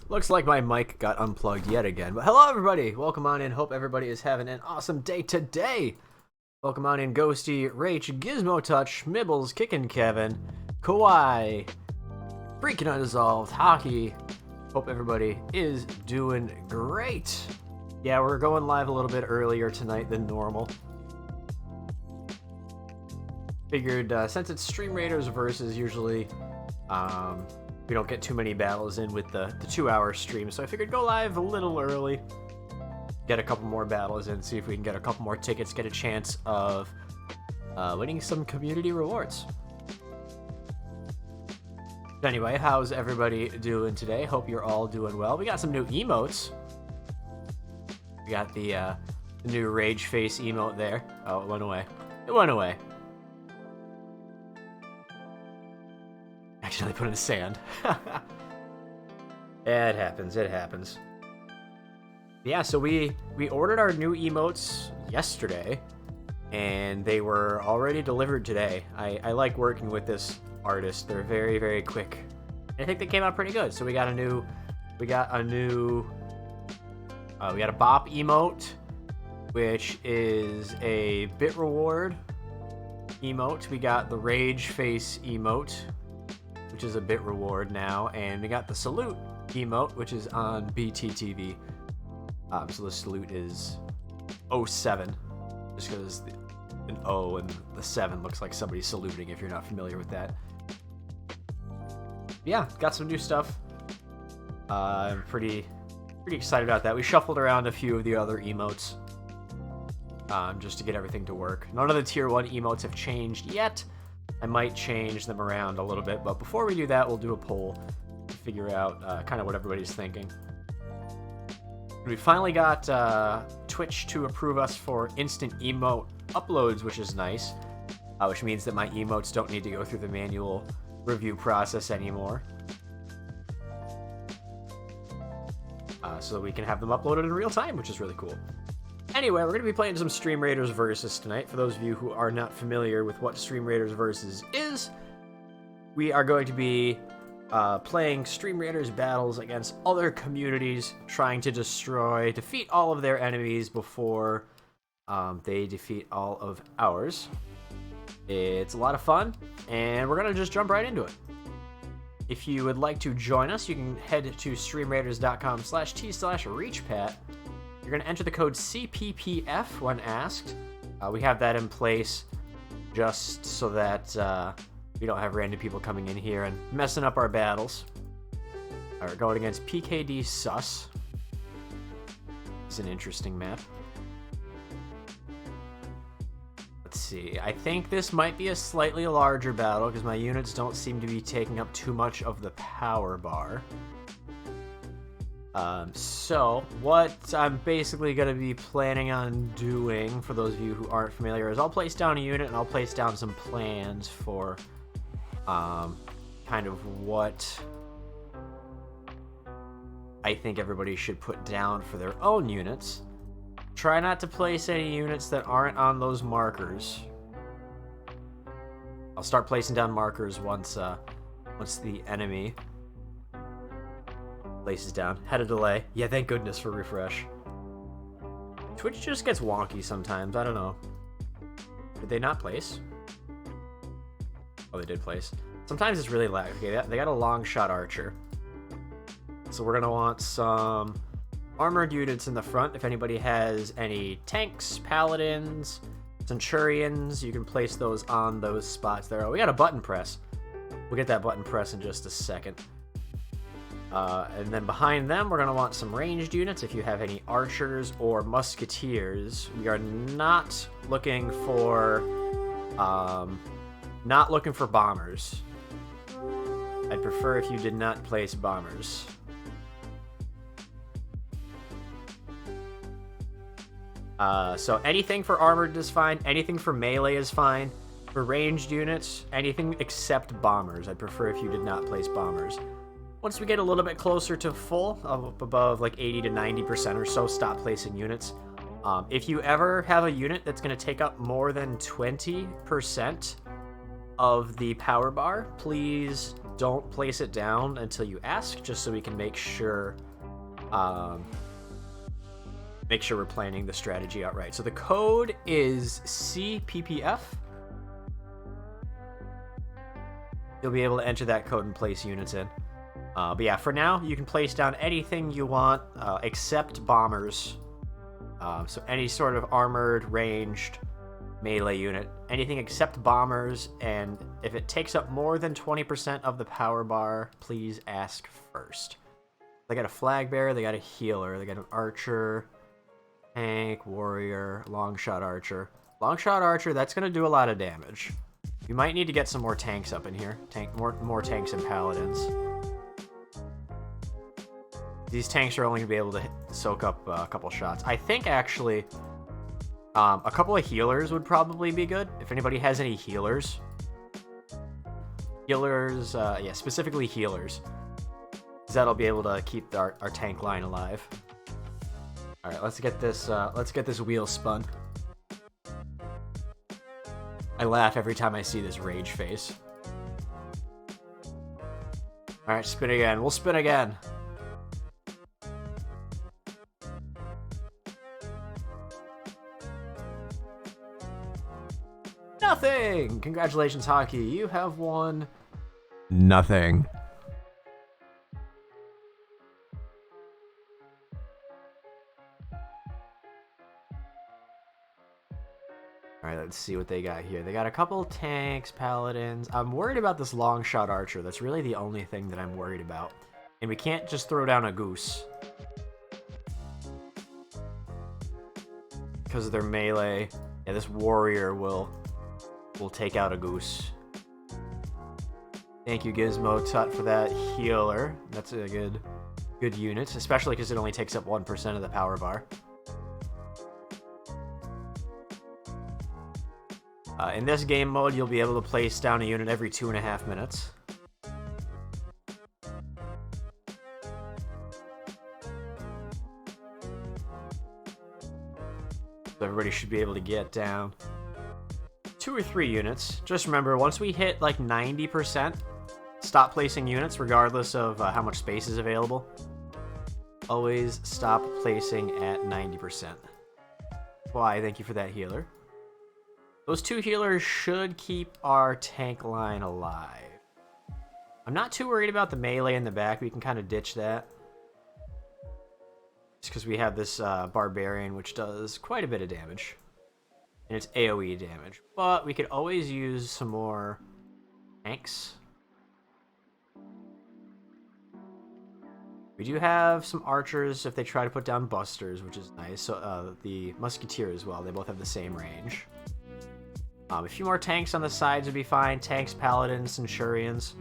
Looks like my mic got unplugged yet again. But hello, everybody. Welcome on in. Hope everybody is having an awesome day today. Welcome on in, Ghosty, Rach, Gizmo Touch, Mibbles, Kickin' Kevin, Kawaii, Freaking Undissolved, Hockey. Hope everybody is doing great. Yeah, we're going live a little bit earlier tonight than normal. Figured since it's Stream Raiders versus usually we don't get too many battles in with the 2-hour stream, so I figured go live a little early, get a couple more battles in, see if we can get a couple more tickets, get a chance of winning some community rewards. Anyway, how's everybody doing today? Hope you're all doing well. We got some new emotes. We got the new Rage Face emote there. Oh, it went away. It went away. Accidentally put in the sand. Yeah, it happens. It happens. Yeah, so we ordered our new emotes yesterday, and they were already delivered today. I like working with this artist. They're very, very quick. I think they came out pretty good. So we got a bop emote, which is a bit reward emote. We got the Rage Face emote, which is a bit reward now, and we got the salute emote, which is on BTTV. So the salute is 07, just because an O and the 7 looks like somebody saluting if you're not familiar with that. Yeah, got some new stuff. I'm pretty excited about that. We shuffled around a few of the other emotes just to get everything to work. None of the tier 1 emotes have changed yet. I might change them around a little bit, but before we do that, we'll do a poll to figure out kind of what everybody's thinking. We finally got Twitch to approve us for instant emote uploads, which is nice, which means that my emotes don't need to go through the manual review process anymore. So that we can have them uploaded in real time, which is really cool. Anyway, we're going to be playing some Stream Raiders Versus tonight. For those of you who are not familiar with what Stream Raiders Versus is, we are going to be playing Stream Raiders battles against other communities, trying to defeat all of their enemies before they defeat all of ours. It's a lot of fun, and we're going to just jump right into it. If you would like to join us, you can head to streamraiders.com/t/reachpat. You're going to enter the code CPPF when asked. We have that in place just so that we don't have random people coming in here and messing up our battles. All right, going against PKD Sus. It's an interesting map. Let's see. I think this might be a slightly larger battle because my units don't seem to be taking up too much of the power bar. So what I'm basically going to be planning on doing, for those of you who aren't familiar, is I'll place down a unit and I'll place down some plans for kind of what I think everybody should put down for their own units. Try not to place any units that aren't on those markers. I'll start placing down markers once the enemy places down. Had a delay. Yeah, thank goodness for refresh. Twitch just gets wonky sometimes. I don't know. Did they not place? Oh, they did place. Sometimes it's really lag. Okay, they got a long shot archer. So we're gonna want some armored units in the front. If anybody has any tanks, paladins, centurions, you can place those on those spots there. Oh, we got a button press. We'll get that button press in just a second. And then behind them, we're going to want some ranged units. If you have any archers or musketeers, we are not looking for bombers. I'd prefer if you did not place bombers. So anything for armored is fine. Anything for melee is fine. For ranged units, anything except bombers. I'd prefer if you did not place bombers. Once we get a little bit closer to full, up above like 80 to 90% or so, stop placing units. If you ever have a unit that's going to take up more than 20% of the power bar, please don't place it down until you ask, just so we can make sure make sure we're planning the strategy out right. So the code is CPPF. You'll be able to enter that code and place units in. But yeah, for now, you can place down anything you want except bombers. So any sort of armored, ranged, melee unit. Anything except bombers, and if it takes up more than 20% of the power bar, please ask first. They got a flag bearer, they got a healer, they got an archer, tank, warrior, long shot archer. Long shot archer, that's going to do a lot of damage. You might need to get some more tanks up in here. More tanks and paladins. These tanks are only going to be able to soak up a couple shots. I think, actually, a couple of healers would probably be good. If anybody has any healers. Healers, yeah, specifically healers. That'll be able to keep our tank line alive. All right, let's get this wheel spun. I laugh every time I see this rage face. All right, spin again. We'll spin again. Nothing! Congratulations, Hockey. You have won nothing. Alright, let's see what they got here. They got a couple tanks, paladins. I'm worried about this long shot archer. That's really the only thing that I'm worried about. And we can't just throw down a goose. Because of their melee. Yeah, this warrior will take out a goose. Thank you, Gizmo Tut, for that healer. That's a good unit, especially because it only takes up 1% of the power bar. In this game mode, you'll be able to place down a unit every 2.5 minutes. So everybody should be able to get down 2 or 3 units. Just remember, once we hit like 90%, stop placing units regardless of how much space is available. Always stop placing at 90%. Why, thank you for that healer. Those 2 healers should keep our tank line alive. I'm not too worried about the melee in the back. We can kind of ditch that. Just because we have this barbarian, which does quite a bit of damage. And it's AoE damage. But we could always use some more tanks. We do have some archers if they try to put down busters, which is nice. So the musketeer as well. They both have the same range. A few more tanks on the sides would be fine. Tanks, paladins, centurions.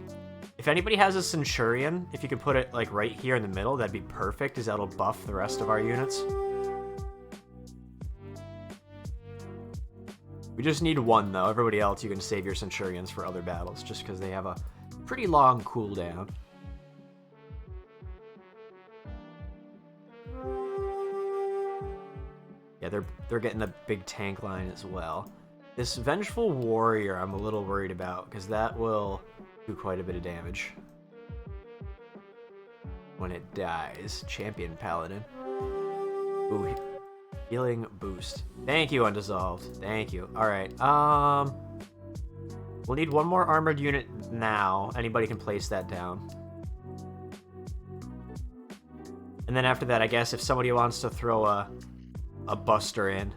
If anybody has a centurion, if you could put it like right here in the middle, that'd be perfect, as that'll buff the rest of our units. We just need 1 though. Everybody else, you can save your centurions for other battles, just because they have a pretty long cooldown. Yeah, they're getting a big tank line as well. This Vengeful Warrior I'm a little worried about, because that will do quite a bit of damage when it dies. Champion Paladin. Ooh, healing boost. Thank you, Undissolved. Thank you. Alright, we'll need 1 more armored unit now. Anybody can place that down. And then after that, I guess if somebody wants to throw a buster in.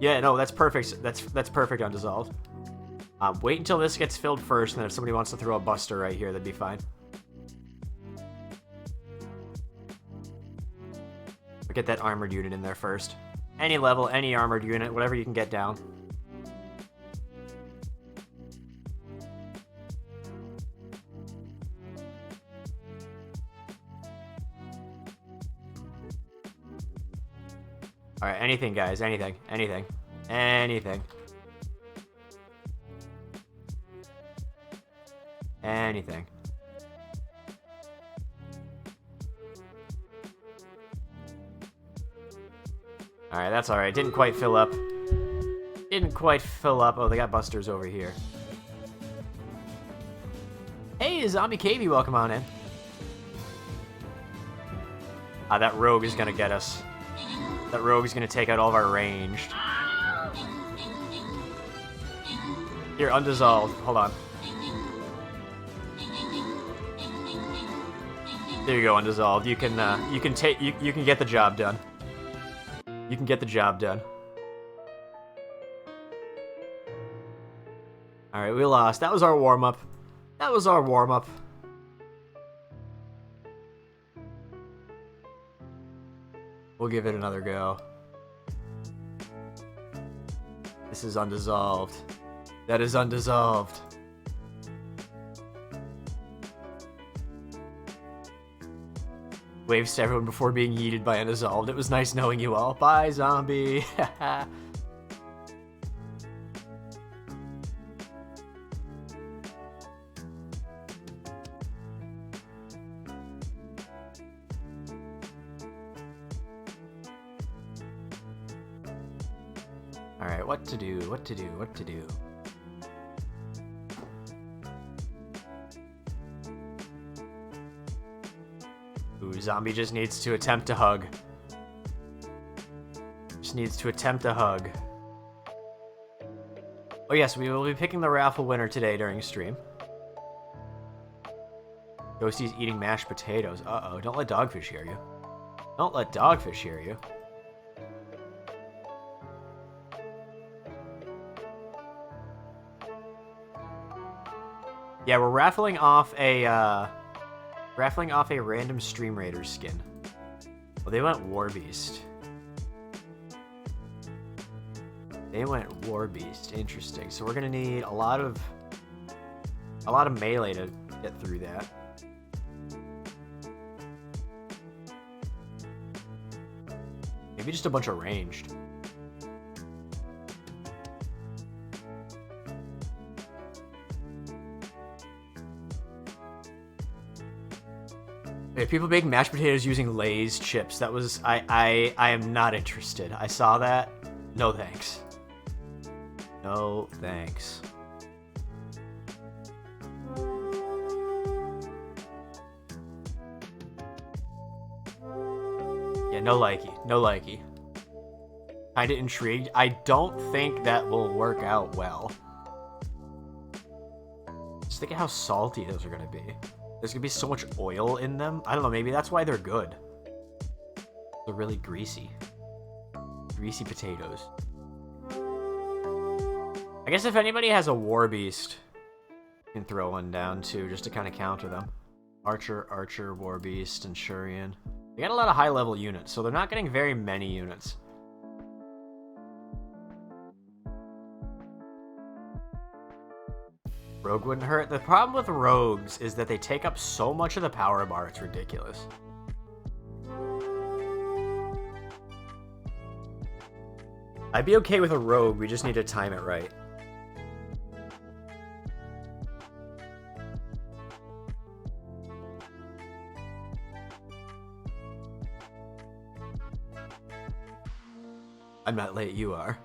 Yeah, no, that's perfect. That's perfect, Undissolved. Wait until this gets filled first, and then if somebody wants to throw a buster right here, that'd be fine. But get that armored unit in there first. Any level, any armored unit, whatever you can get down. Alright, anything, guys. Anything. Anything. Anything. Anything. Alright, that's alright. Didn't quite fill up. Didn't quite fill up. Oh, they got busters over here. Hey, Zombie KB, welcome on in. That rogue is gonna get us. That rogue is gonna take out all of our ranged. Here, undissolved. Hold on. There you go, undissolved. You can get the job done. You can get the job done. All right, we lost. That was our warm up. That was our warm up. We'll give it another go. This is undissolved. That is undissolved. Waves to everyone before being yeeted by undissolved. It was nice knowing you all. Bye, zombie. Alright, what to do, what to do, what to do. Ooh, zombie just needs to attempt to hug. Just needs to attempt to hug. Oh yes, we will be picking the raffle winner today during stream. Ghosty's eating mashed potatoes. Uh-oh, don't let Dogfish hear you. Don't let Dogfish hear you. Yeah, we're raffling off a random Stream Raiders skin. Well, they went Warbeast. They went Warbeast. Interesting. So we're gonna need a lot of melee to get through that. Maybe just a bunch of ranged. If people make mashed potatoes using Lay's chips, that was I am not interested. I saw that. No thanks. No thanks. Yeah, no likey. No likey. Kinda intrigued. I don't think that will work out well. Just think of how salty those are gonna be. There's gonna be so much oil in them. I don't know, maybe that's why they're good. They're really greasy. Greasy potatoes. I guess if anybody has a Warbeast, you can throw one down too, just to kind of counter them. Archer, Warbeast, and Shurian. They got a lot of high-level units, so they're not getting very many units. Rogue wouldn't hurt. The problem with rogues is that they take up so much of the power bar, it's ridiculous. I'd be okay with a rogue, we just need to time it right. I'm not late, you are.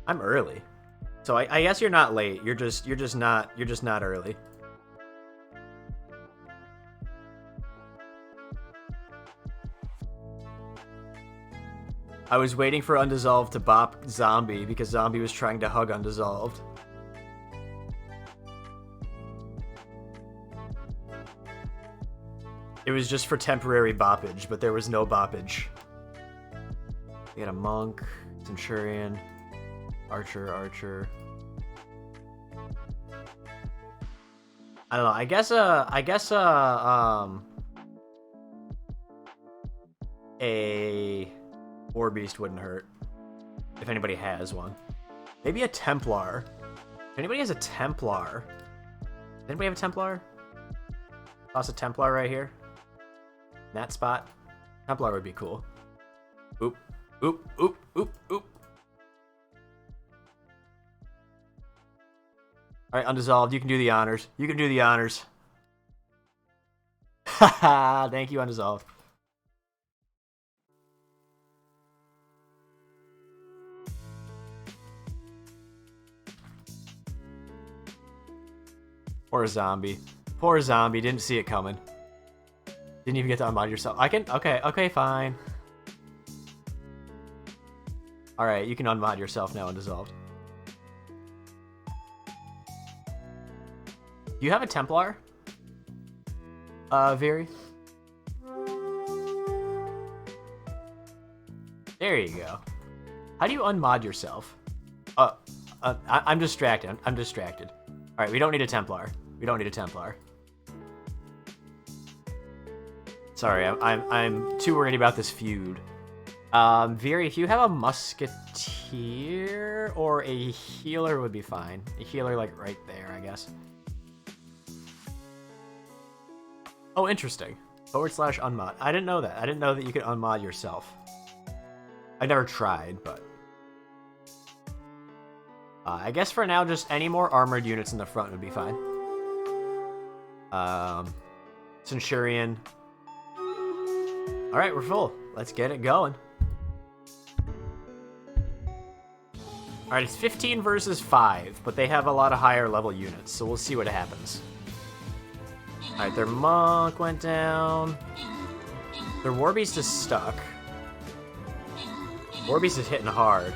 I'm early. So I guess you're not late. You're just not early. I was waiting for Undissolved to bop Zombie because Zombie was trying to hug Undissolved. It was just for temporary boppage, but there was no boppage. We got a Monk, Centurion, Archer. I don't know. I guess a Warbeast wouldn't hurt if anybody has one. Maybe a Templar. If anybody has a Templar, does anybody have a Templar? Toss a Templar right here. In that spot. Templar would be cool. Oop, oop, oop, oop, oop. Alright, Undissolved, you can do the honors. You can do the honors. Haha, thank you, Undissolved. Poor zombie. Poor zombie. Didn't see it coming. Didn't even get to unmod yourself. I can... Okay, fine. Alright, you can unmod yourself now, Undissolved. Do you have a Templar? Veery? There you go. How do you unmod yourself? I'm distracted. I'm distracted. Alright, we don't need a Templar. We don't need a Templar. Sorry, I'm too worried about this feud. Veery, if you have a Musketeer or a healer would be fine. A healer, like, right there, I guess. Oh, interesting. / unmod. I didn't know that. I didn't know that you could unmod yourself. I never tried, but... I guess for now, just any more armored units in the front would be fine. Centurion. Alright, we're full. Let's get it going. Alright, it's 15 versus 5, but they have a lot of higher level units, so we'll see what happens. Alright, their monk went down. Their warbeast is stuck. Warbeast is hitting hard.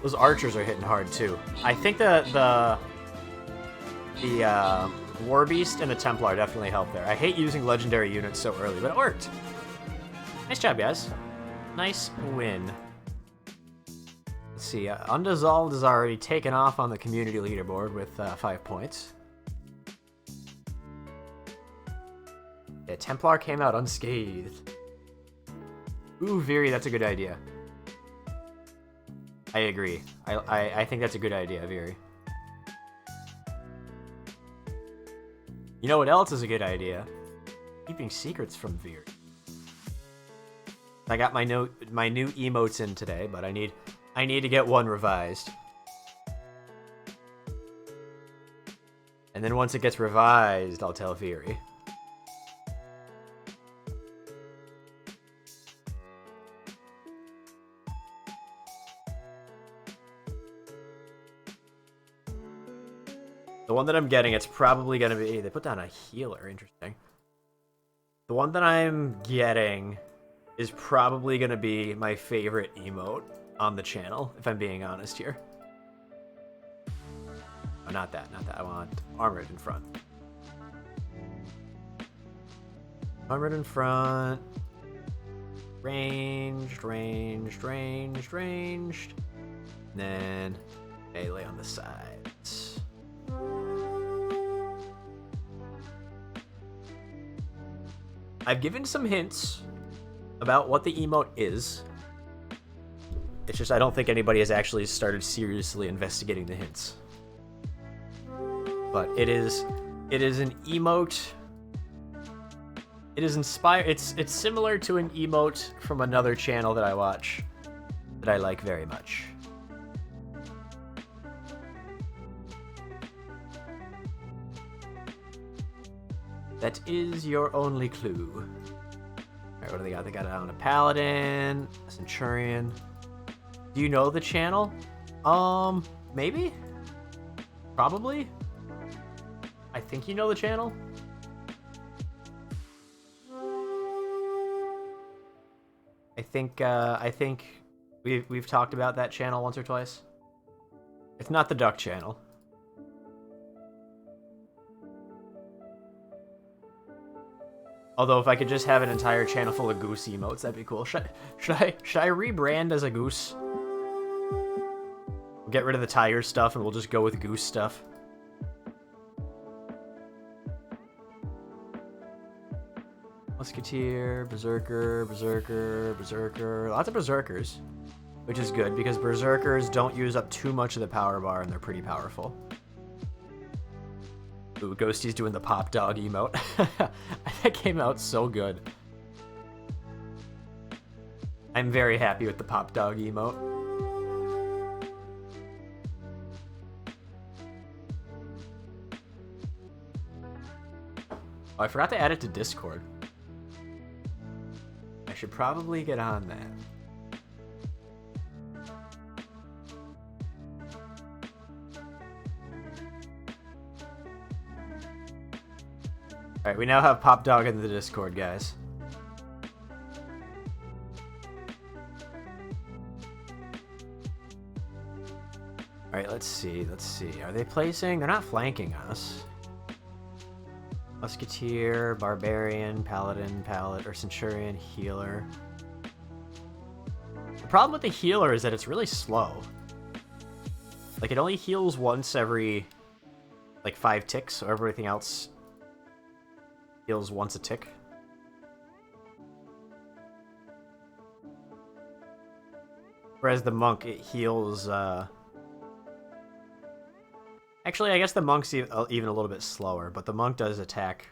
Those archers are hitting hard too. I think the warbeast and the Templar definitely helped there. I hate using legendary units so early, but it worked. Nice job, guys. Nice win. Let's see. Undissolved is already taken off on the community leaderboard with 5 points. Yeah, Templar came out unscathed. Ooh, Veery, that's a good idea. I agree. I think that's a good idea, Veery. You know what else is a good idea? Keeping secrets from Veery. I got my new emotes in today, but I need to get one revised. And then once it gets revised, I'll tell Veery. The one that I'm getting, it's probably going to be... They put down a healer. Interesting. The one that I'm getting is probably going to be my favorite emote on the channel, if I'm being honest here. Oh, not that. I want armored in front. Armored in front. Ranged. And then melee on the sides. I've given some hints about what the emote is. It's just I don't think anybody has actually started seriously investigating the hints. But it is an emote. It is inspired. It's similar to an emote from another channel that I watch that I like very much. That is your only clue. Alright, what do they got? They got it on a paladin, a centurion. Do you know the channel? Maybe? Probably? I think you know the channel? I think we've talked about that channel once or twice. It's not the duck channel. Although if I could just have an entire channel full of goose emotes, that'd be cool. Should I rebrand as a goose? We'll get rid of the tiger stuff and we'll just go with goose stuff. Musketeer, Berserker. Lots of Berserkers, which is good because Berserkers don't use up too much of the power bar and they're pretty powerful. Ooh, Ghosty's doing the pop dog emote. That came out so good. I'm very happy with the pop dog emote. Oh, I forgot to add it to Discord. I should probably get on that. Alright, we now have Pop Dog in the Discord, guys. Alright, let's see. Are they placing? They're not flanking us. Musketeer, Barbarian, Paladin, or Centurion, Healer. The problem with the Healer is that it's really slow. Like, it only heals once every, like, 5 ticks, so everything else heals once a tick. Whereas the Monk, it heals, Actually, I guess the Monk's even a little bit slower, but the Monk does attack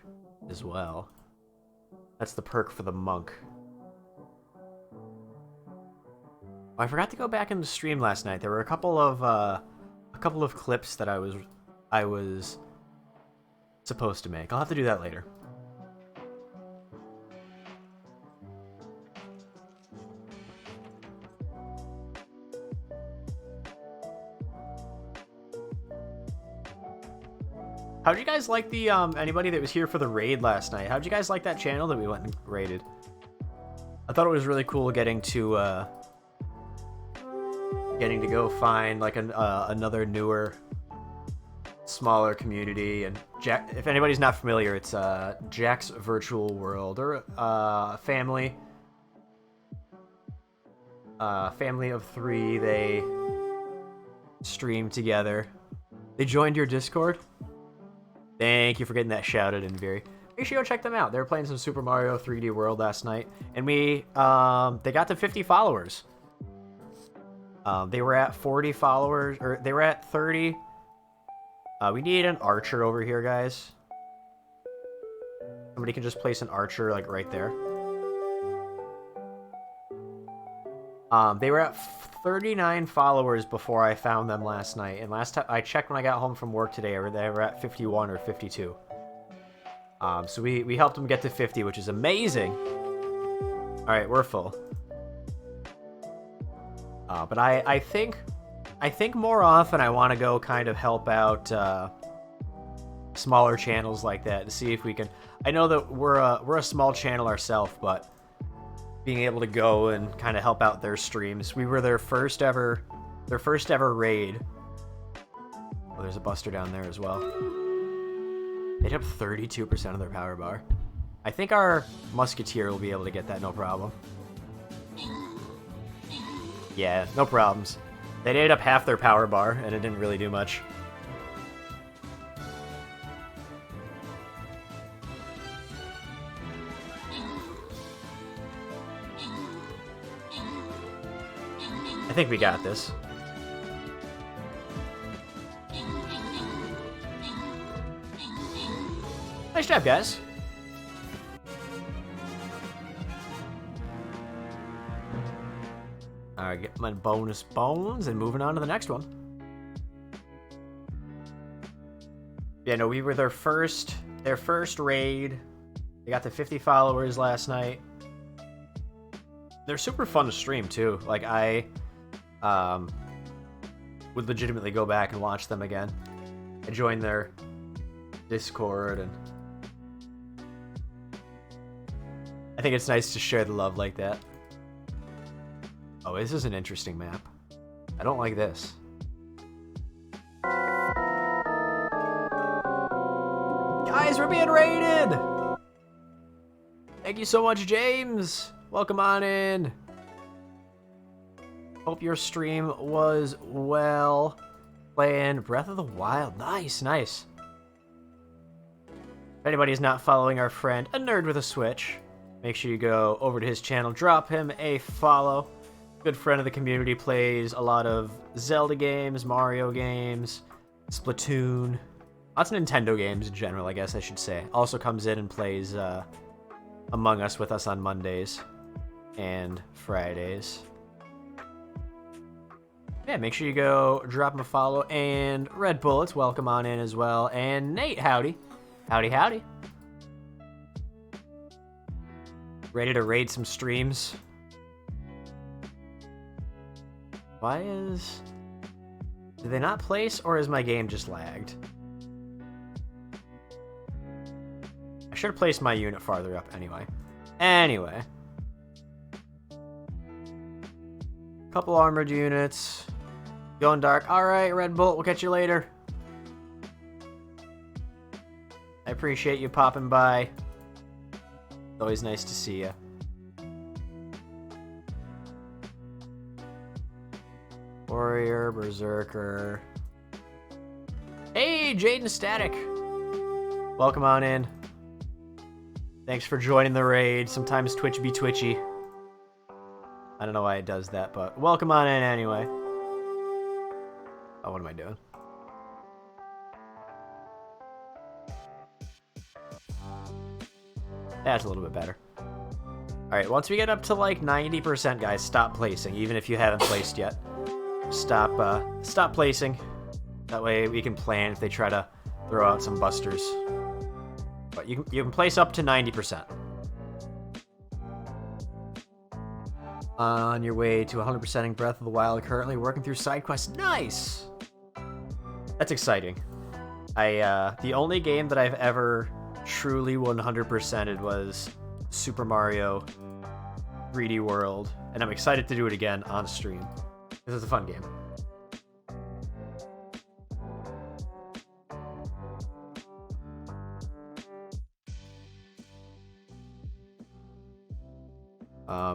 as well. That's the perk for the Monk. Oh, I forgot to go back in the stream last night. There were a couple of clips that I was supposed to make. I'll have to do that later. How'd you guys like the, anybody that was here for the raid last night? How'd you guys like that channel that we went and raided? I thought it was really cool getting to go find, like, another newer, smaller community. And Jack, if anybody's not familiar, it's, Jack's Virtual World, or, family of 3, they stream together. They joined your Discord? Thank you for getting that shouted in, Veery. Make sure you go check them out. They were playing some Super Mario 3D World last night, and they got to 50 followers. They were at 40 followers, or they were at 30. We need an archer over here, guys. Somebody can just place an archer, like, right there. They were at 39 followers before I found them last night, and last time I checked when I got home from work today, they were at 51 or 52. So we helped them get to 50, which is amazing. All right, we're full. But I think more often I want to go kind of help out smaller channels like that to see if we can. I know that we're a small channel ourselves, but being able to go and kind of help out their streams. We were their first ever raid. Oh, there's a Buster down there as well. They'd have 32% of their power bar. I think our Musketeer will be able to get that no problem. Yeah, no problems. They ate up half their power bar, and it didn't really do much. I think we got this. Nice job, guys. Alright, get my bonus bones and moving on to the next one. Yeah, no, we were their first raid. They got to 50 followers last night. They're super fun to stream too. Like, I would legitimately go back and watch them again. I joined their Discord, and I think it's nice to share the love like that. Oh, this is an interesting map. I don't like this. Guys, we're being raided! Thank you so much, James! Welcome on in. Hope your stream was well. Playing Breath of the Wild. Nice, nice. If anybody's not following our friend, A Nerd with a Switch, make sure you go over to his channel, drop him a follow. Good friend of the community, plays a lot of Zelda games, Mario games, Splatoon. Lots of Nintendo games in general, I guess I should say. Also comes in and plays Among Us with us on Mondays and Fridays. Yeah, make sure you go drop him a follow. And Red Bullets, welcome on in as well. And Nate, howdy. Howdy, howdy. Ready to raid some streams? Why is... Did they not place, or is my game just lagged? should have placed my unit farther up anyway. Anyway. Couple armored units. Going dark. Alright, Red Bolt, we'll catch you later. I appreciate you popping by. It's always nice to see you. Warrior, Berserker. Hey, Jaden Static. Welcome on in. Thanks for joining the raid. Sometimes Twitch be twitchy. I don't know why it does that, but welcome on in anyway. Oh, what am I doing? That's a little bit better. Alright, once we get up to like 90%, guys, stop placing, even if you haven't placed yet. Stop placing. That way we can plan if they try to throw out some busters. But you can place up to 90%. On your way to 100%ing Breath of the Wild, currently working through side quests. Nice! That's exciting. The only game that I've ever truly 100%ed was Super Mario 3D World, and I'm excited to do it again on stream. This is a fun game.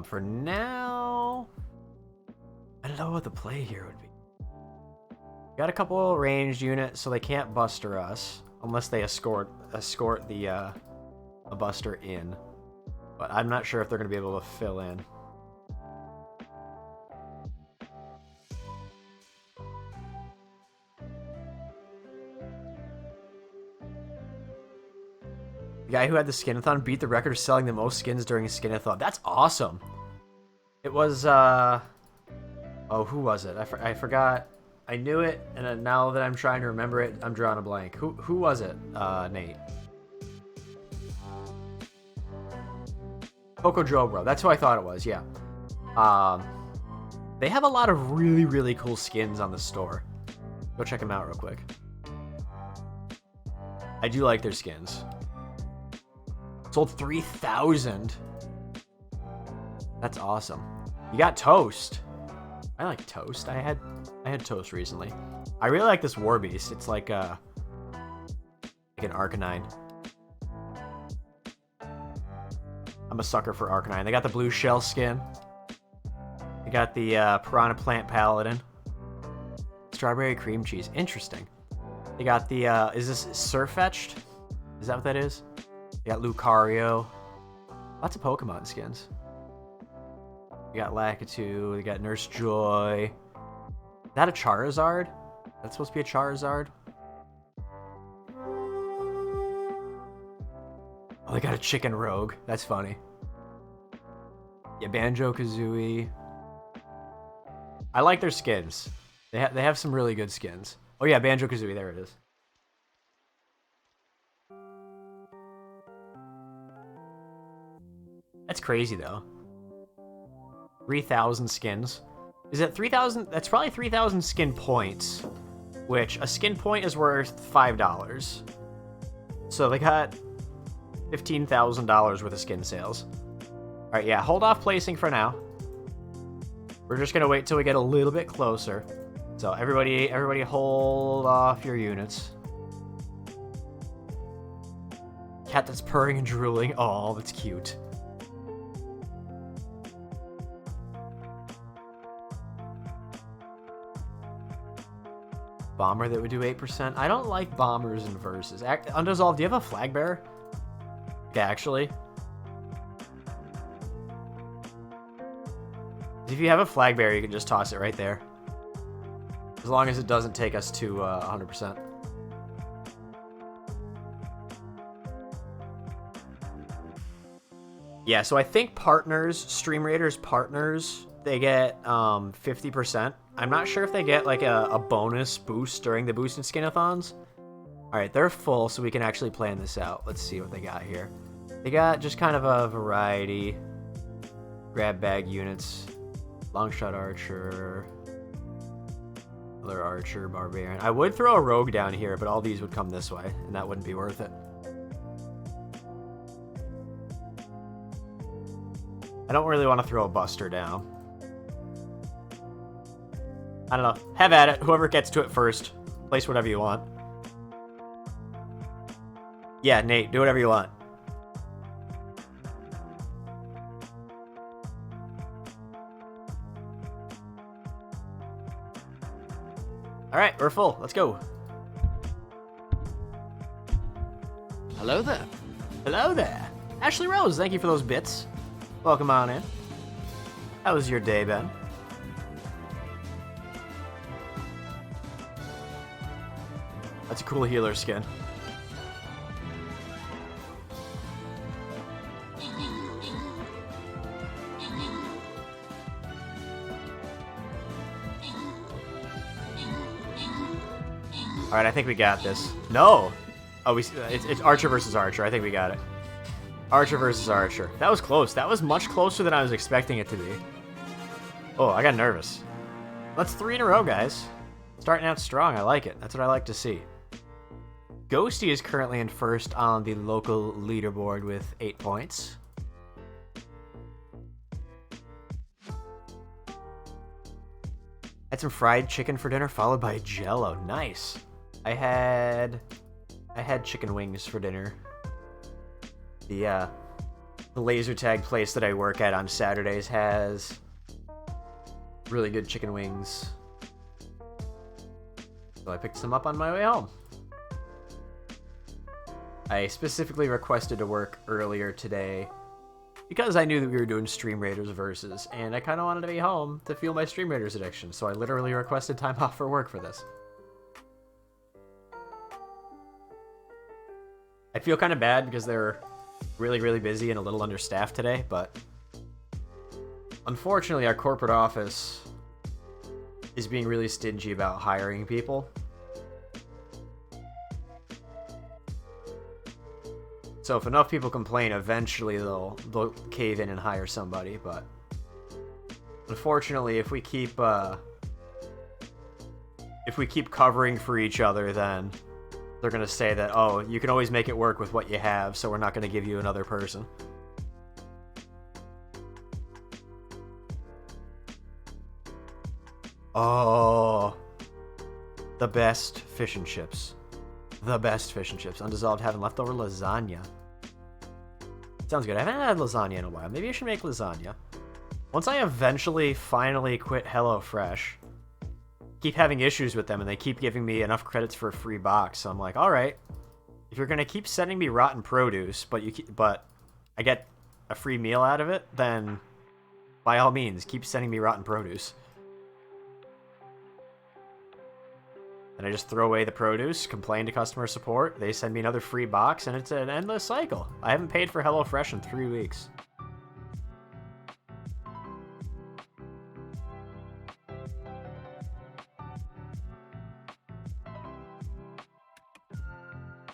For now, I don't know what the play here would be. Got a couple ranged units, so they can't buster us unless they escort the a buster in. But I'm not sure if they're going to be able to fill in. The guy who had the skinathon beat the record of selling the most skins during a skinathon. That's awesome. It was, oh, who was it? I forgot. I knew it, and then now that I'm trying to remember it, I'm drawing a blank. Who was it, Nate? Coco Joe, bro. That's who I thought it was, yeah. They have a lot of really, really cool skins on the store. Go check them out real quick. I do like their skins. Sold 3,000. That's awesome. You got Toast. I like Toast. I had Toast recently. I really like this War Beast. It's like an Arcanine. I'm a sucker for Arcanine. They got the blue shell skin. They got the Piranha Plant Paladin. Strawberry cream cheese. Interesting. They got the is this Surfetched? Is that what that is? They got Lucario. Lots of Pokemon skins. We got Lakitu. We got Nurse Joy. Is that a Charizard? That's supposed to be a Charizard? Oh, they got a Chicken Rogue. That's funny. Yeah, Banjo-Kazooie. I like their skins. They have some really good skins. Oh yeah, Banjo-Kazooie. There it is. That's crazy, though. 3,000 skins. Is it 3,000? That's probably 3,000 skin points, which a skin point is worth $5. So they got $15,000 worth of skin sales. All right, yeah, hold off placing for now. We're just gonna wait till we get a little bit closer. So everybody hold off your units. Cat that's purring and drooling. Oh, that's cute. Bomber that would do 8%. I don't like bombers in versus. Undissolved, do you have a flag bearer? Okay, actually. If you have a flag bearer, you can just toss it right there. As long as it doesn't take us to 100%. Yeah, so I think partners, Stream Raiders partners, they get 50%. I'm not sure if they get like a bonus boost during the boosted skinathons. Alright, they're full, so we can actually plan this out. Let's see what they got here. They got just kind of a variety. Grab bag units. Longshot archer. Another archer, barbarian. I would throw a rogue down here, but all these would come this way, and that wouldn't be worth it. I don't really want to throw a buster down. I don't know. Have at it. Whoever gets to it first. Place whatever you want. Yeah, Nate, do whatever you want. Alright, we're full. Let's go. Hello there. Hello there. Ashley Rose, thank you for those bits. Welcome on in. How was your day, Ben? That's a cool healer skin. Alright, I think we got this. No! Oh, it's Archer versus Archer. I think we got it. Archer versus Archer. That was close. That was much closer than I was expecting it to be. Oh, I got nervous. That's 3 in a row, guys. Starting out strong. I like it. That's what I like to see. Ghosty is currently in first on the local leaderboard with 8 points. Had some fried chicken for dinner, followed by Jell-O. Nice. I had chicken wings for dinner. The laser tag place that I work at on Saturdays has really good chicken wings. So I picked some up on my way home. I specifically requested to work earlier today because I knew that we were doing Stream Raiders versus, and I kind of wanted to be home to feel my Stream Raiders addiction, so I literally requested time off for work for this. I feel kind of bad because they're really, really busy and a little understaffed today, but unfortunately our corporate office is being really stingy about hiring people. So if enough people complain, eventually they'll cave in and hire somebody, but unfortunately if we keep covering for each other, then they're going to say that, oh, you can always make it work with what you have, so we're not going to give you another person. Oh, the best fish and chips. The best fish and chips. Undissolved having leftover lasagna. Sounds good. I haven't had lasagna in a while. Maybe I should make lasagna. Once I eventually finally quit HelloFresh, keep having issues with them and they keep giving me enough credits for a free box. So I'm like, all right, if you're going to keep sending me rotten produce, but I get a free meal out of it, then by all means, keep sending me rotten produce. And I just throw away the produce, complain to customer support, they send me another free box, and it's an endless cycle. I haven't paid for HelloFresh in 3 weeks.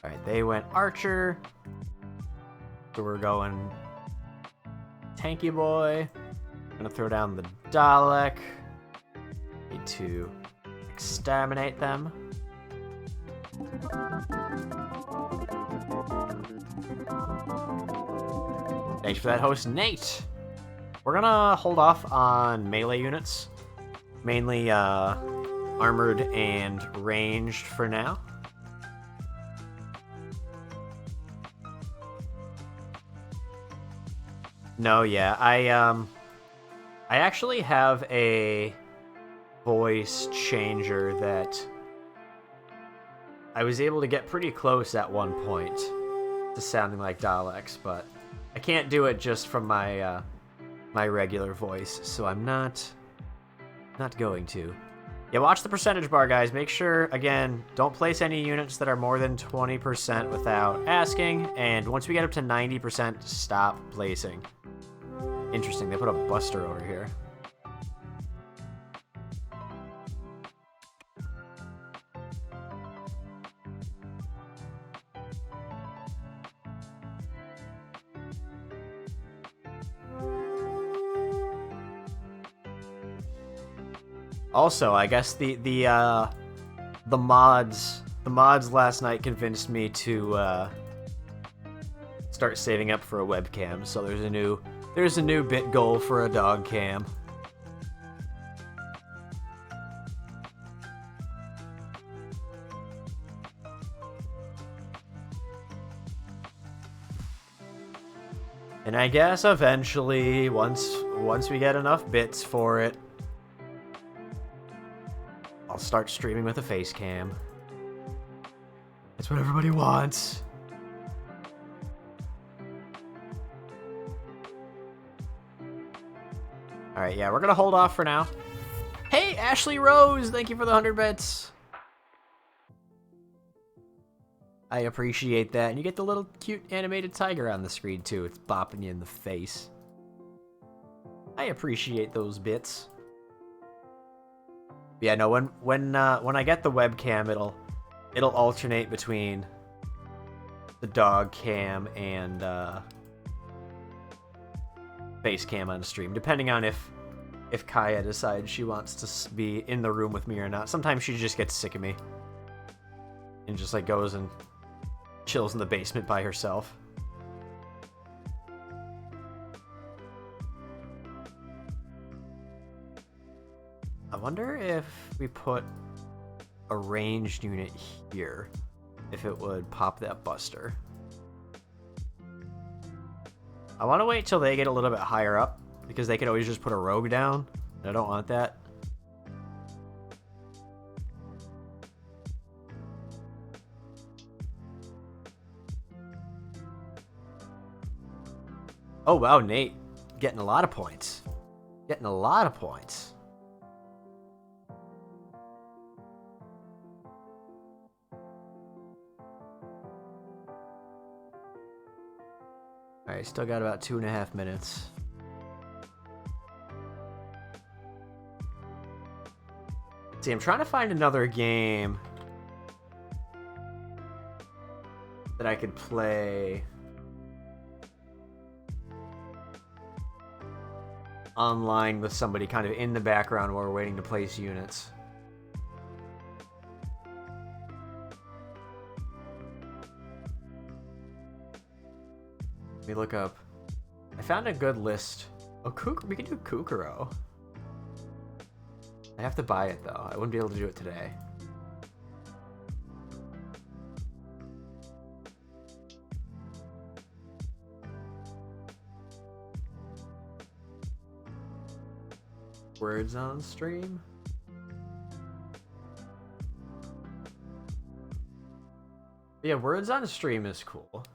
Alright, they went Archer. So we're going Tanky Boy. Gonna throw down the Dalek. Need to exterminate them. Thanks for that, host Nate. We're gonna hold off on melee units, mainly armored and ranged for now. No, yeah, I actually have a voice changer that I was able to get pretty close at one point to sounding like Daleks, but I can't do it just from my my regular voice, so I'm not going to. Yeah, watch the percentage bar, guys. Make sure, again, don't place any units that are more than 20% without asking, and once we get up to 90%, stop placing. Interesting, they put a buster over here. Also, I guess the mods last night convinced me to start saving up for a webcam. So there's a new There's a new bit goal for a dog cam. And I guess eventually, once we get enough bits for it, I'll start streaming with a face cam. That's what everybody wants. Alright, yeah, we're gonna hold off for now. Hey, Ashley Rose, thank you for the 100 bits. I appreciate that. And you get the little cute animated tiger on the screen, too. It's bopping you in the face. I appreciate those bits. Yeah, no, when I get the webcam, it'll alternate between the dog cam and face cam on the stream, depending on if Kaya decides she wants to be in the room with me or not. Sometimes she just gets sick of me and just like goes and chills in the basement by herself. I wonder if we put a ranged unit here, if it would pop that buster. I want to wait till they get a little bit higher up, because they could always just put a rogue down, and I don't want that. Oh wow, Nate, getting a lot of points. Getting a lot of points. Alright, still got about 2.5 minutes. See, I'm trying to find another game that I could play online with somebody kind of in the background while we're waiting to place units. Let me look up. I found a good list. Oh, we can do Kukuro. I have to buy it though. I wouldn't be able to do it today. Words on stream. Yeah, words on stream is cool.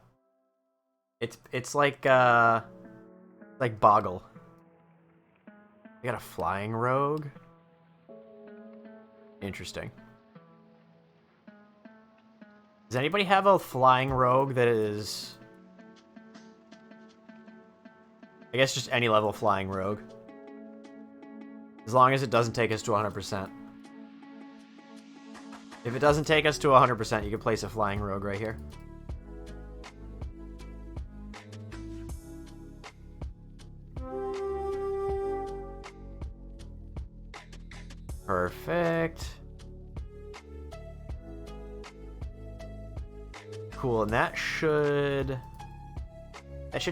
It's like Boggle. We got a flying rogue. Interesting. Does anybody have a flying rogue that is, I guess, just any level flying rogue? As long as it doesn't take us to 100%. If it doesn't take us to 100%, you can place a flying rogue right here. Perfect. Cool, and that should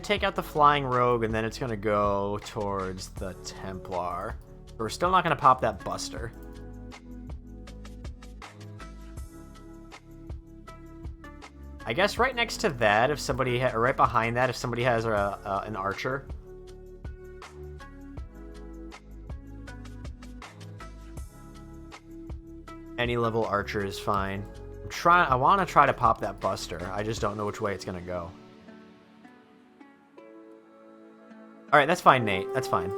take out the flying rogue, and then it's gonna go towards the Templar. We're still not gonna pop that buster. I guess right next to that, if somebody or right behind that, if somebody has an archer. Any level archer is fine. I want to try to pop that buster. I just don't know which way it's gonna go. All right, that's fine, Nate. That's fine.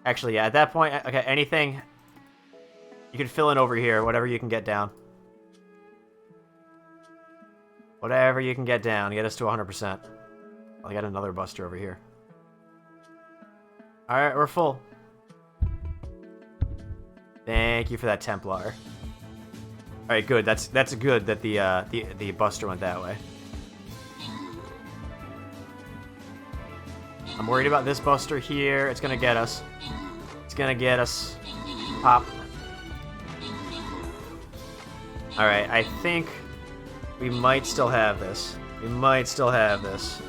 Actually, yeah, at that point, okay, anything you can fill in over here, whatever you can get down. Whatever you can get down, get us to 100%. I got another buster over here. All right, we're full. Thank you for that Templar. All right, good. That's good that the buster went that way. I'm worried about this buster here. It's gonna get us. It's gonna get us. Pop. All right, I think we might still have this. We might still have this.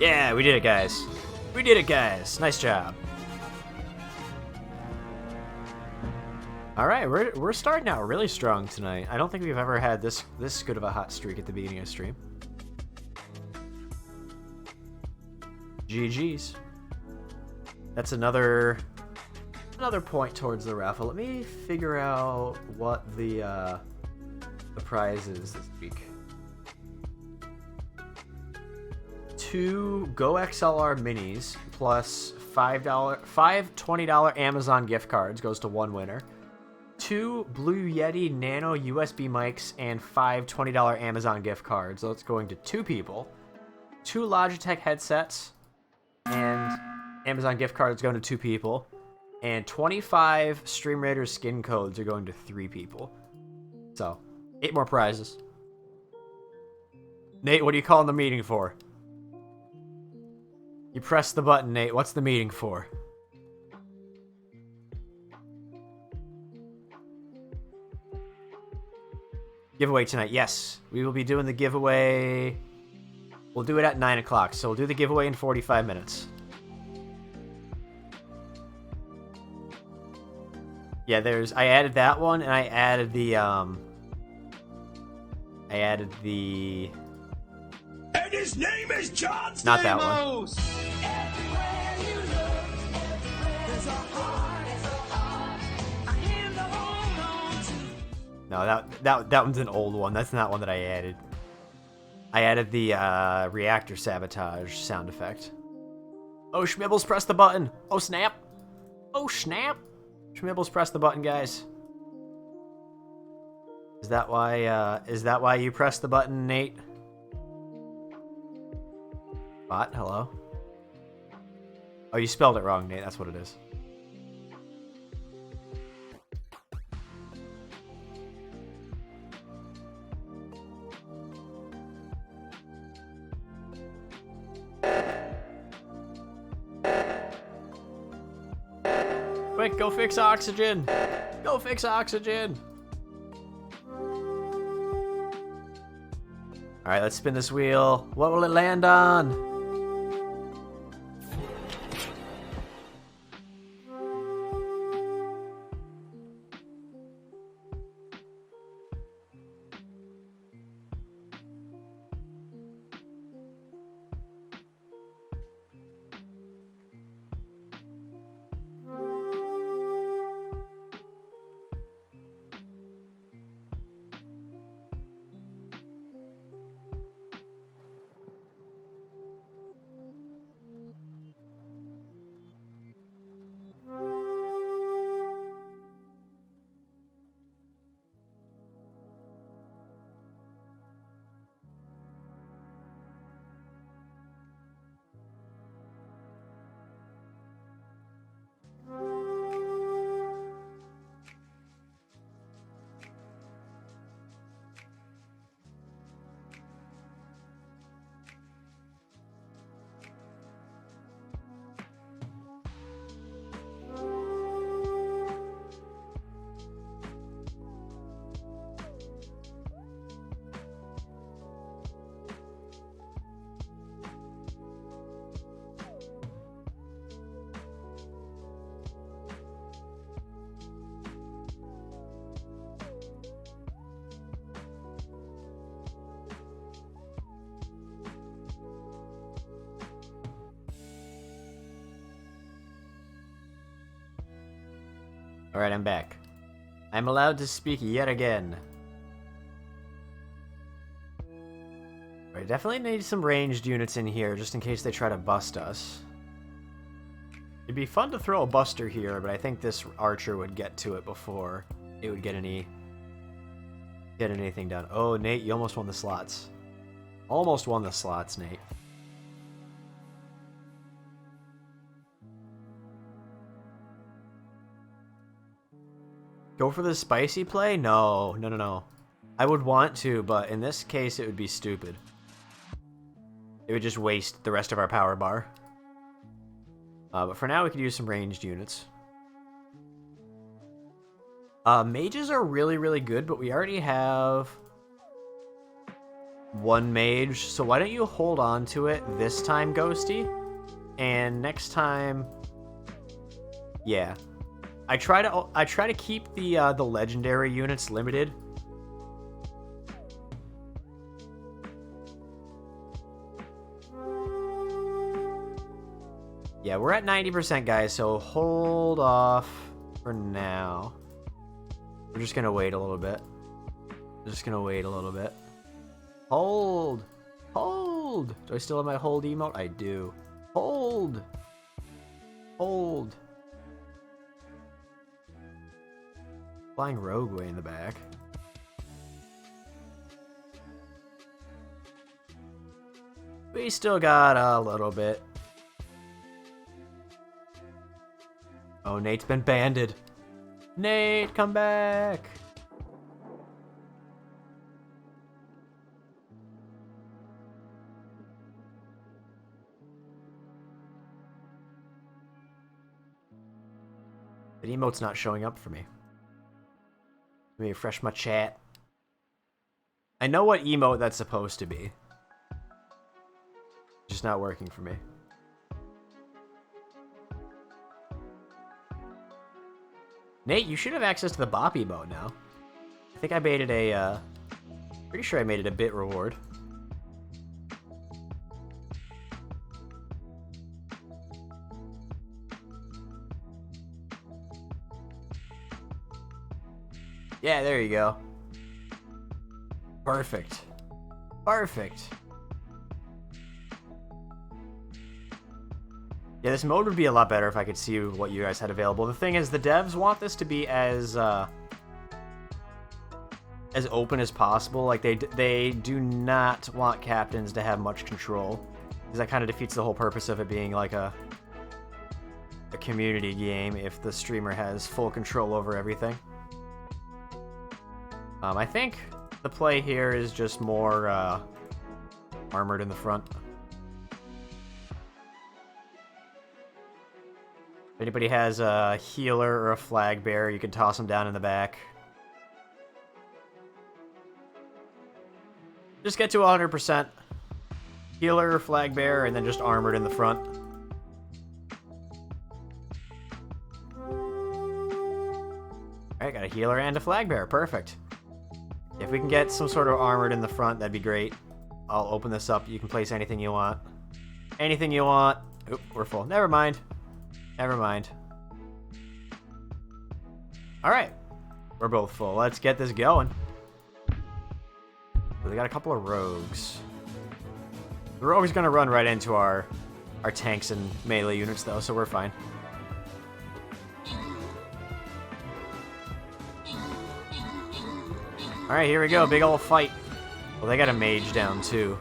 Yeah, we did it, guys. We did it, guys. Nice job. All right, we're starting out really strong tonight. I don't think we've ever had this good of a hot streak at the beginning of stream. GG's. That's another point towards the raffle. Let me figure out what the prize is this week. 2 Go XLR minis plus five $20 Amazon gift cards goes to one winner. 2 Blue Yeti Nano USB mics and 5 $20 Amazon gift cards. So it's going to 2 people. 2 Logitech headsets and Amazon gift cards going to 2 people. And 25 Stream Raider skin codes are going to 3 people. So, 8 more prizes. Nate, what are you calling the meeting for? You pressed the button, Nate. What's the meeting for? Giveaway tonight. Yes, we will be doing the giveaway. We'll do it at 9 o'clock, so we'll do the giveaway in 45 minutes. Yeah, I added that one, and I added the, And his name is John Stamos! Not that one. No, that one's an old one. That's not one that I added. I added the reactor sabotage sound effect. Oh, Schmibbles, press the button. Oh, snap. Oh, snap. Schmibbles, press the button, guys. Is that why you pressed the button, Nate? Bot, hello? Oh, you spelled it wrong, Nate. That's what it is. Quick, go fix oxygen! Go fix oxygen! Alright, let's spin this wheel. What will it land on? Alright, I'm back. I'm allowed to speak yet again. I definitely need some ranged units in here, just in case they try to bust us. It'd be fun to throw a buster here, but I think this archer would get to it before it would get anything done. Oh, Nate, you almost won the slots. Almost won the slots, Nate. Go for the spicy play? No. I would want to, but in this case, it would be stupid. It would just waste the rest of our power bar. But for now, we could use some ranged units. Mages are really, really good, but we already have one mage, so why don't you hold on to it this time, Ghosty? And next time, yeah. I try to keep the legendary units limited. Yeah, we're at 90%, guys, so hold off for now. We're just gonna wait a little bit. Hold! Hold! Do I still have my hold emote? I do. Hold! Hold! Flying rogue way in the back. We still got a little bit. Oh, Nate's been banded. Nate, come back! The emote's not showing up for me. Let me refresh my chat. I know what emote that's supposed to be. Just not working for me. Nate, you should have access to the Bop emote now. I think I made it a, pretty sure I made it a bit reward. Yeah, there you go. Perfect. Perfect. Yeah, this mode would be a lot better if I could see what you guys had available. The thing is, the devs want this to be as open as possible. Like, they do not want captains to have much control, because that kind of defeats the whole purpose of it being like a community game if the streamer has full control over everything. I think the play here is just more armored in the front. If anybody has a healer or a flag bearer, you can toss them down in the back. Just get to 100%. Healer or flag bearer, and then just armored in the front. Alright, got a healer and a flag bearer. Perfect. If we can get some sort of armored in the front, that'd be great. I'll open this up. You can place anything you want. Anything you want. Oop, we're full. Never mind. Never mind. Alright. We're both full. Let's get this going. They got a couple of rogues. The rogue's gonna run right into our tanks and melee units, though, so we're fine. Alright, here we go. Big ol' fight. Well, they got a mage down, too.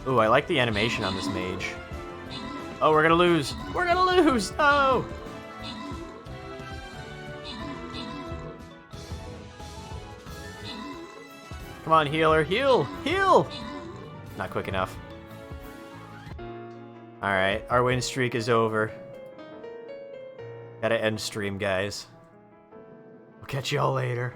Ooh, I like the animation on this mage. Oh, we're gonna lose. We're gonna lose! Oh! Come on, healer. Heal! Heal! Not quick enough. Alright, our win streak is over. Gotta end stream, guys. We'll catch y'all later.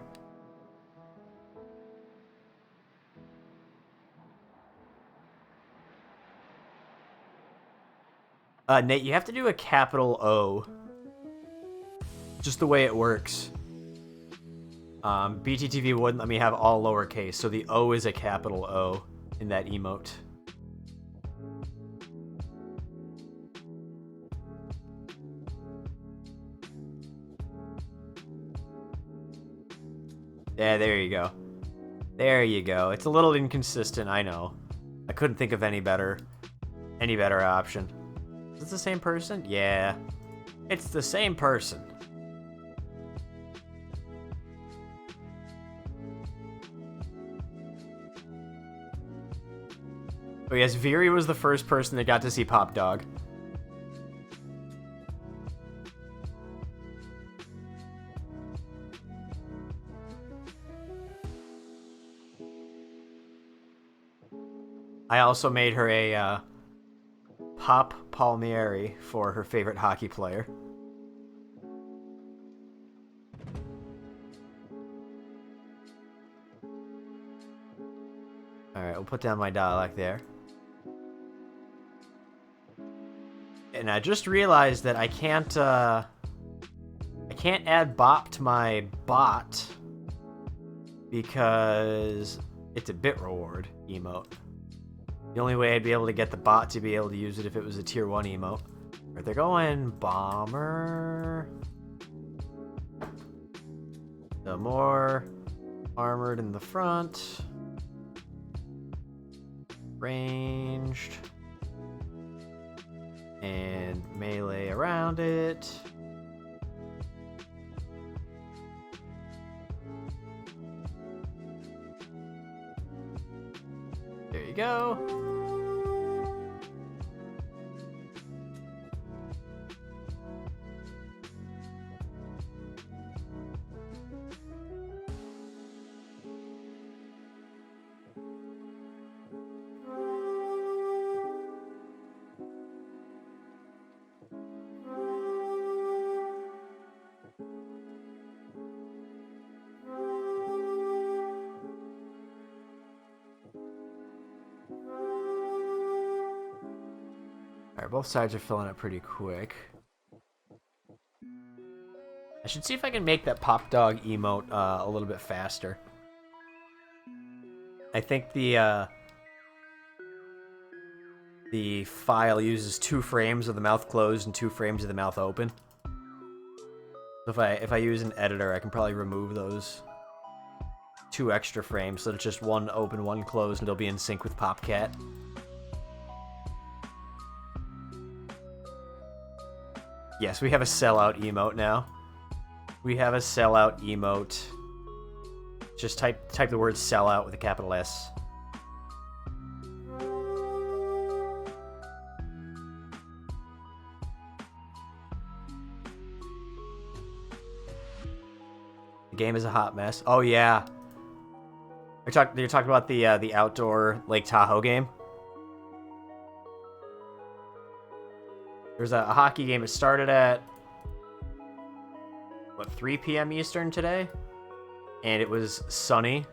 Nate, you have to do a capital O. Just the way it works. BTTV wouldn't let me have all lowercase, so the O is a capital O in that emote. Yeah, there you go. There you go. It's a little inconsistent, I know. I couldn't think of any better option. Is it the same person? Yeah. It's the same person. Oh yes, Viri was the first person that got to see Pop Dog. I also made her a Pop Palmieri for her favorite hockey player. Alright, we'll put down my Dalek there. And I just realized that I can't add Bop to my bot because it's a bit reward emote. The only way I'd be able to get the bot to be able to use it if it was a tier 1 emote. Alright, they're going Bomber. The more armored in the front. Ranged. And melee around it. There you go. Alright, both sides are filling up pretty quick. I should see if I can make that Pop Dog emote a little bit faster. I think the file uses 2 frames of the mouth closed and 2 frames of the mouth open. So if I use an editor, I can probably remove those 2 extra frames so that it's just 1 open, 1 closed, and it'll be in sync with PopCat. Yes, we have a sellout emote now. We have a sellout emote. Just type the word sellout with a capital S. The game is a hot mess. Oh yeah. You're talking about the outdoor Lake Tahoe game? There's a hockey game. It started at, what, 3 p.m. Eastern today? And it was sunny,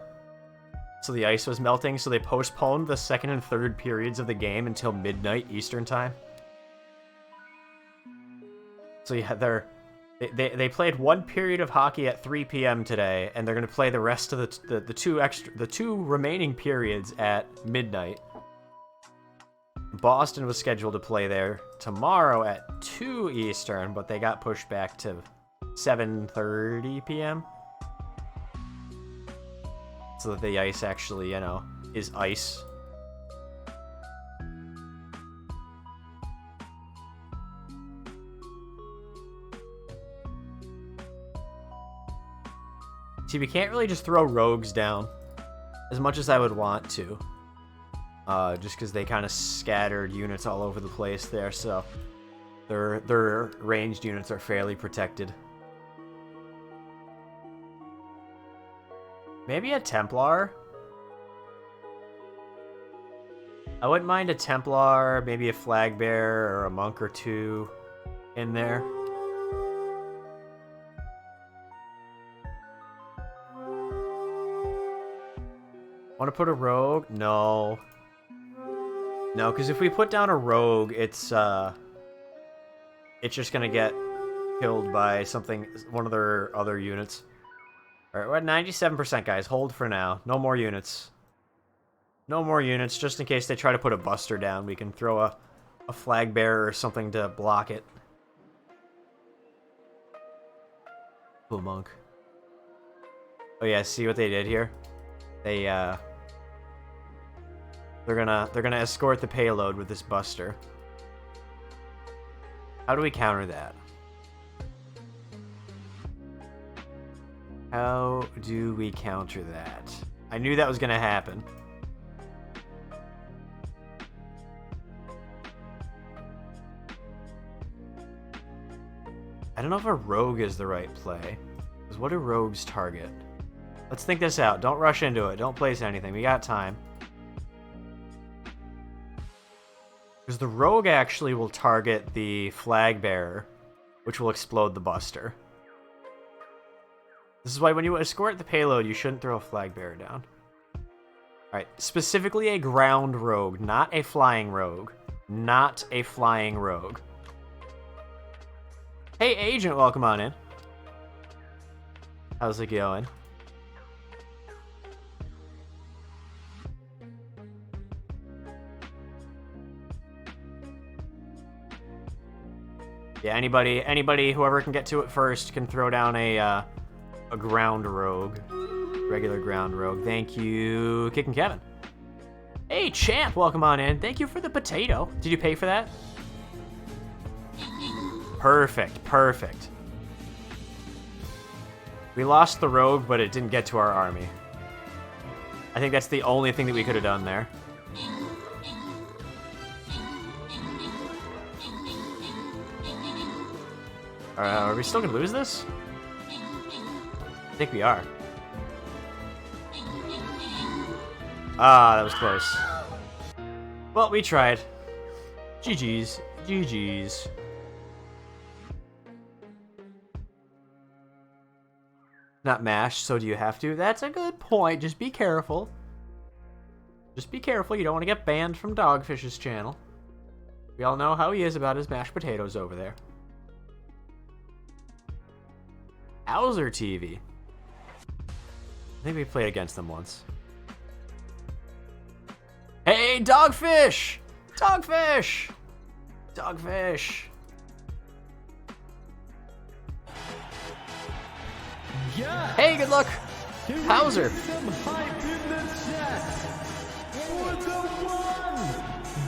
so the ice was melting, so they postponed the second and third periods of the game until midnight Eastern time. So yeah, they played 1 period of hockey at 3 p.m. today, and they're going to play the rest of the two remaining periods at midnight. Boston was scheduled to play there tomorrow at 2 Eastern, but they got pushed back to 7:30 p.m. so that the ice actually, is ice. See, we can't really just throw rogues down as much as I would want to. Just because they kind of scattered units all over the place there, so their ranged units are fairly protected. Maybe a Templar? I wouldn't mind a Templar, maybe a Flag Bearer or a Monk or 2 in there. Want to put a Rogue? No. No, because if we put down a Rogue, it's just gonna get killed by one of their other units. Alright, we're at 97%, guys. Hold for now. No more units. No more units, just in case they try to put a Buster down. We can throw a Flag Bearer or something to block it. Cool Monk. Oh yeah, see what they did here? They're gonna escort the payload with this Buster. How do we counter that? How do we counter that? I knew that was gonna happen. I don't know if a Rogue is the right play. Because what do Rogues target? Let's think this out. Don't rush into it. Don't place anything. We got time. Because the Rogue actually will target the Flag Bearer, which will explode the Buster. This is why when you escort the payload, you shouldn't throw a Flag Bearer down. Alright, specifically a ground rogue, not a flying rogue. Not a flying rogue. Hey, Agent, welcome on in. How's it going? Yeah, anybody, whoever can get to it first can throw down a ground rogue. Regular ground rogue. Thank you, Kickin' Kevin. Hey, Champ, welcome on in. Thank you for the potato. Did you pay for that? Perfect, perfect. We lost the rogue, but it didn't get to our army. I think that's the only thing that we could have done there. Are we still gonna lose this? I think we are. Ah, that was close. Well, we tried. GG's. GG's. Not mashed, so do you have to? That's a good point. Just be careful. Just be careful. You don't want to get banned from Dogfish's channel. We all know how he is about his mashed potatoes over there. Hauser TV. I think we played against them once. Hey, Dogfish! Dogfish! Dogfish! Yeah. Hey, good luck! Hauser! Some hype in the chat for the one,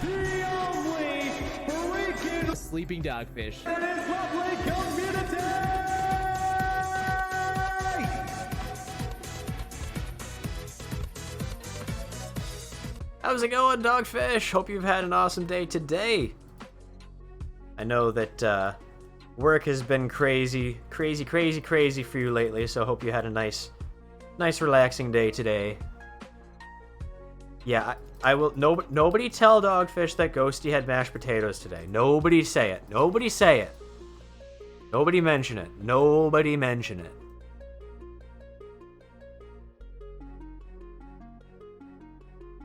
the only, freaking Sleeping Dogfish. Internet public community! How's it going, Dogfish? Hope you've had an awesome day today. I know that work has been crazy for you lately, so hope you had a nice relaxing day today. Yeah, I will. Nobody tell Dogfish that Ghosty had mashed potatoes today. Nobody say it. Nobody say it. Nobody mention it. Nobody mention it.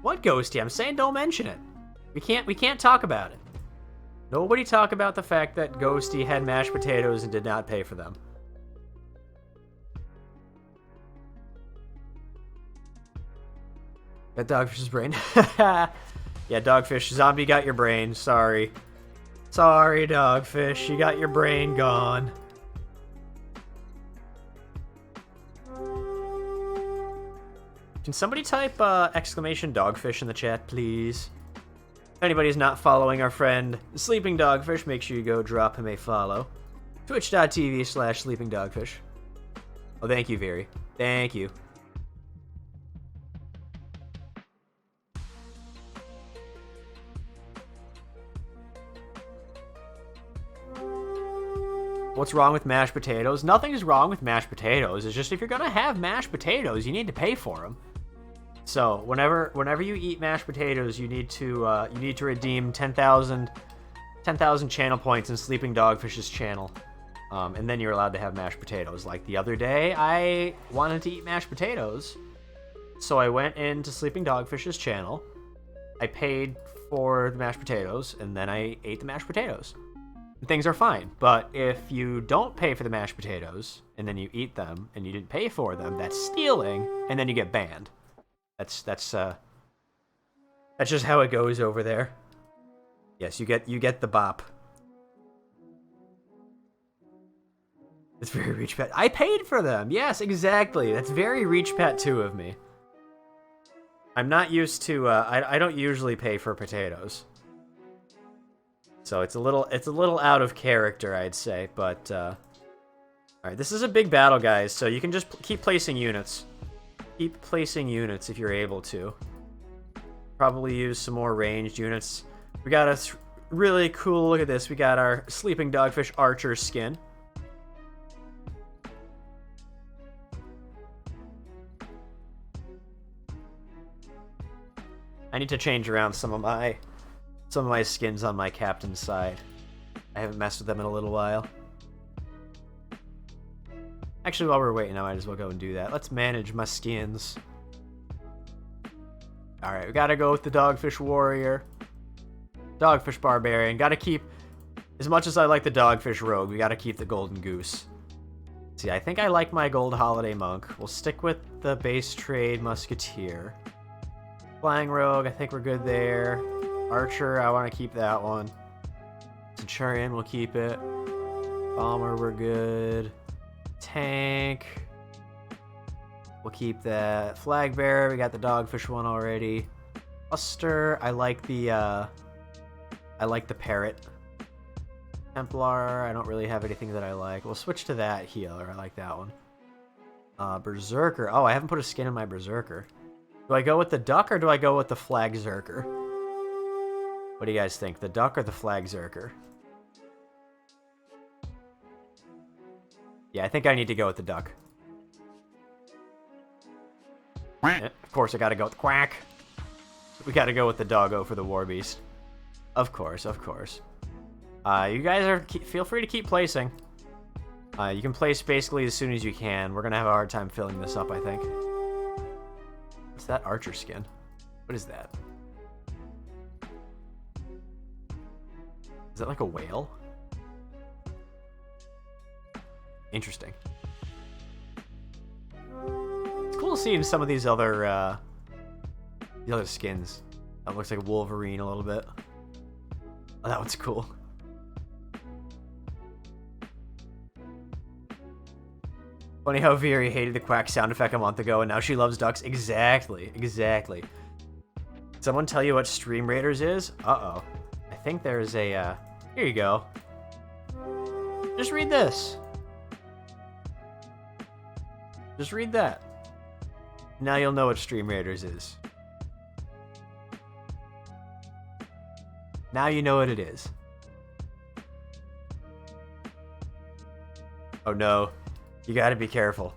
What Ghosty? I'm saying don't mention it. We can't talk about it. Nobody talk about the fact that Ghosty had mashed potatoes and did not pay for them. Got Dogfish's brain. Yeah, Dogfish. Zombie got your brain. Sorry. Sorry, Dogfish. You got your brain gone. Can somebody type exclamation Dogfish in the chat, please? If anybody's not following our friend Sleeping Dogfish, make sure you go drop him a follow. Twitch.tv/Sleeping Dogfish. Oh, thank you, Very. Thank you. What's wrong with mashed potatoes? Nothing is wrong with mashed potatoes. It's just if you're gonna have mashed potatoes, you need to pay for them. So whenever you eat mashed potatoes, you need to redeem 10,000 channel points in Sleeping Dogfish's channel, and then you're allowed to have mashed potatoes. Like the other day, I wanted to eat mashed potatoes, so I went into Sleeping Dogfish's channel. I paid for the mashed potatoes, and then I ate the mashed potatoes. And things are fine. But if you don't pay for the mashed potatoes, and then you eat them, and you didn't pay for them, that's stealing, and then you get banned. That's just how it goes over there. Yes, you get the bop. It's very Reach Pat. I paid for them. Yes, exactly. That's very Reach Pat 2 of me. I'm not used to. I don't usually pay for potatoes, so it's a little out of character, I'd say. But all right, this is a big battle, guys. So you can just keep placing units. Keep placing units if you're able to. Probably use some more ranged units. We got a really cool, look at this. We got our Sleeping Dogfish Archer skin. I need to change around some of my skins on my captain's side. I haven't messed with them in a little while. Actually, while we're waiting, I might as well go and do that. Let's manage my skins. Alright, we gotta go with the Dogfish Warrior. Dogfish Barbarian. Gotta keep... As much as I like the Dogfish Rogue, we gotta keep the Golden Goose. See, I think I like my Gold Holiday Monk. We'll stick with the base trade Musketeer. Flying Rogue, I think we're good there. Archer, I want to keep that one. Centurion, we'll keep it. Bomber, we're good. Tank, we'll keep that. Flag Bearer, we got the Dogfish one already. Buster, I like the Parrot. Templar, I don't really have anything that I like. We'll switch to that healer. I like that one. Berserker. Oh, I haven't put a skin in my Berserker. Do I go with the Duck or do I go with the Flag Zerker? What do you guys think? The Duck or the Flag Zerker? Yeah, I think I need to go with the Duck. Yeah, of course, I gotta go with Quack. We gotta go with the Doggo for the War Beast. Of course, of course. You guys feel free to keep placing. You can place basically as soon as you can. We're gonna have a hard time filling this up, I think. What's that Archer skin? What is that? Is that like a whale? Interesting. It's cool seeing some of these other skins. That looks like Wolverine a little bit. Oh, that one's cool. Funny how Veery hated the Quack sound effect a month ago, and now she loves ducks. Exactly, exactly. Someone tell you what Stream Raiders is? Uh-oh. I think there's a, here you go. Just read this. Just read that. Now you'll know what Stream Raiders is. Now you know what it is. Oh no. You gotta be careful.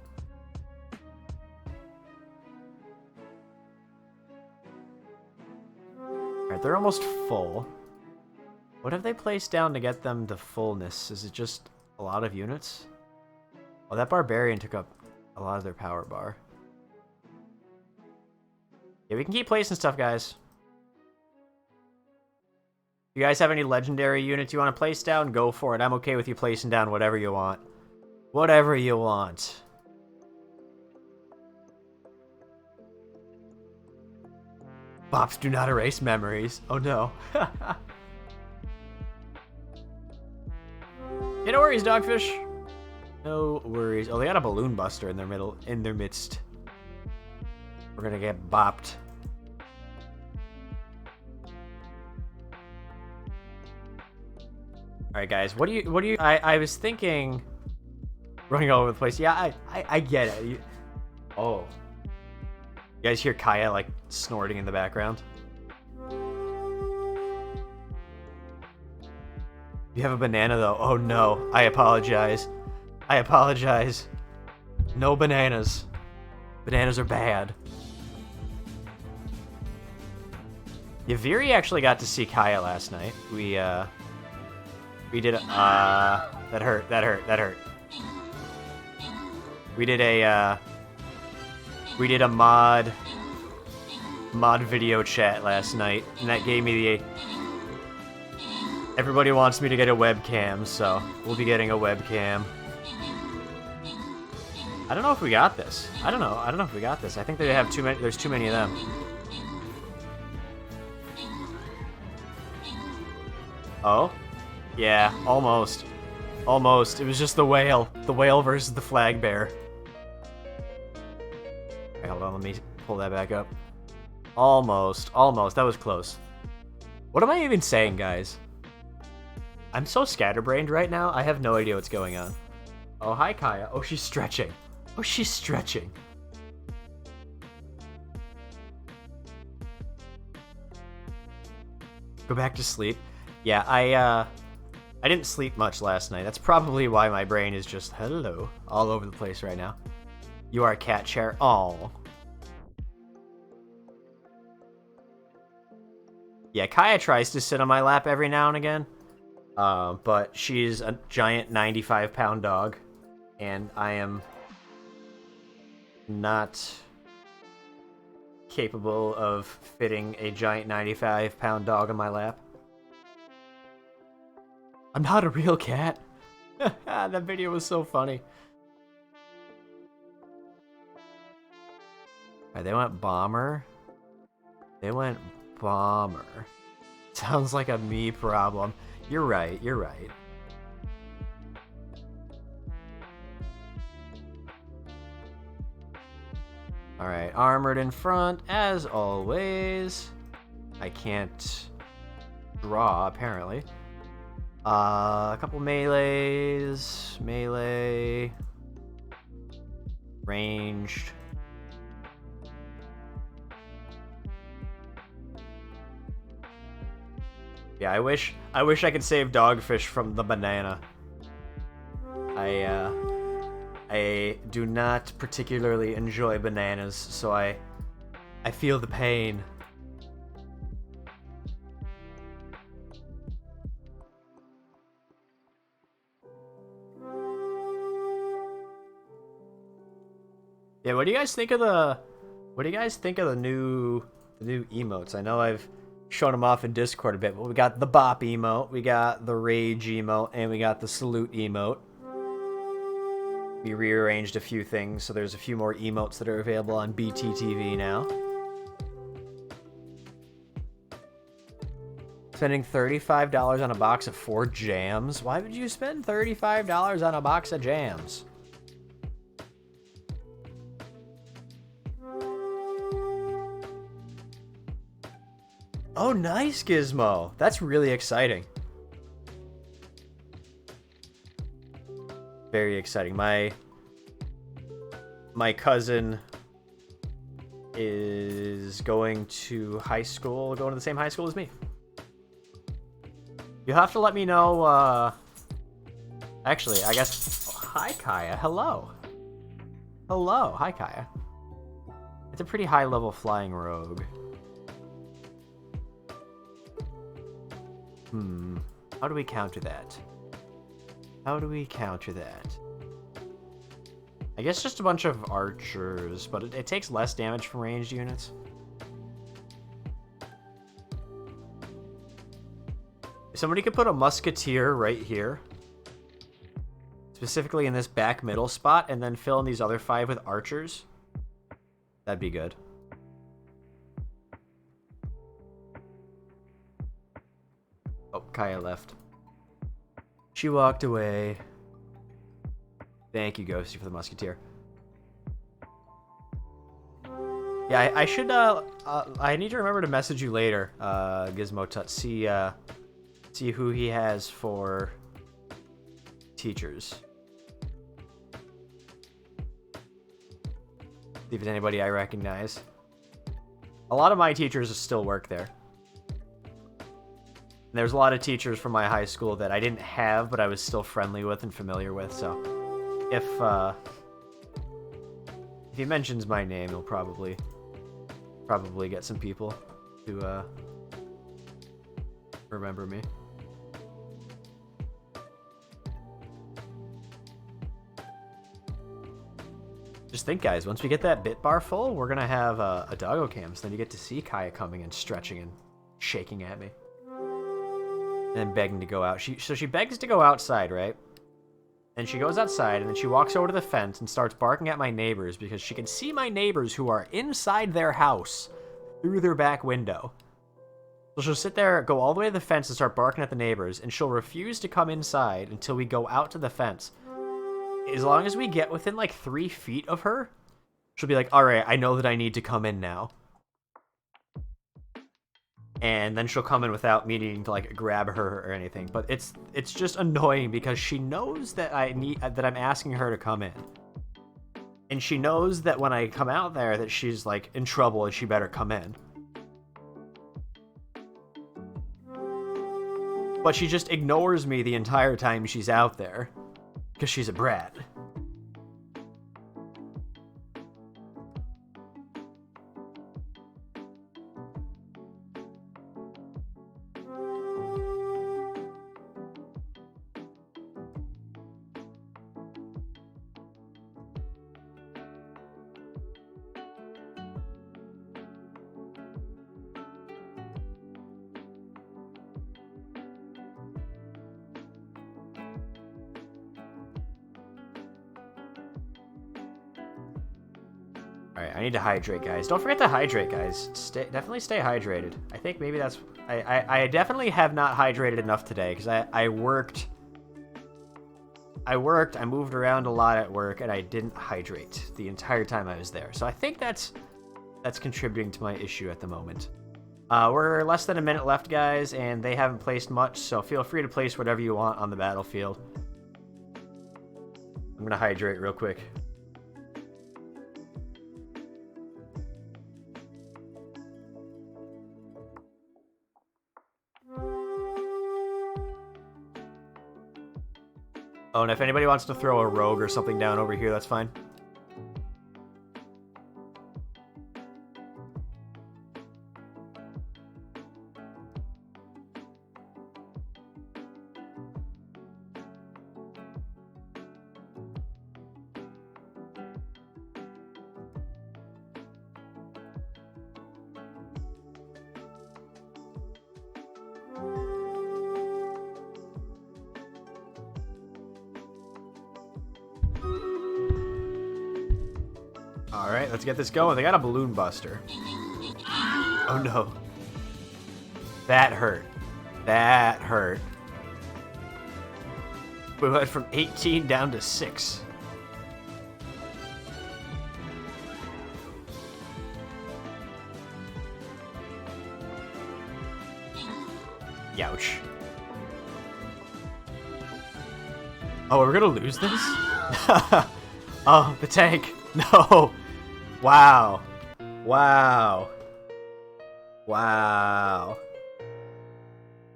Alright, they're almost full. What have they placed down to get them to fullness? Is it just a lot of units? Oh, that Barbarian took up a lot of their power bar. Yeah, we can keep placing stuff, guys. You guys have any legendary units you want to place down? Go for it. I'm okay with you placing down whatever you want. Whatever you want. Bops do not erase memories. Oh no. Yeah, no worries, Dogfish. No worries. Oh, they got a Balloon Buster in their midst. We're gonna get bopped. Alright guys, what do you I was thinking running all over the place. Yeah, I get it. Oh. You guys hear Kaya like snorting in the background? You have a banana though. Oh no. I apologize. I apologize. No bananas. Bananas are bad. Yeah, Veery actually got to see Kaya last night. We did that hurt. We did a mod video chat last night, and that gave me the... Everybody wants me to get a webcam, so we'll be getting a webcam. I don't know if we got this. I don't know if we got this. I think they have too many. There's too many of them. Oh? Yeah, almost. Almost. It was just the whale. The whale versus the flag bear. Okay, hold on, let me pull that back up. Almost. Almost. That was close. What am I even saying, guys? I'm so scatterbrained right now, I have no idea what's going on. Oh, hi, Kaya. Oh, she's stretching. Oh, she's stretching. Go back to sleep. Yeah, I didn't sleep much last night. That's probably why my brain is just, hello, all over the place right now. You are a cat chair. Oh. Yeah, Kaya tries to sit on my lap every now and again. But she's a giant 95-pound dog. And I am not capable of fitting a giant 95-pound dog on my lap. I'm not a real cat. That video was so funny. Alright, they went bomber. They went bomber. Sounds like a me problem. You're right, you're right. Alright, armored in front, as always. I can't draw, apparently. A couple melees. Melee. Ranged. Yeah, I wish I could save Dogfish from the banana. I do not particularly enjoy bananas, so I feel the pain. Yeah, what do you guys think of the new emotes? I know I've shown them off in Discord a bit, but we got the bop emote, we got the rage emote, and we got the salute emote. We rearranged a few things, so there's a few more emotes that are available on BTTV now. Spending $35 on a box of 4 jams? Why would you spend $35 on a box of jams? Oh, nice, Gizmo. That's really exciting. Very exciting. My cousin is going to high school, going to the same high school as me. You have to let me know, actually, I guess... Oh, hi, Kaya. Hello. Hello. Hi, Kaya. It's a pretty high-level flying rogue. How do we counter that? How do we counter that? I guess just a bunch of archers, but it takes less damage from ranged units. If somebody could put a musketeer right here, specifically in this back middle spot, and then fill in these other 5 with archers, that'd be good. Oh, Kaya left. She walked away. Thank you, Ghosty, for the musketeer. Yeah, I should, I need to remember to message you later, Gizmo Tut. See who he has for teachers. See if it's anybody I recognize. A lot of my teachers still work there. And there's a lot of teachers from my high school that I didn't have, but I was still friendly with and familiar with, so if he mentions my name, he'll probably get some people to remember me. Just think, guys, once we get that bit bar full, we're gonna have a doggo cam, so then you get to see Kaya coming and stretching and shaking at me. And then begging to go out. So she begs to go outside, right? And she goes outside, and then she walks over to the fence and starts barking at my neighbors because she can see my neighbors who are inside their house through their back window. So she'll sit there, go all the way to the fence and start barking at the neighbors, and she'll refuse to come inside until we go out to the fence. As long as we get within like 3 feet of her, she'll be like, all right, I know that I need to come in now. And then she'll come in without me needing to like grab her or anything. But it's just annoying because she knows that I'm asking her to come in. And she knows that when I come out there that she's like in trouble and she better come in. But she just ignores me the entire time she's out there. Because she's a brat. Alright, I need to hydrate, guys. Don't forget to hydrate, guys. Definitely stay hydrated. I think maybe that's... I definitely have not hydrated enough today, because I worked, I moved around a lot at work, and I didn't hydrate the entire time I was there. So I think that's contributing to my issue at the moment. We're less than a minute left, guys, and they haven't placed much, so feel free to place whatever you want on the battlefield. I'm gonna hydrate real quick. Oh, and if anybody wants to throw a rogue or something down over here, that's fine. Alright, let's get this going. They got a balloon buster. Oh no. That hurt. That hurt. We went from 18 down to 6. Youch. Oh, we're gonna lose this? Oh, the tank. No. Wow. Wow. Wow.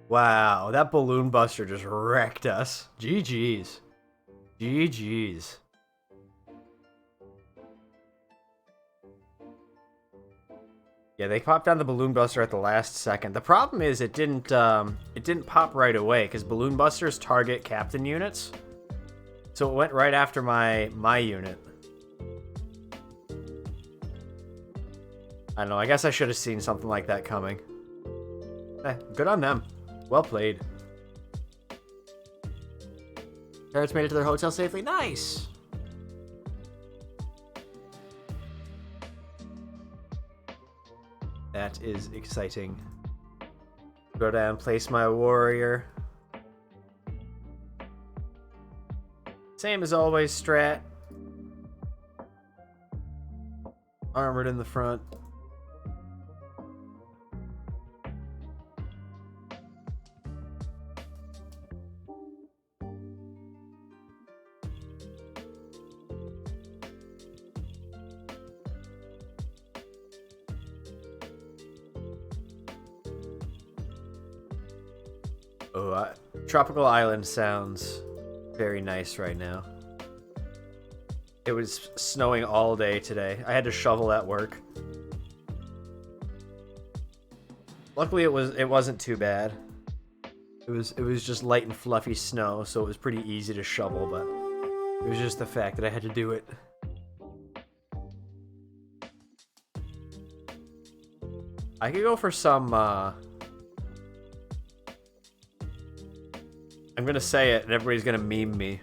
Wow. That balloon buster just wrecked us. GG's. GG's. Yeah, they popped down the balloon buster at the last second. The problem is it didn't pop right away because balloon busters target captain units. So it went right after my unit. I don't know, I guess I should have seen something like that coming. Good on them. Well played. Parents made it to their hotel safely. Nice! That is exciting. Go down, place my warrior. Same as always, strat. Armored in the front. Oh, Tropical Island sounds very nice right now. It was snowing all day today. I had to shovel at work. Luckily, it wasn't too bad. It was just light and fluffy snow, so it was pretty easy to shovel. But it was just the fact that I had to do it. I could go for some. I'm gonna say it, and everybody's gonna meme me.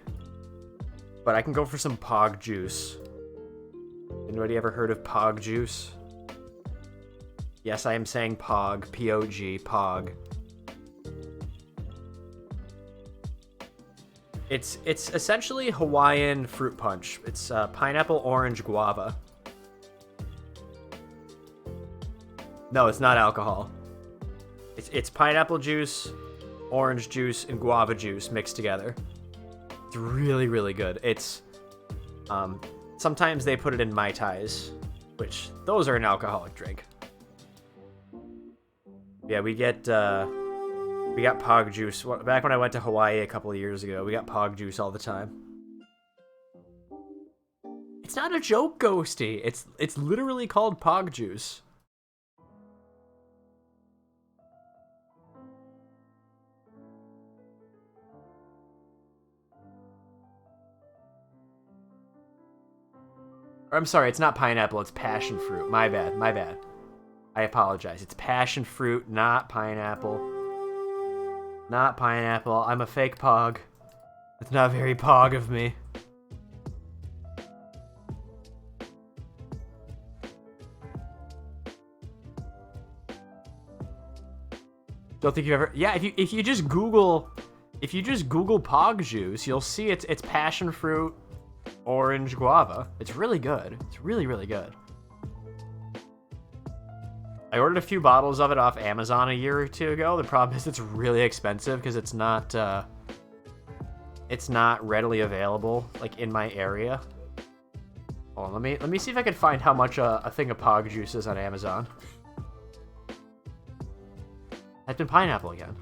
But I can go for some Pog Juice. Anybody ever heard of Pog Juice? Yes, I am saying Pog. P-O-G. Pog. It's essentially Hawaiian fruit punch. It's pineapple, orange, guava. No, it's not alcohol. It's pineapple juice, orange juice, and guava juice mixed together. It's really, really good. It's sometimes they put it in Mai Tais, which those are an alcoholic drink. Yeah, we got Pog Juice. Back when I went to Hawaii a couple of years ago, we got Pog Juice all the time. It's not a joke, Ghosty. It's literally called Pog Juice. I'm sorry, it's not pineapple, it's passion fruit. My bad, my bad. I apologize. It's passion fruit, not pineapple. Not pineapple. I'm a fake pog. It's not very pog of me. Don't think you ever. Yeah, if you just Google Pog juice, you'll see it's passion fruit, orange, guava. It's really good. It's really, really good. I ordered a few bottles of it off Amazon a year or two ago. The problem is it's really expensive because it's not readily available like in my area. Hold on, let me see if I can find how much a thing of Pog juice is on Amazon. Typed in pineapple again.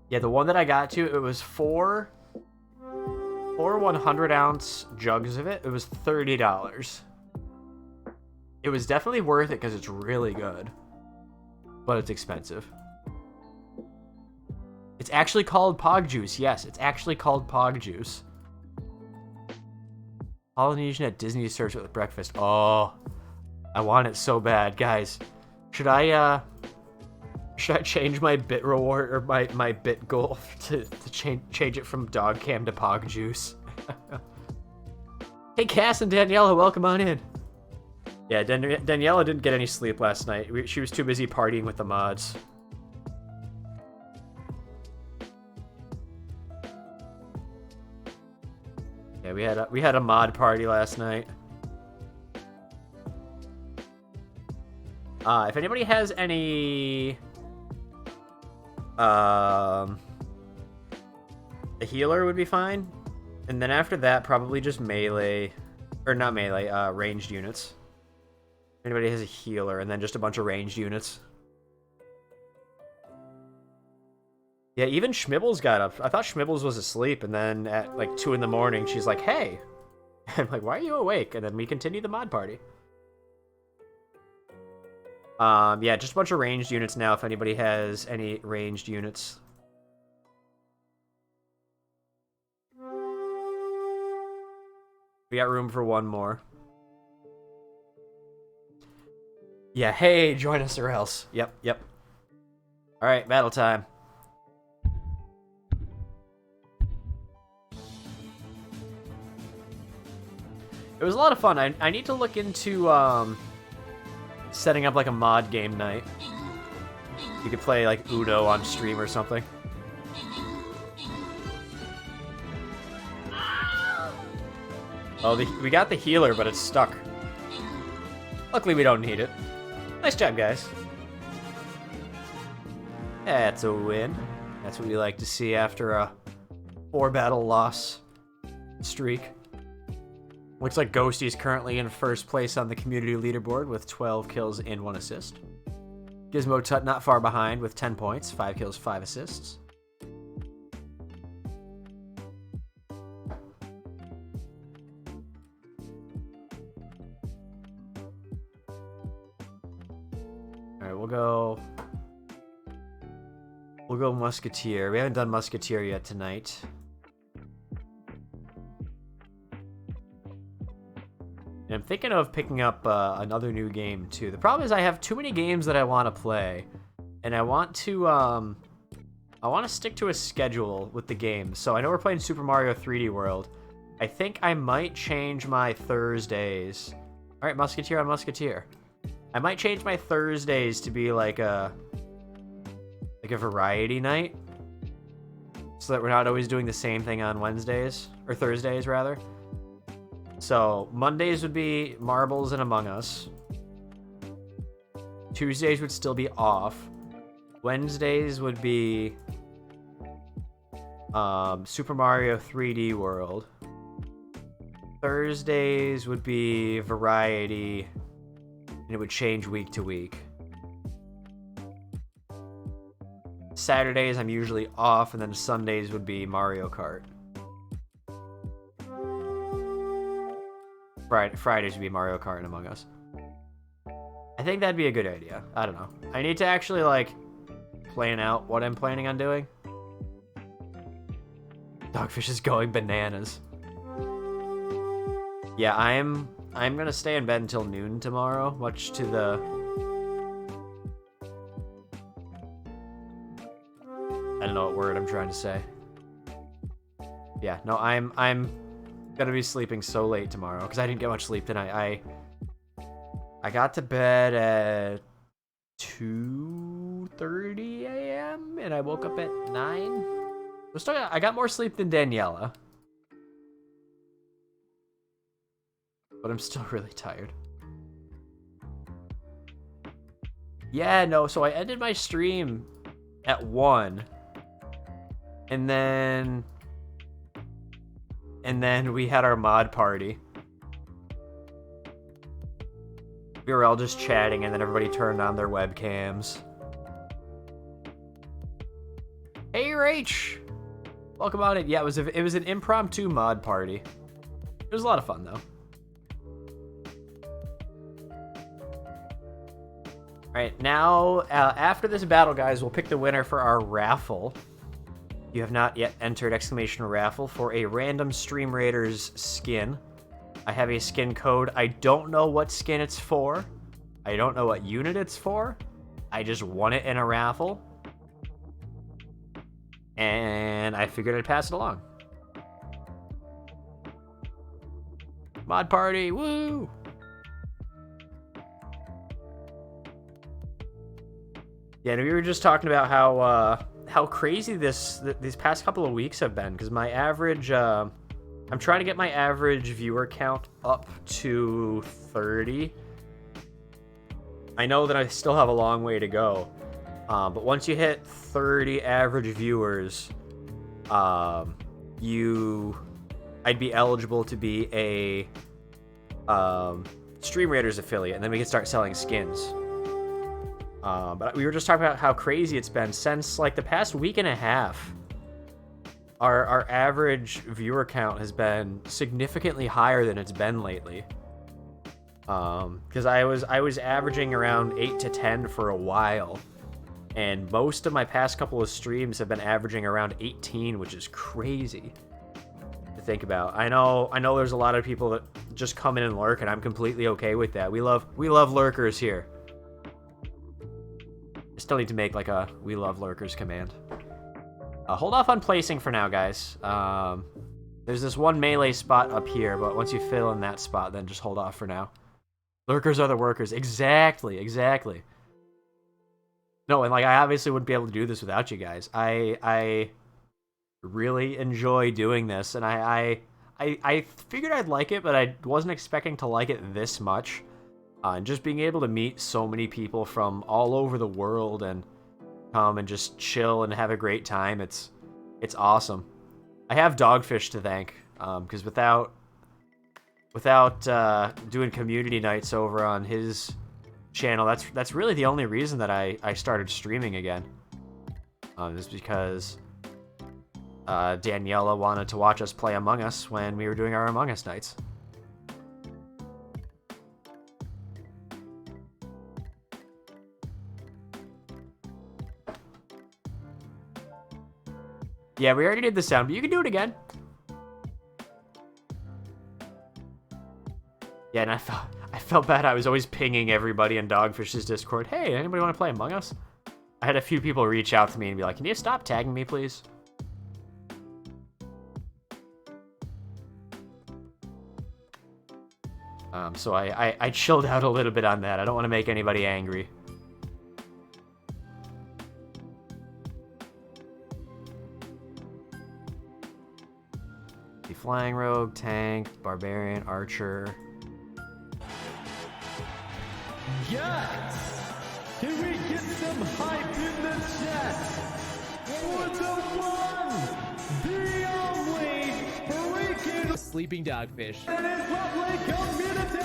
Yeah, the one that I got to, it was four 100-ounce jugs of it. It was $30. It was definitely worth it because it's really good, but it's expensive. It's actually called Pog Juice. Yes, it's actually called Pog Juice. Polynesian at Disney serves it with breakfast. Oh, I want it so bad, guys. Should I change my bit reward or my bit goal to change it from dog cam to Pog Juice? Hey, Cass and Daniela, welcome on in. Yeah, Daniela didn't get any sleep last night. She was too busy partying with the mods. Yeah, we had a mod party last night. If anybody has any a healer would be fine. And then after that, probably just melee, or not melee, ranged units. If anybody has a healer, and then just a bunch of ranged units. Yeah, even Schmibbles got up. I thought Schmibbles was asleep, and then at like 2 in the morning, she's like, hey. I'm like, why are you awake? And then we continue the mod party. Yeah, just a bunch of ranged units now, if anybody has any ranged units. We got room for one more. Yeah, hey, join us or else. Yep. Alright, battle time. It was a lot of fun. I need to look into setting up like a mod game night. You could play like Uno on stream or something. Oh, we got the healer, but it's stuck. Luckily, we don't need it. Nice job, guys. That's a win. That's what we like to see after a 4-battle loss streak. Looks like Ghosty's currently in first place on the community leaderboard with 12 kills and 1 assist. Gizmo Tut not far behind with 10 points, 5 kills, 5 assists. Alright, we'll go Musketeer. We haven't done Musketeer yet tonight. And I'm thinking of picking up another new game too. The problem is I have too many games that I want to play, and I want to stick to a schedule with the games. So I know we're playing Super Mario 3D World. I think I might change my Thursdays. All right, Musketeer on Musketeer. I might change my Thursdays to be like a variety night, so that we're not always doing the same thing on Wednesdays or Thursdays rather. So Mondays would be Marbles and Among Us. Tuesdays would still be off. Wednesdays would be Super Mario 3D World. Thursdays would be variety, and it would change week to week. Saturdays I'm usually off, and then Sundays would be Mario Kart. Fridays would be Mario Kart and Among Us. I think that'd be a good idea. I don't know. I need to actually like plan out what I'm planning on doing. Dogfish is going bananas. Yeah, I'm gonna stay in bed until noon tomorrow, much to the I don't know what word I'm trying to say. Yeah, no, I'm gonna be sleeping so late tomorrow because I didn't get much sleep tonight. I got to bed at 2:30 a.m. and I woke up at 9. I got more sleep than Daniela. But I'm still really tired. Yeah, no, so I ended my stream at 1. And then we had our mod party. We were all just chatting, and then everybody turned on their webcams. Hey, Rach! Welcome on it. Yeah, it was an impromptu mod party. It was a lot of fun, though. Alright, now, after this battle, guys, we'll pick the winner for our raffle. You have not yet entered exclamation raffle for a random Stream Raiders skin. I have a skin code. I don't know what skin it's for. I don't know what unit it's for. I just won it in a raffle. And I figured I'd pass it along. Mod party, woo! Yeah, and we were just talking about how crazy these past couple of weeks have been, because my average, I'm trying to get my average viewer count up to 30. I know that I still have a long way to go, but once you hit 30 average viewers, I'd be eligible to be a Stream Raiders affiliate, and then we can start selling skins. But we were just talking about how crazy it's been since like the past week and a half. Our average viewer count has been significantly higher than it's been lately. Because I was averaging around 8 to 10 for a while, and most of my past couple of streams have been averaging around 18, which is crazy to think about. I know there's a lot of people that just come in and lurk, and I'm completely okay with that. We love lurkers here. I still need to make like a "we love lurkers" command. Hold off on placing for now, guys. There's this one melee spot up here, but once you fill in that spot, then just hold off for now. Lurkers are the workers. Exactly. No, and like I obviously wouldn't be able to do this without you guys. I really enjoy doing this, and I figured I'd like it, but I wasn't expecting to like it this much. And just being able to meet so many people from all over the world and come and just chill and have a great time, it's awesome. I have Dogfish to thank, because without doing community nights over on his channel, that's really the only reason that I started streaming again. Is because Daniela wanted to watch us play Among Us when we were doing our Among Us nights. Yeah, we already did the sound, but you can do it again. Yeah, and I felt bad. I was always pinging everybody in Dogfish's Discord. Hey, anybody want to play Among Us? I had a few people reach out to me and be like, "Can you stop tagging me, please?" So I chilled out a little bit on that. I don't want to make anybody angry. The Flying Rogue, Tank, Barbarian, Archer. Yes! Can we get some hype in the chat for the one, the only, freaking Sleeping Dogfish. and his lovely community?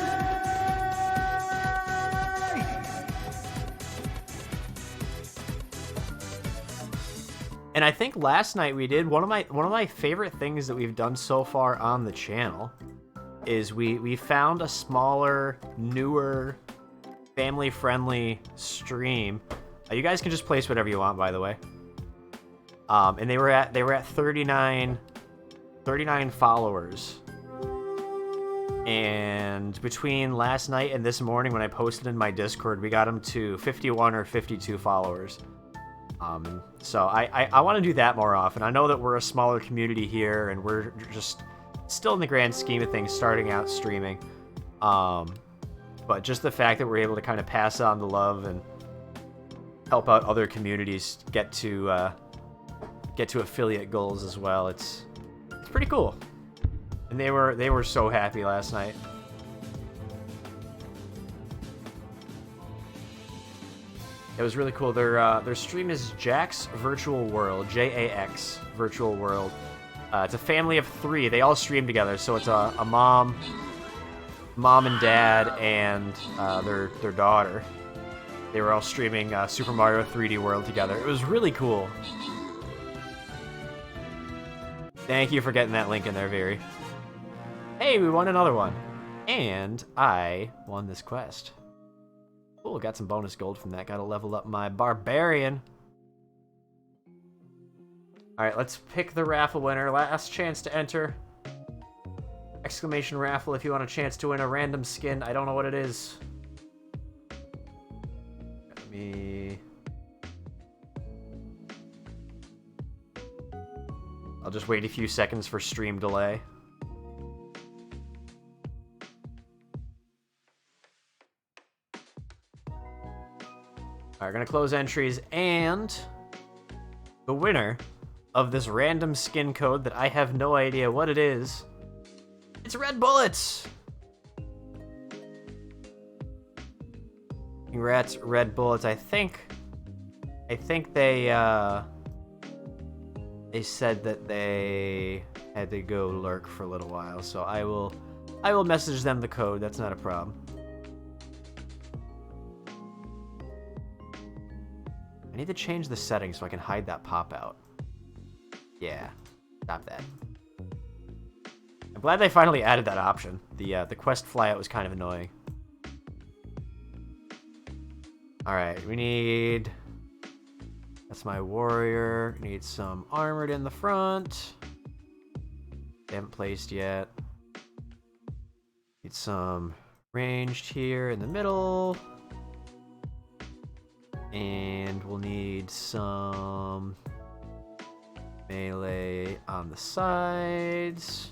And I think last night we did one of my favorite things that we've done so far on the channel is we found a smaller, newer, family-friendly stream. You guys can just place whatever you want, by the way. And they were at 39 followers. And between last night and this morning when I posted in my Discord, we got them to 51 or 52 followers. So I want to do that more often. I know that we're a smaller community here, and we're just still in the grand scheme of things starting out streaming. But but just the fact that we're able to kind of pass on the love and help out other communities get to affiliate goals as well. It's pretty cool. And they were so happy last night. It was really cool. Their stream is Jax Virtual World, Jax Virtual World. It's a family of 3. They all stream together, so it's a mom and dad, and their daughter. They were all streaming Super Mario 3D World together. It was really cool. Thank you for getting that link in there, Veery. Hey, we won another one. And I won this quest. Cool, got some bonus gold from that. Gotta level up my Barbarian. Alright, let's pick the raffle winner. Last chance to enter. Exclamation raffle if you want a chance to win a random skin. I don't know what it is. Let me... I'll just wait a few seconds for stream delay. Alright, gonna close entries, and the winner of this random skin code that I have no idea what it is, it's Red Bullets! Congrats, Red Bullets. I think they said that they had to go lurk for a little while, so I will message them the code. That's not a problem. I need to change the settings so I can hide that pop-out. Yeah, stop that. I'm glad they finally added that option. The quest flyout was kind of annoying. Alright, we need... That's my warrior. Need some armored in the front. They haven't placed yet. Need some ranged here in the middle. And we'll need some melee on the sides.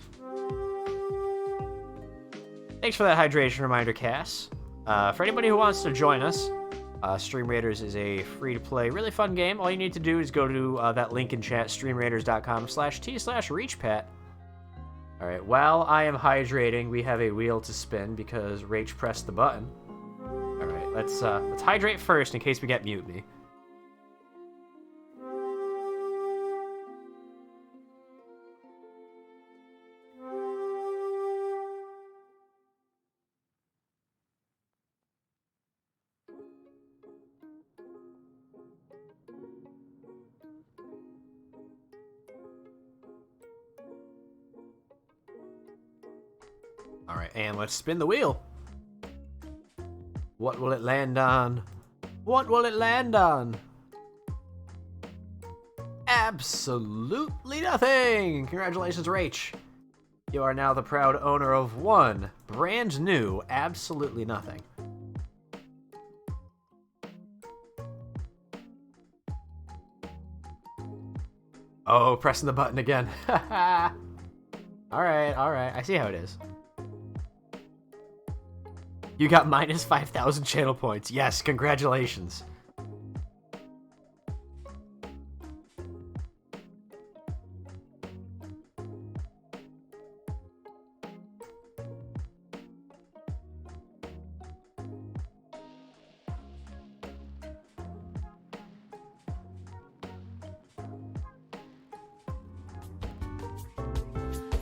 Thanks for that hydration reminder, Cass. For anybody who wants to join us, Stream Raiders is a free-to-play, really fun game. All you need to do is go to that link in chat, streamraiders.com/t/ReachPat. Alright, while I am hydrating, we have a wheel to spin because Rach pressed the button. Alright, let's hydrate first in case we get mutiny. Alright, and let's spin the wheel. What will it land on? What will it land on? Absolutely nothing! Congratulations, Rach. You are now the proud owner of one brand new absolutely nothing. Oh, pressing the button again. Alright, I see how it is. You got minus 5,000 channel points. Yes, congratulations.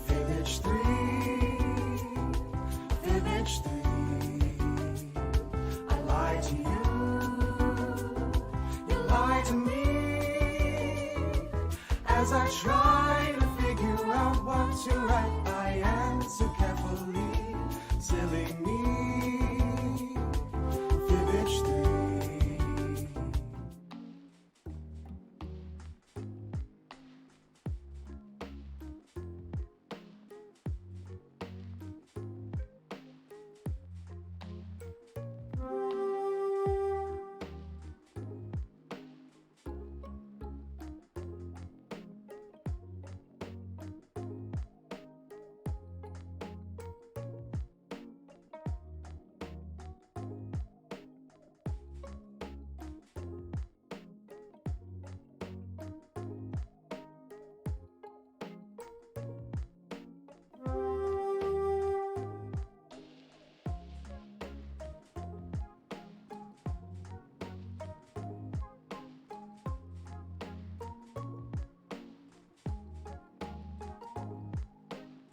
Village 3, Village 3. I lied to you, you lied to me. As I try to figure out what to write, I answer carefully. Silly me, Village 3.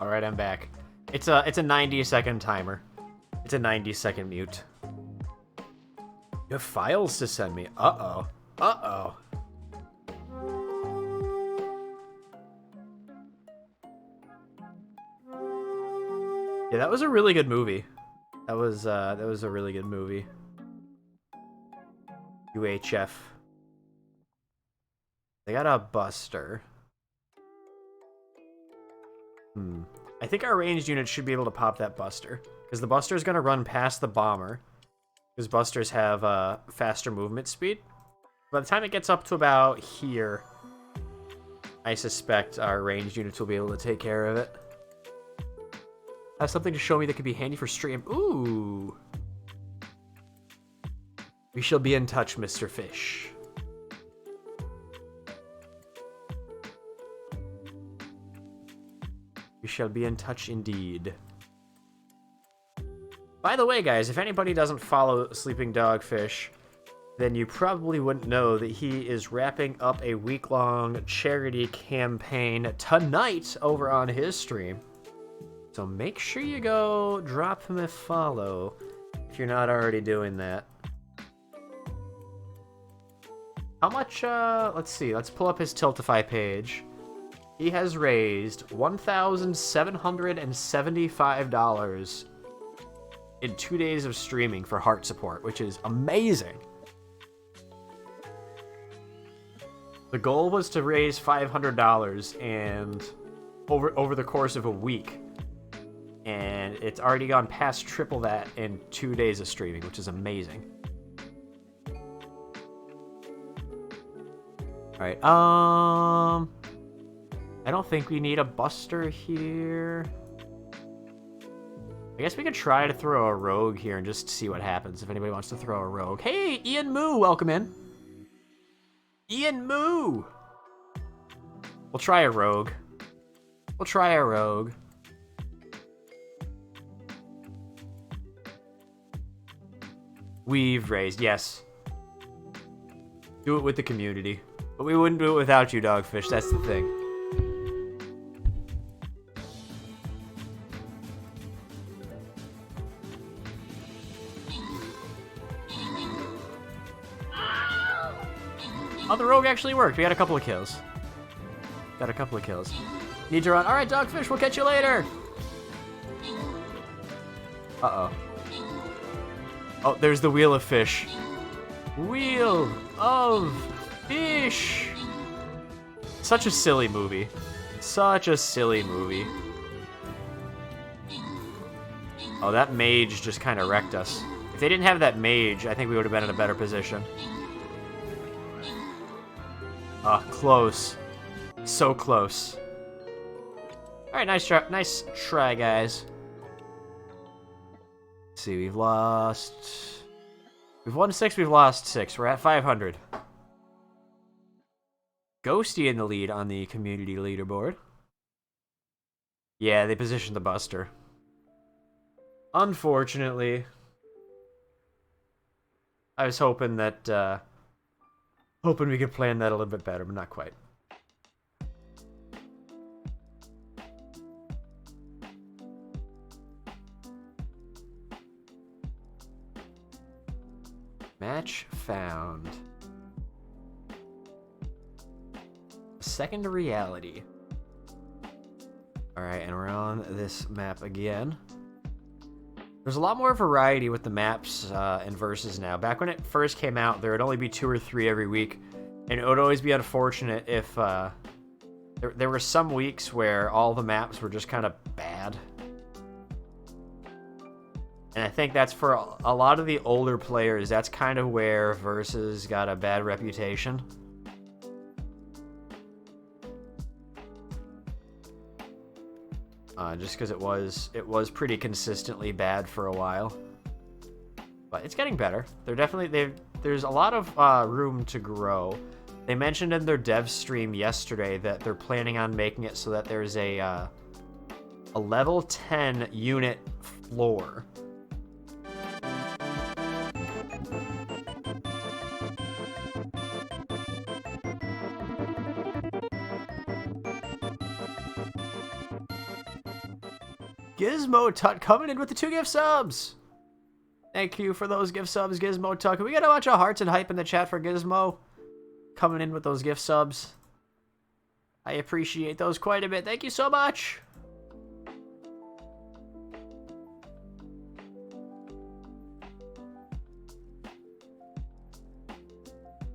All right, I'm back. It's a 90-second timer. It's a 90-second mute. You have files to send me. Uh-oh. Uh-oh. Yeah, that was a really good movie. That was a really good movie. UHF. They got a Buster. I think our ranged unit should be able to pop that Buster. Because the Buster's going to run past the Bomber. Because Busters have faster movement speed. By the time it gets up to about here, I suspect our ranged units will be able to take care of it. Have something to show me that could be handy for stream. Ooh. We shall be in touch, Mr. Fish. We shall be in touch indeed. By the way, guys, if anybody doesn't follow Sleeping Dogfish, then you probably wouldn't know that he is wrapping up a week-long charity campaign tonight over on his stream. So make sure you go drop him a follow if you're not already doing that. How much, let's see, let's pull up his Tiltify page. He has raised $1,775 in 2 days of streaming for heart support, which is amazing. The goal was to raise $500 and over the course of a week. And it's already gone past triple that in 2 days of streaming, which is amazing. Alright, I don't think we need a Buster here. I guess we could try to throw a Rogue here and just see what happens if anybody wants to throw a Rogue. Hey, Ian Moo, welcome in. Ian Moo! We'll try a Rogue. We'll try a Rogue. We've raised, yes. Do it with the community. But we wouldn't do it without you, Dogfish. That's the thing. Oh, the Rogue actually worked. We got a couple of kills. Need to run. All right, Dogfish, we'll catch you later. Uh-oh. Oh, there's the Wheel of Fish. Wheel of Fish. Such a silly movie. Such a silly movie. Oh, that mage just kind of wrecked us. If they didn't have that mage, I think we would have been in a better position. Ah, close. So close. Alright, nice try, guys. Let's see, we've won 6, we've lost 6. We're at 500. Ghosty in the lead on the community leaderboard. Yeah, they positioned the Buster. Unfortunately. I was hoping that, hoping we could plan that a little bit better, but not quite. Match found. Second reality. Alright, and we're on this map again. There's a lot more variety with the maps and versus now. Back when it first came out, there would only be 2 or 3 every week. And it would always be unfortunate if there were some weeks where all the maps were just kind of bad. And I think that's for a lot of the older players, that's kind of where Versus got a bad reputation. Just because it was pretty consistently bad for a while. But it's getting better. There's a lot of room to grow. They mentioned in their dev stream yesterday that they're planning on making it so that there's a level 10 unit floor. Gizmo Tut coming in with the 2 gift subs. Thank you for those gift subs, Gizmo Tut. We got a bunch of hearts and hype in the chat for Gizmo coming in with those gift subs. I appreciate those quite a bit. Thank you so much.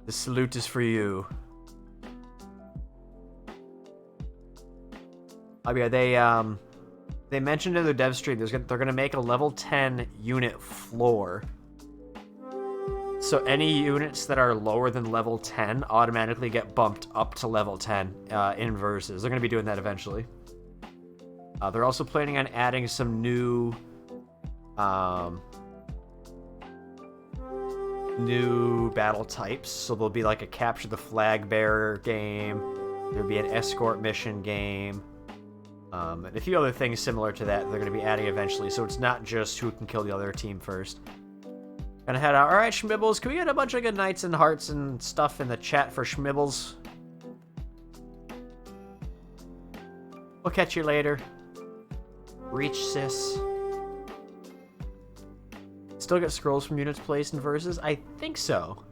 The salute is for you. Oh yeah, they mentioned in their dev stream they're gonna make a level 10 unit floor. So any units that are lower than level 10 automatically get bumped up to level 10 in versus. They're gonna be doing that eventually. They're also planning on adding some new battle types. So there'll be like a capture the flag bearer game. There'll be an escort mission game. And a few other things similar to that they're going to be adding eventually, so it's not just who can kill the other team first. Gonna head out. Alright, Schmibbles, can we get a bunch of good nights and hearts and stuff in the chat for Schmibbles? We'll catch you later. Reach, sis. Still get scrolls from units placed in versus? I think so.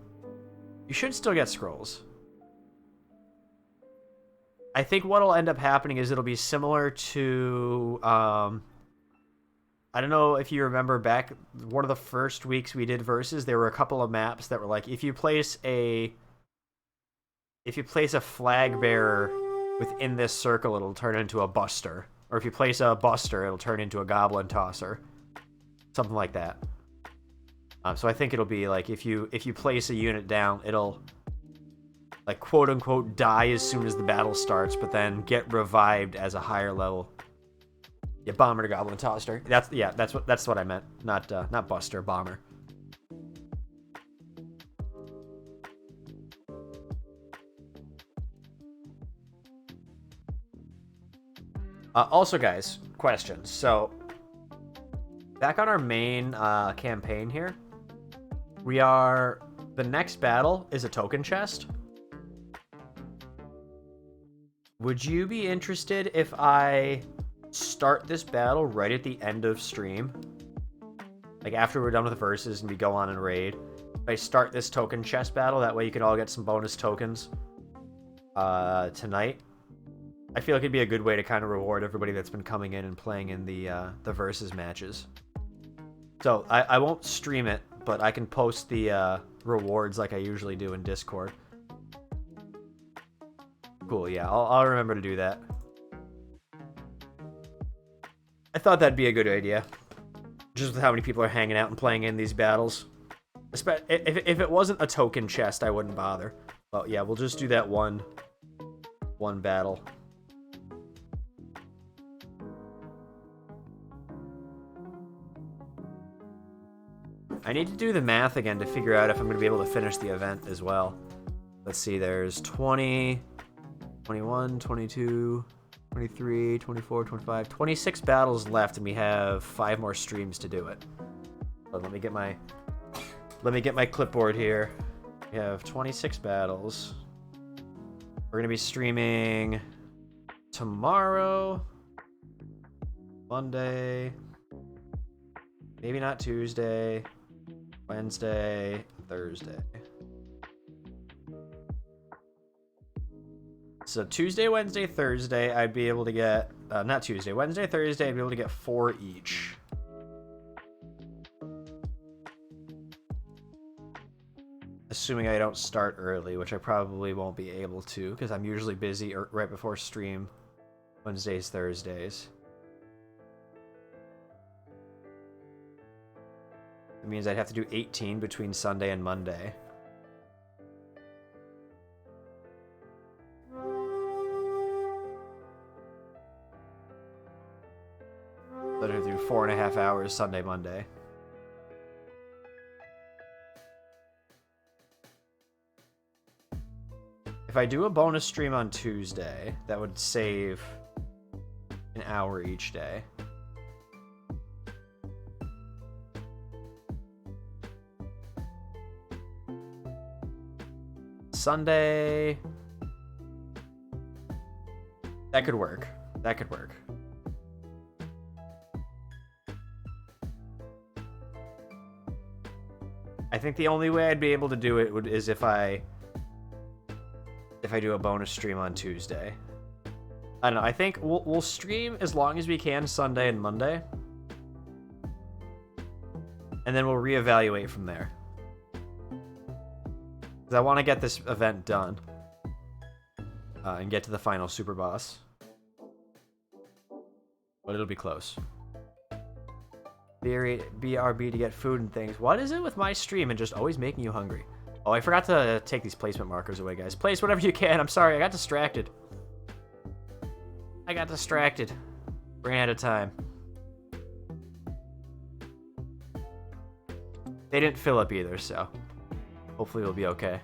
You should still get scrolls. I think what'll end up happening is it'll be similar to, I don't know if you remember back one of the first weeks we did versus, there were a couple of maps that were like, if you place a flag bearer within this circle, it'll turn into a buster. Or if you place a buster, it'll turn into a goblin tosser. Something like that. So I think it'll be like, if you place a unit down, it'll, like, quote-unquote die as soon as the battle starts, but then get revived as a higher level. Yeah, bomber to goblin tosser. That's what I meant. Not buster, bomber. Also, guys, questions. So, back on our main campaign here, the next battle is a token chest. Would you be interested if I start this battle right at the end of stream? Like after we're done with the verses and we go on and raid. If I start this token chest battle, that way you can all get some bonus tokens tonight. I feel like it'd be a good way to kind of reward everybody that's been coming in and playing in the versus matches. So I won't stream it, but I can post the rewards like I usually do in Discord. Cool, yeah, I'll remember to do that. I thought that'd be a good idea. Just with how many people are hanging out and playing in these battles. If it wasn't a token chest, I wouldn't bother. But yeah, we'll just do that one battle. I need to do the math again to figure out if I'm going to be able to finish the event as well. Let's see, there's 20, 21, 22, 23, 24, 25, 26 battles left, and we have 5 more streams to do it. But let me get my clipboard here. We have 26 battles. We're gonna be streaming tomorrow, Monday, maybe not Tuesday, Wednesday, Thursday. So Tuesday, Wednesday, Thursday, I'd be able to get, not Tuesday, Wednesday, Thursday, I'd be able to get 4 each. Assuming I don't start early, which I probably won't be able to, because I'm usually busy right before stream, Wednesdays, Thursdays. It means I'd have to do 18 between Sunday and Monday. But I'd do 4.5 hours Sunday, Monday. If I do a bonus stream on Tuesday, that would save an hour each day. Sunday, that could work. That could work. I think the only way I'd be able to do it is if I do a bonus stream on Tuesday. I don't know. I think we'll stream as long as we can Sunday and Monday, and then we'll reevaluate from there. Because I want to get this event done and get to the final super boss. But it'll be close. BRB to get food and things. What is it with my stream and just always making you hungry? Oh, I forgot to take these placement markers away, guys. Place whatever you can. I'm sorry, I got distracted. Ran out of time. They didn't fill up either, so hopefully we'll be okay.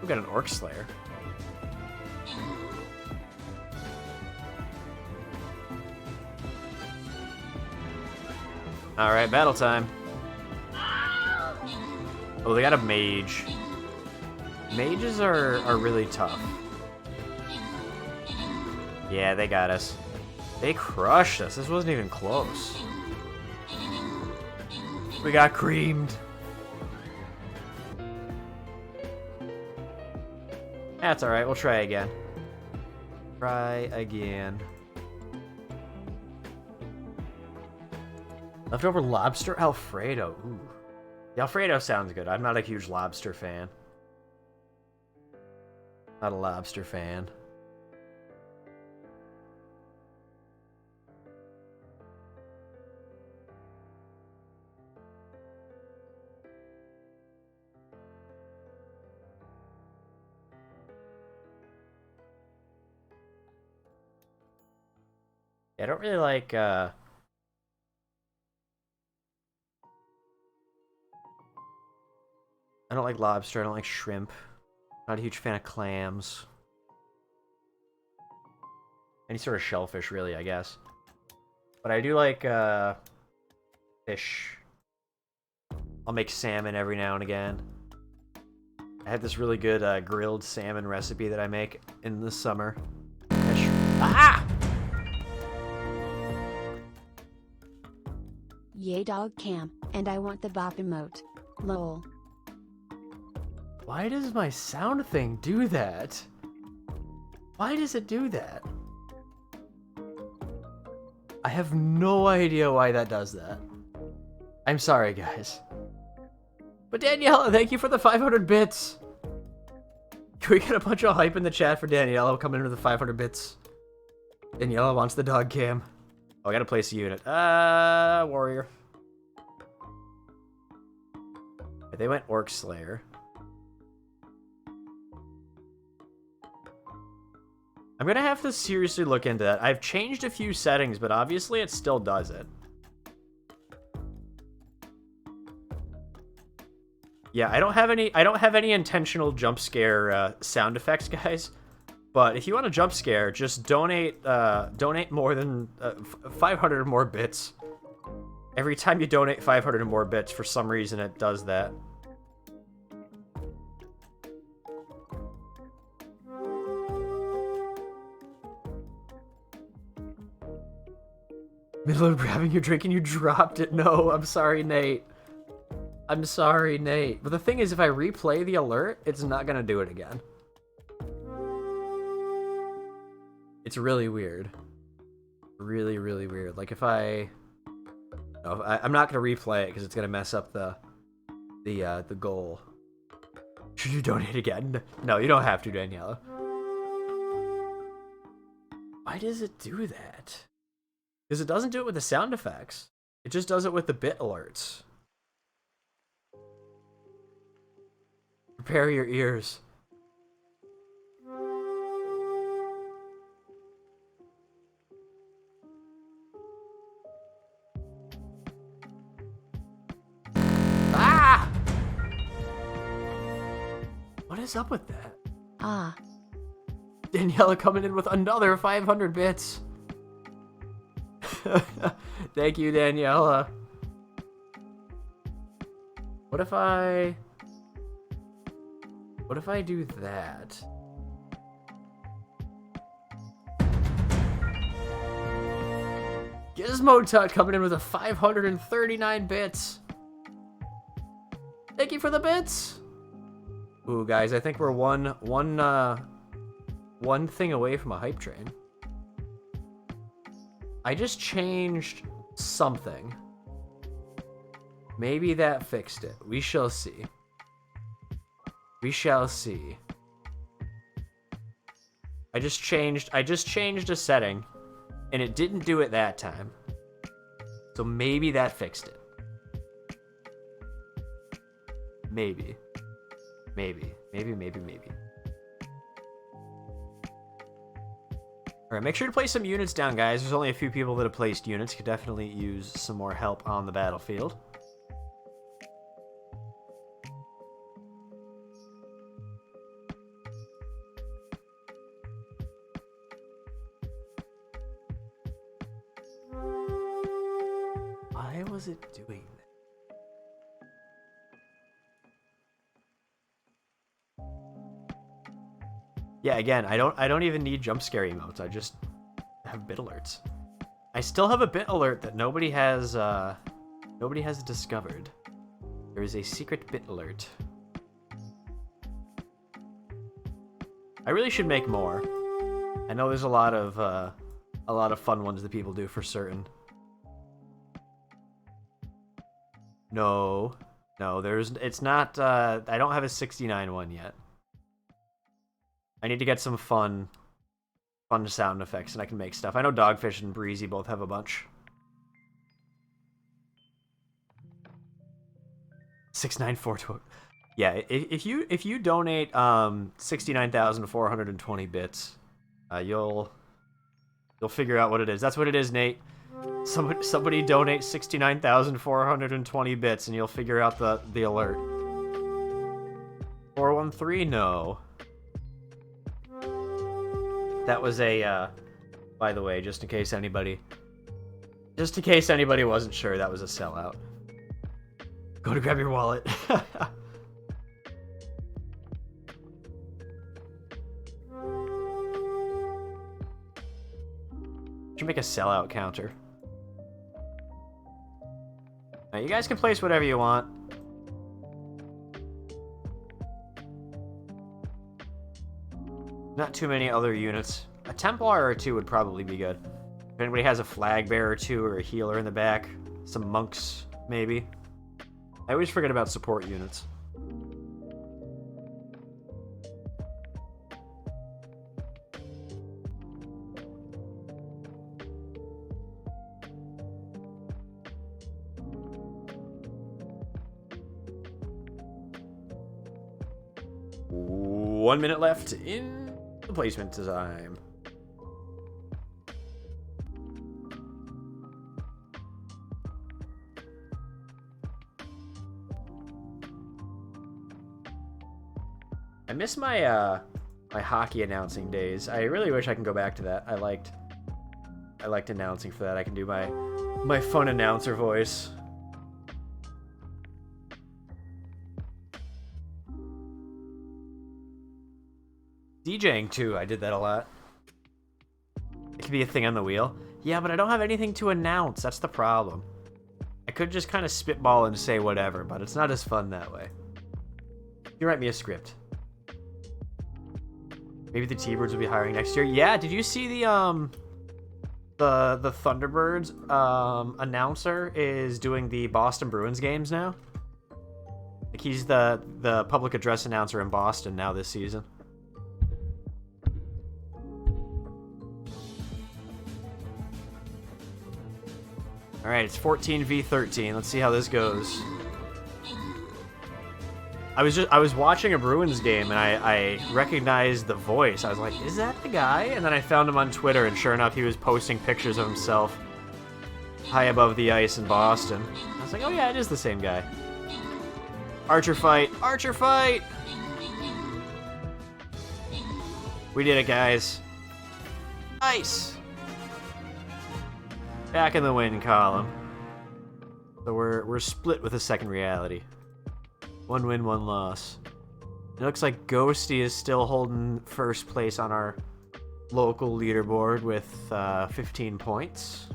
We got an Orc Slayer. Alright, battle time. Oh, they got a mage. Mages are really tough. Yeah, they got us. They crushed us. This wasn't even close. We got creamed. That's alright, we'll try again. Leftover lobster Alfredo. Ooh. The Alfredo sounds good. I'm not a huge lobster fan. Not a lobster fan. Yeah, I don't really like, I don't like lobster, I don't like shrimp. Not a huge fan of clams. Any sort of shellfish, really, I guess. But I do like, fish. I'll make salmon every now and again. I had this really good, grilled salmon recipe that I make in the summer. Fish. Ah! Yay dog cam, and I want the bop emote. Lol. Why does my sound thing do that? Why does it do that? I have no idea why that does that. I'm sorry, guys. But Daniela, thank you for the 500 bits. Can we get a bunch of hype in the chat for Daniela coming into the 500 bits? Daniela wants the dog cam. Oh, I gotta place a unit. Warrior. They went Orc Slayer. I'm gonna have to seriously look into that. I've changed a few settings, but obviously it still does it. Yeah, I don't have any intentional jump scare sound effects, guys. But if you want a jump scare, just donate more than 500 or more bits. Every time you donate 500 or more bits, for some reason it does that. Middle of grabbing your drink and you dropped it. No, I'm sorry, Nate. I'm sorry, Nate. But the thing is, if I replay the alert, it's not gonna do it again. It's really weird. Really, really weird. Like if I'm not gonna replay it because it's gonna mess up the goal. Should you donate again? No, you don't have to, Daniela. Why does it do that? Because it doesn't do it with the sound effects. It just does it with the bit alerts. Prepare your ears. Ah! What is up with that? Ah. Daniela coming in with another 500 bits. Thank you, Daniela. What if I do that? Gizmo Tut coming in with a 539 bits. Thank you for the bits. Ooh, guys, I think we're one thing away from a hype train. I just changed something. Maybe that fixed it. We shall see. We shall see. I just changed a setting, and it didn't do it that time. So maybe that fixed it. Maybe. Maybe. Alright, make sure to place some units down, guys. There's only a few people that have placed units. Could definitely use some more help on the battlefield. Why was it doing that? Yeah, again, I don't even need jump scare emotes. I just have bit alerts. I still have a bit alert that nobody has discovered. There is a secret bit alert. I really should make more. I know there's a lot of fun ones that people do for certain. No, it's not. I don't have a 69 one yet. I need to get some fun sound effects, and I can make stuff. I know Dogfish and Breezy both have a bunch. 69412. Yeah, if you donate 69,420 bits, you'll figure out what it is. That's what it is, Nate. Somebody donate 69,420 bits, and you'll figure out the alert. 413, no. That was a, by the way, just in case anybody wasn't sure, that was a sellout. Go to grab your wallet. Should make a sellout counter. Now, you guys can place whatever you want. Not too many other units. A Templar or two would probably be good. If anybody has a flag bearer or two or a healer in the back, some monks, maybe. I always forget about support units. One minute left in the placement time. I miss my my hockey announcing days. I really wish I can go back to that. I liked announcing for that. I can do my fun announcer voice. DJing too, I did that a lot. It could be a thing on the wheel. Yeah, but I don't have anything to announce, that's the problem. I could just kind of spitball and say whatever, but it's not as fun that way. You write me a script. Maybe the T-Birds will be hiring next year. Yeah, did you see the Thunderbirds announcer is doing the Boston Bruins games now? Like he's the public address announcer in Boston now this season. All right, it's 14v13. Let's see how this goes. I was watching a Bruins game and I recognized the voice. I was like, is that the guy? And then I found him on Twitter, and sure enough, he was posting pictures of himself high above the ice in Boston. I was like, oh yeah, it is the same guy. Archer fight! Archer fight! We did it, guys. Nice! Back in the win column. So we're split with a second reality. One win, one loss. It looks like Ghosty is still holding first place on our local leaderboard with 15 points.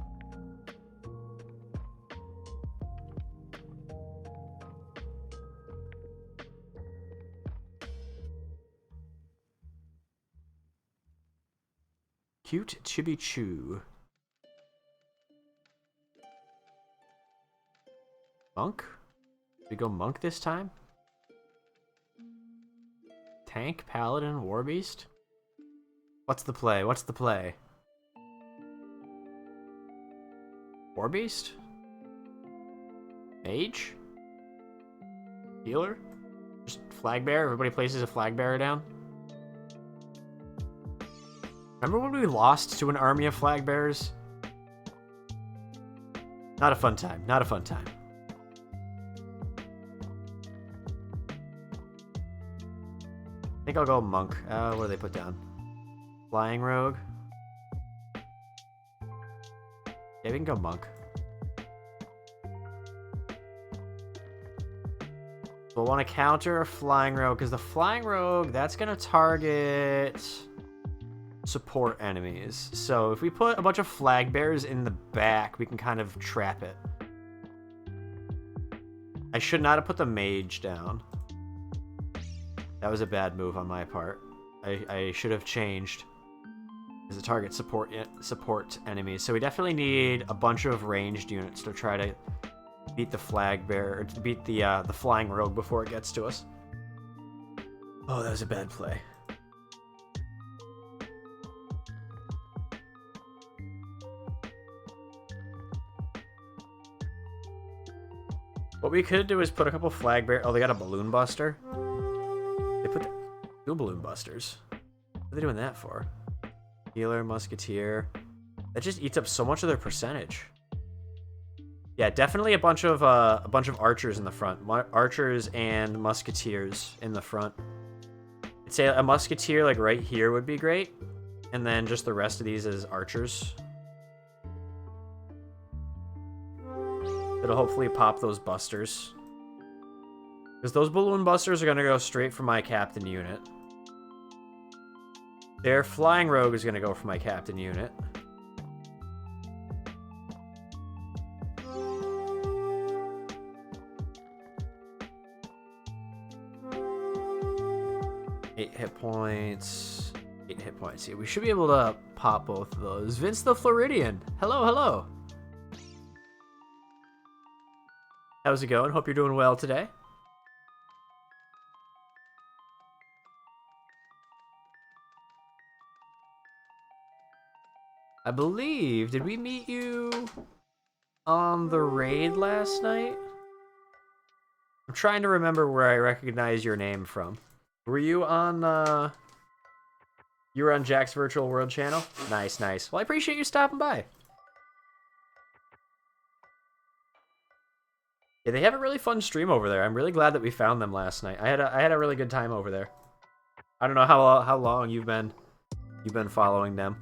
Cute Chibi Chew. Monk? We go monk this time? Tank, Paladin, Warbeast? What's the play? What's the play? Warbeast? Mage? Healer? Just flag bearer? Everybody places a flag bearer down? Remember when we lost to an army of flag bearers? Not a fun time. Not a fun time. I think I'll go monk. What do they put down? Flying rogue. Yeah, we can go monk. We'll want to counter a flying rogue because the flying rogue, that's going to target support enemies. So if we put a bunch of flag bearers in the back, we can kind of trap it. I should not have put the mage down. That was a bad move on my part. I should have changed as a target support enemies. So we definitely need a bunch of ranged units to try to beat the flag bearer, or to beat the flying rogue before it gets to us. Oh, that was a bad play. What we could do is put a couple flag bear. Oh, they got a balloon buster. They put two balloon busters. What are they doing that for? Healer, musketeer. That just eats up so much of their percentage. Yeah, definitely a bunch of archers in the front. Archers and musketeers in the front. I'd say a musketeer like right here would be great, and then just the rest of these as archers. It'll hopefully pop those busters. Because those balloon busters are going to go straight for my captain unit. Their flying rogue is going to go for my captain unit. Eight hit points. 8 hit points. Yeah, we should be able to pop both of those. Vince the Floridian. Hello, hello. How's it going? Hope you're doing well today. I believe, did we meet you on the raid last night? I'm trying to remember where I recognize your name from. Were you on, you were on Jack's Virtual World channel? Nice, nice. Well, I appreciate you stopping by. Yeah, they have a really fun stream over there. I'm really glad that we found them last night. I had a really good time over there. I don't know how long you've been following them,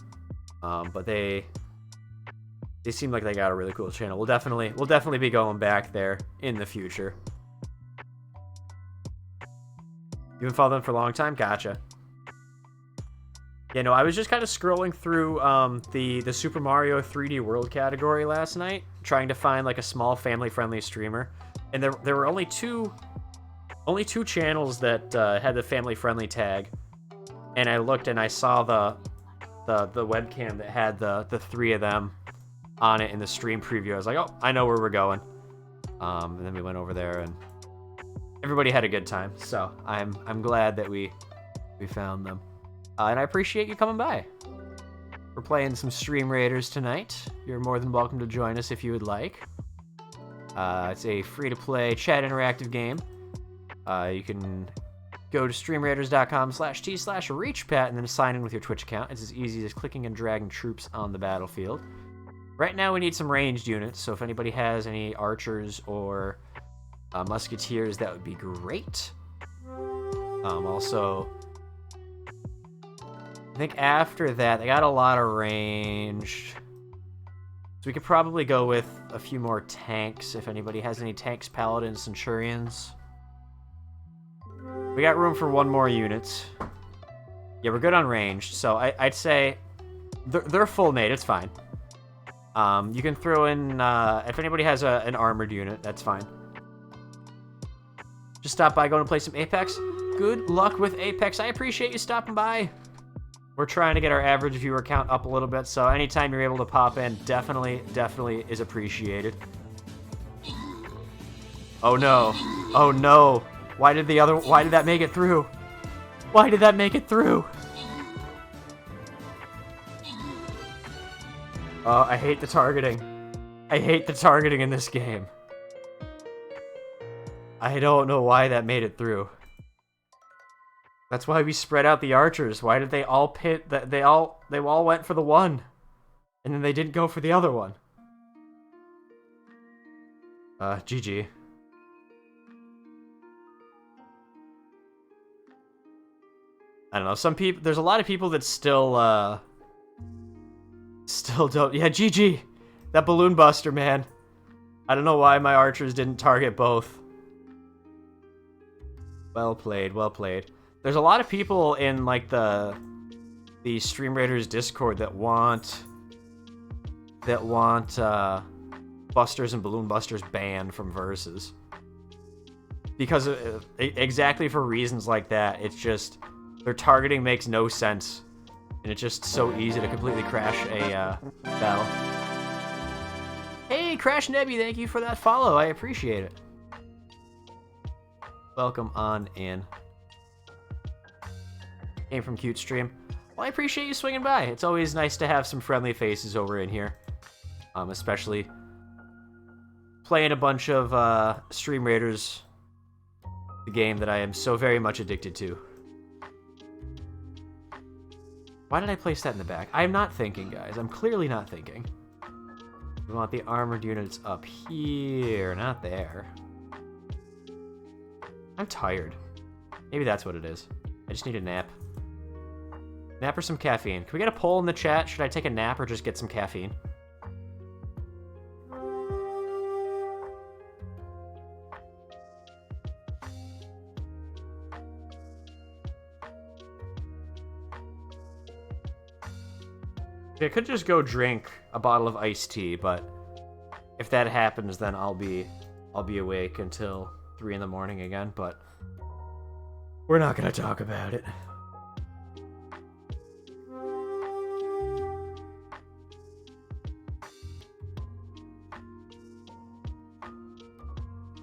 but they seem like they got a really cool channel. We'll definitely be going back there in the future. You've been following them for a long time? Gotcha. Yeah, no, I was just kind of scrolling through the Super Mario 3D World category last night, trying to find like a small family-friendly streamer, and there were only two channels that had the family-friendly tag, and I looked and I saw the webcam that had the 3 of them on it in the stream preview. I was like, oh, I know where we're going. And then we went over there, and everybody had a good time. So I'm glad that we found them. And I appreciate you coming by. We're playing some Stream Raiders tonight. You're more than welcome to join us if you would like. It's a free-to-play chat interactive game. You can go to streamraiders.com/t/reachpat and then sign in with your Twitch account. It's as easy as clicking and dragging troops on the battlefield. Right now we need some ranged units, so if anybody has any archers or musketeers, that would be great. Also, I think after that, they got a lot of range. So we could probably go with a few more tanks, if anybody has any tanks, paladins, centurions. We got room for one more unit. Yeah, we're good on range, so I'd say they're full made, it's fine. You can throw in, if anybody has an armored unit, that's fine. Just stop by, go and play some Apex. Good luck with Apex. I appreciate you stopping by. We're trying to get our average viewer count up a little bit, so anytime you're able to pop in, definitely is appreciated. Oh no. Oh no. Why did that make it through? Why did that make it through? Oh, I hate the targeting. I hate the targeting in this game. I don't know why that made it through. That's why we spread out the archers. Why did they all pit that they all went for the one? And then they didn't go for the other one. GG. I don't know, some people, there's a lot of people that still don't, yeah, GG! That balloon buster, man. I don't know why my archers didn't target both. Well played, well played. There's a lot of people in, like, the Stream Raiders Discord that want busters and balloon busters banned from versus. Because, exactly for reasons like that, it's just... Their targeting makes no sense, and it's just so easy to completely crash a battle. Hey, Crash Nebby, thank you for that follow. I appreciate it. Welcome on in. Came from Cute Stream. Well, I appreciate you swinging by. It's always nice to have some friendly faces over in here, especially playing a bunch of Stream Raiders, the game that I am so very much addicted to. Why did I place that in the back? I'm not thinking, guys. I'm clearly not thinking. We want the armored units up here, not there. I'm tired. Maybe that's what it is. I just need a nap. Nap or some caffeine. Can we get a poll in the chat? Should I take a nap or just get some caffeine? I could just go drink a bottle of iced tea, but if that happens, then I'll be awake until 3 in the morning again, but we're not gonna talk about it.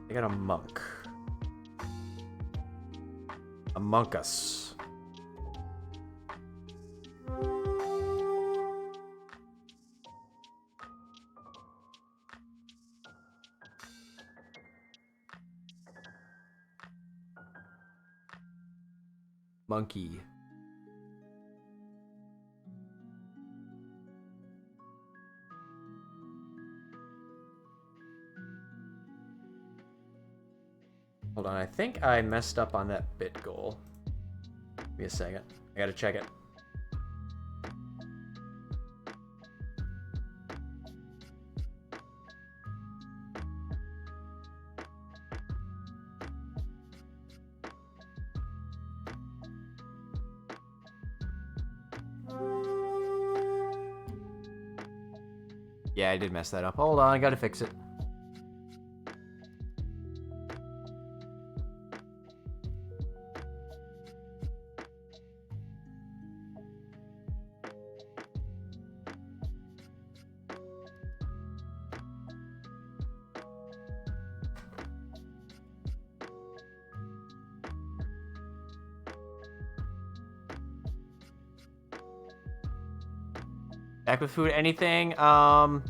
I got a monk. Among Us. Monkey. Hold on, I think I messed up on that bit goal. Give me a second. I gotta check it. Yeah, I did mess that up. Hold on, I gotta fix it. Back with food, anything? I'd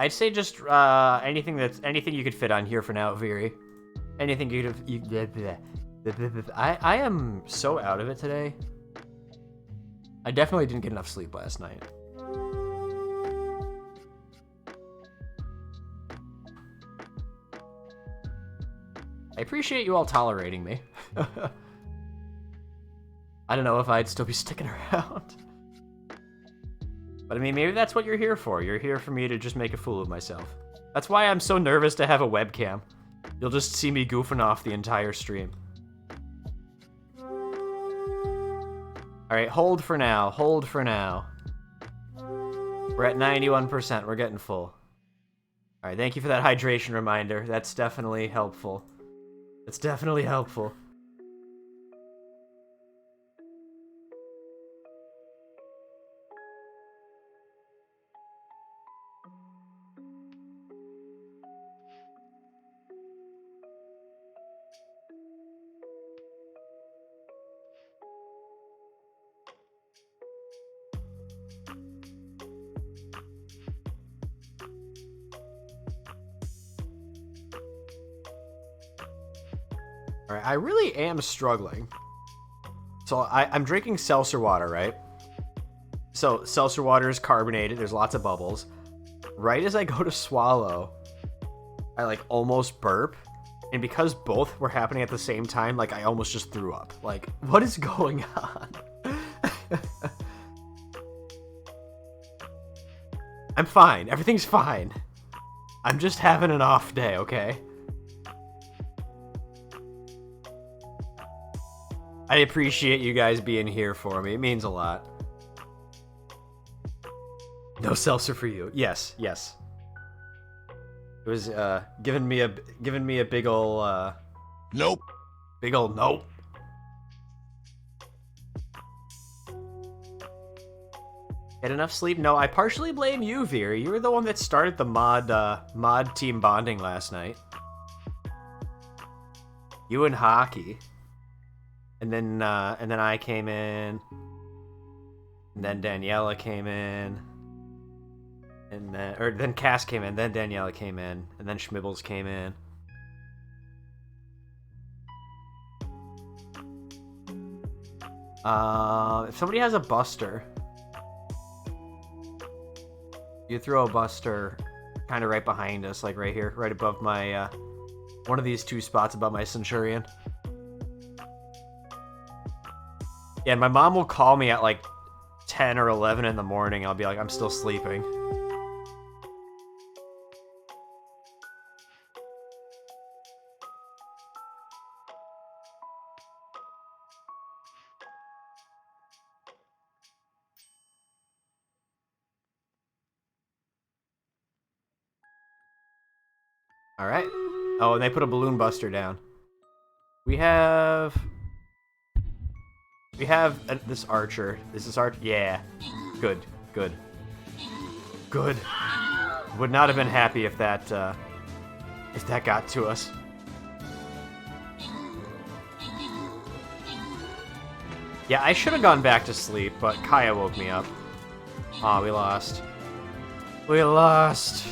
say just anything you could fit on here for now, Viri. Anything I am so out of it today. I definitely didn't get enough sleep last night. I appreciate you all tolerating me. I don't know if I'd still be sticking around. But I mean, maybe that's what you're here for. You're here for me to just make a fool of myself. That's why I'm so nervous to have a webcam. You'll just see me goofing off the entire stream. Alright, hold for now. Hold for now. We're at 91%. We're getting full. Alright, thank you for that hydration reminder. That's definitely helpful. It's definitely helpful. All right, I really am struggling. So I'm drinking seltzer water, right? So seltzer water is carbonated. There's lots of bubbles. Right as I go to swallow, I like almost burp. And because both were happening at the same time, like I almost just threw up. Like, what is going on? I'm fine. Everything's fine. I'm just having an off day, okay? I appreciate you guys being here for me. It means a lot. No seltzer for you. Yes, yes. It was giving me a big ol' Nope. big ol' nope. Get enough sleep? No, I partially blame you, Veer. You were the one that started the mod team bonding last night. You and Hockey. And then I came in. And then Daniela came in. And then Cass came in, then Daniela came in, and then Schmibbles came in. If somebody has a buster, you throw a buster kind of right behind us, like right here, right above my, one of these two spots above my Centurion. Yeah, my mom will call me at like 10 or 11 in the morning. I'll be like, I'm still sleeping. All right. Oh, and they put a balloon buster down. We have this archer. This is archer. Yeah. Good. Good. Good. Would not have been happy if that got to us. Yeah, I should have gone back to sleep, but Kaya woke me up. Aw, we lost. We lost.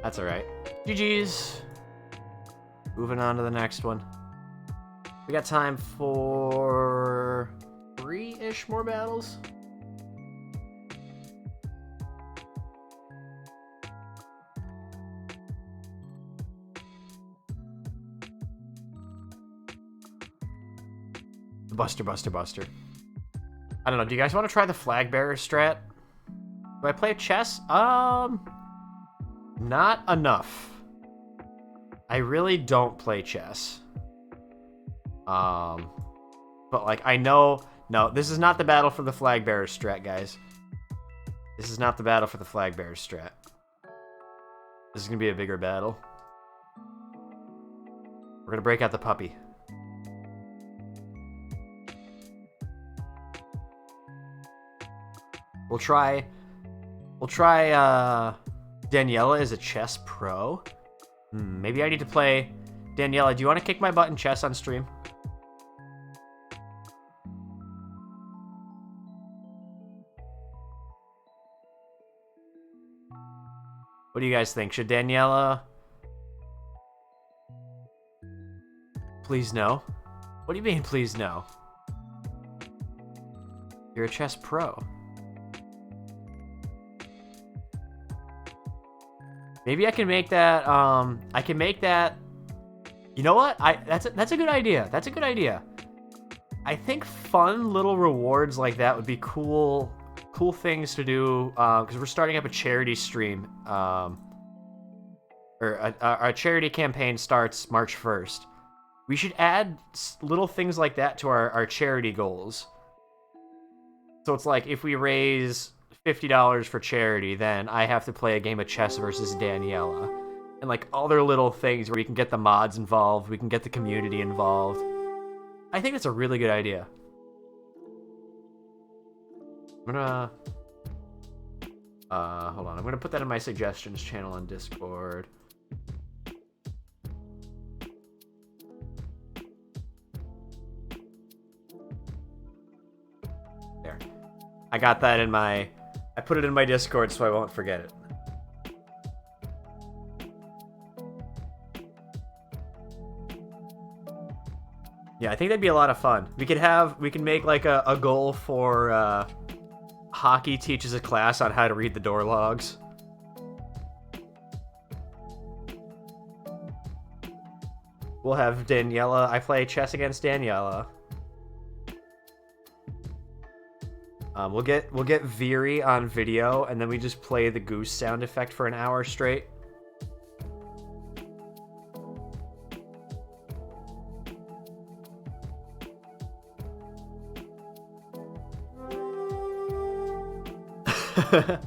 That's alright. GG's. Moving on to the next one. We got time for 3-ish more battles. Buster. I don't know. Do you guys want to try the flag bearer strat? Do I play chess? Not enough. I really don't play chess. But like I know, no, this is not the battle for the flag bearer strat, guys. This is not the battle for the flag bearer strat. This is gonna be a bigger battle. We're gonna break out the puppy. We'll try Daniela as a chess pro. Maybe I need to play Daniela. Do you want to kick my butt in chess on stream? What do you guys think? Should Daniela... Please no. What do you mean, please no? You're a chess pro. Maybe I can make that, I can make that... You know what? That's a good idea. That's a good idea. I think fun little rewards like that would be cool things to do, because we're starting up a charity stream, or our charity campaign starts March 1st. We should add little things like that to our charity goals. So it's like, if we raise $50 for charity, then I have to play a game of chess versus Daniela. And like other little things where we can get the mods involved, we can get the community involved. I think that's a really good idea. I'm gonna Hold on. I'm gonna put that in my suggestions channel on Discord. There. I got that in my... I put it in my Discord so I won't forget it. Yeah, I think that'd be a lot of fun. We can make like a goal for Hockey teaches a class on how to read the door logs. We'll have Daniela. I play chess against Daniela. We'll get Veery on video, and then we just play the goose sound effect for an hour straight.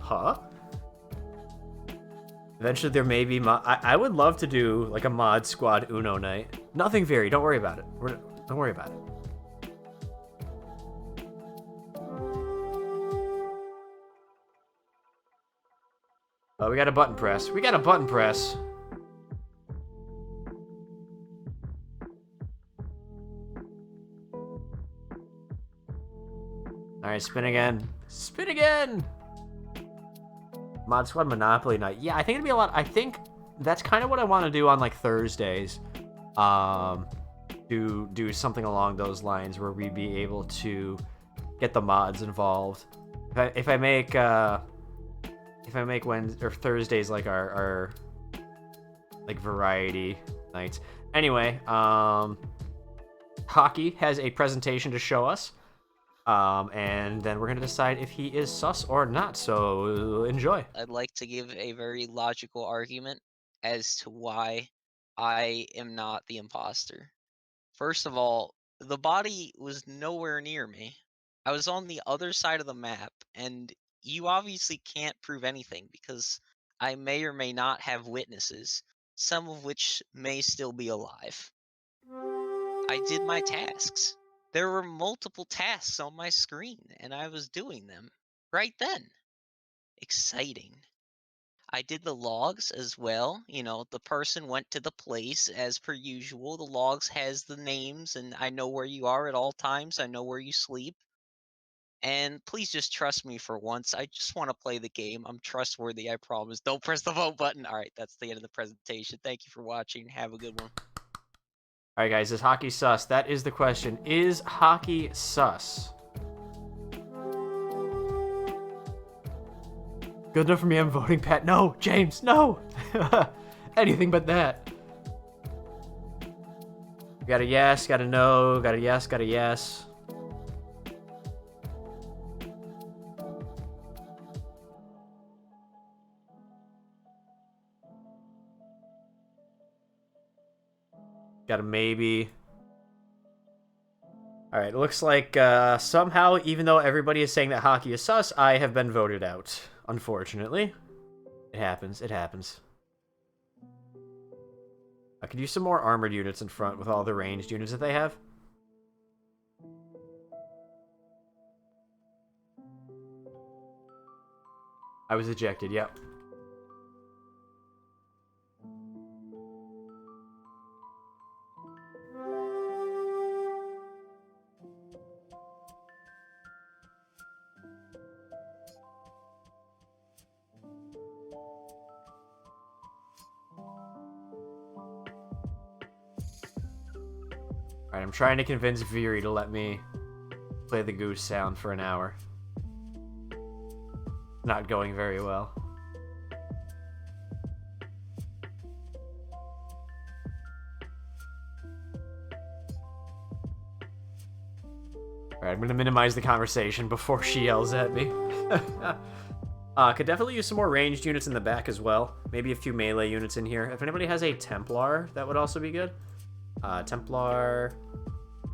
Huh? Eventually there may be I would love to do like a mod squad Uno night. Nothing Veery, don't worry about it. Don't worry about it. Oh, we got a button press. We got a button press. Alright, spin again. Spin again! Mod Squad Monopoly night. Yeah, I think it'd be a lot. I think that's kind of what I want to do on like Thursdays. Do something along those lines where we'd be able to get the mods involved. If I make Wednesday or Thursdays like our like variety nights. Anyway, Hockey has a presentation to show us. And then we're going to decide if he is sus or not, so enjoy. I'd like to give a very logical argument as to why I am not the imposter. First of all, the body was nowhere near me. I was on the other side of the map, and you obviously can't prove anything because I may or may not have witnesses, some of which may still be alive. I did my tasks. There were multiple tasks on my screen, and I was doing them right then. Exciting. I did the logs as well. You know, the person went to the place as per usual. The logs has the names, and I know where you are at all times. I know where you sleep. And please just trust me for once. I just want to play the game. I'm trustworthy, I promise. Don't press the vote button. All right, that's the end of the presentation. Thank you for watching. Have a good one. All right, guys, is Hockey sus? That is the question. Is Hockey sus? Good enough for me, I'm voting Pat. No, James, no! Anything but that. Got a yes, got a no, got a yes, got a yes. Got a maybe. Alright, it looks like somehow, even though everybody is saying that Hockey is sus, I have been voted out. Unfortunately. It happens, it happens. I could use some more armored units in front with all the ranged units that they have. I was ejected, yep. Alright, I'm trying to convince Veery to let me play the goose sound for an hour. Not going very well. Alright, I'm gonna minimize the conversation before she yells at me. Could definitely use some more ranged units in the back as well. Maybe a few melee units in here. If anybody has a Templar, that would also be good. Templar,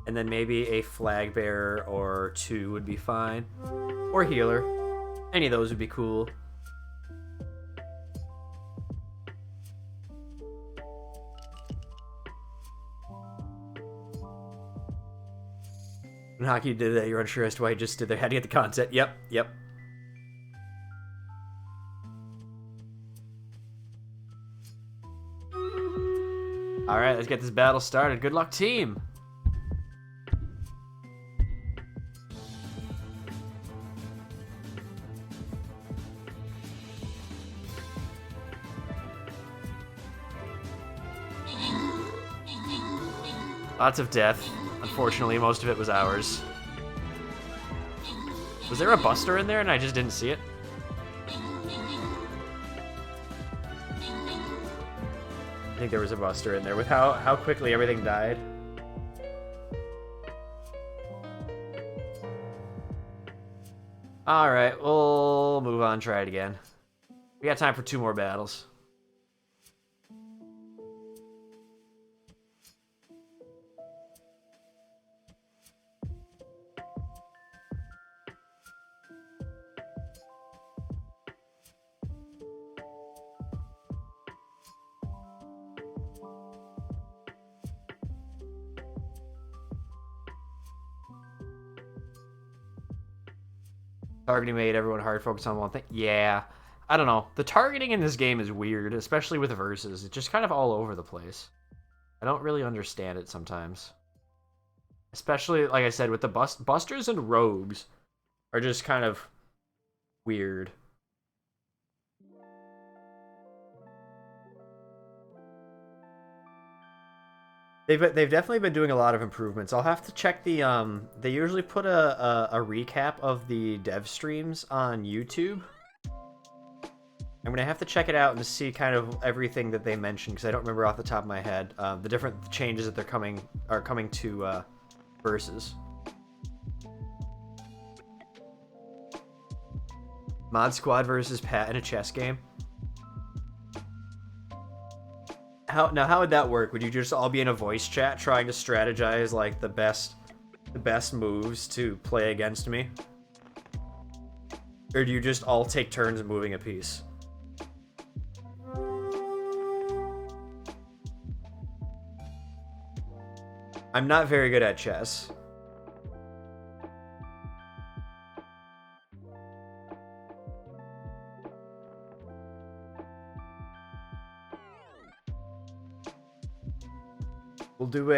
and then maybe a flag bearer or two would be fine, or healer. Any of those would be cool. When Hockey did that, you're unsure as to why he just did that. How to get the content? Yep. All right, let's get this battle started. Good luck, team. Lots of death. Unfortunately, most of it was ours. Was there a Buster in there and I just didn't see it? I think there was a Buster in there with how quickly everything died. Alright, we'll move on, try it again. We got time for 2 more battles. Targeting made everyone hard focus on one thing. Yeah, I don't know. The targeting in this game is weird, especially with verses. It's just kind of all over the place. I don't really understand it sometimes. Especially, like I said, with the Busters and Rogues are just kind of weird. They've definitely been doing a lot of improvements. I'll have to check the they usually put a recap of the dev streams on YouTube. I'm gonna have to check it out and see kind of everything that they mentioned because I don't remember off the top of my head the different changes that are coming to Versus. Mod Squad versus Pat in a chess game. How would that work? Would you just all be in a voice chat trying to strategize like the best moves to play against me? Or do you just all take turns moving a piece? I'm not very good at chess. We'll do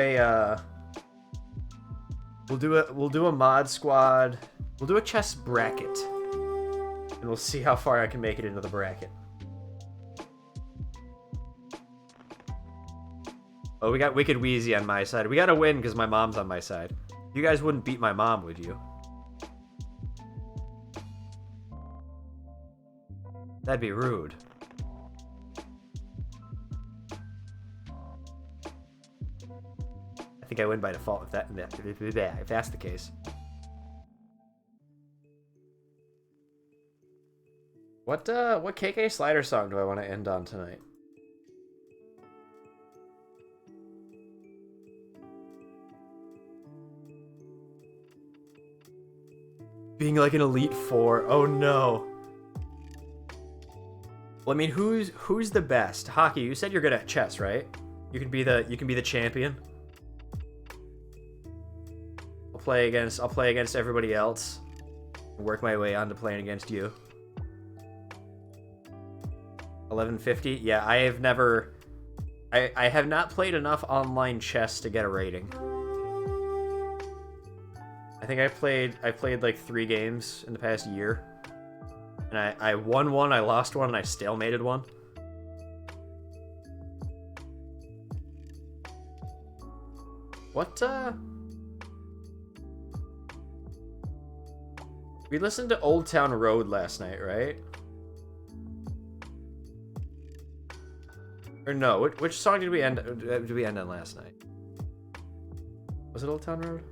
a mod squad. We'll do a chess bracket. And we'll see how far I can make it into the bracket. Oh, we got Wicked Wheezy on my side. We gotta win because my mom's on my side. You guys wouldn't beat my mom, would you? That'd be rude. I think I win by default if that's the case. What KK Slider song do I want to end on tonight? Being like an Elite Four. Oh no. Well, I mean, who's the best? Hockey, you said you're good at chess, right? You can be the champion. I'll play against everybody else. Work my way on to playing against you. 1150? Yeah, I have not played enough online chess to get a rating. I think I played like 3 games in the past year. And I won one, I lost one, and I stalemated one. What, we listened to Old Town Road last night, right? Or no, which song did we end on last night? Was it Old Town Road?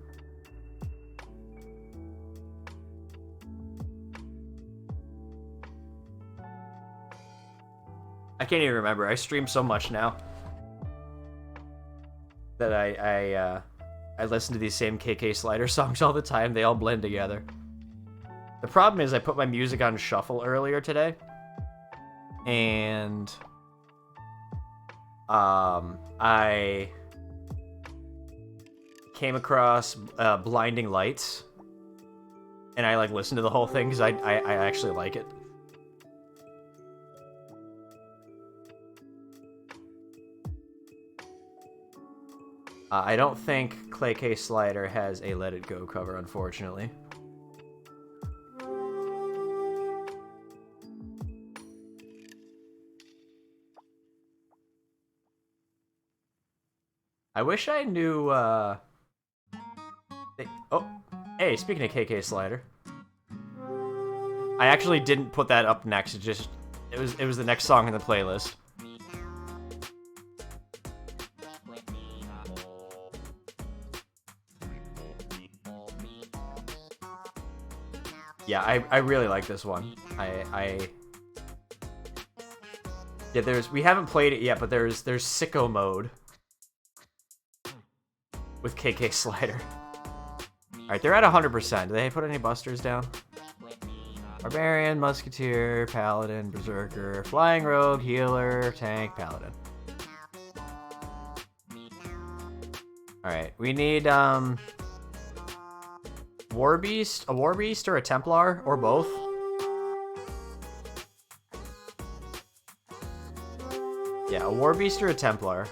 I can't even remember. I stream so much now that I listen to these same KK Slider songs all the time. They all blend together. The problem is I put my music on shuffle earlier today, and I came across Blinding Lights, and I like listened to the whole thing because I actually like it. I don't think Clay K Slider has a Let It Go cover, unfortunately. I wish I knew, oh, hey, speaking of KK Slider. I actually didn't put that up next, it was the next song in the playlist. Yeah, I really like this one. Yeah, we haven't played it yet, but there's Sicko Mode with KK Slider. Alright, they're at 100%. Do they put any busters down? Barbarian, Musketeer, Paladin, Berserker, Flying Rogue, Healer, Tank, Paladin. Alright, we need, War Beast, a War Beast or a Templar, or both. Yeah, a War Beast or a Templar.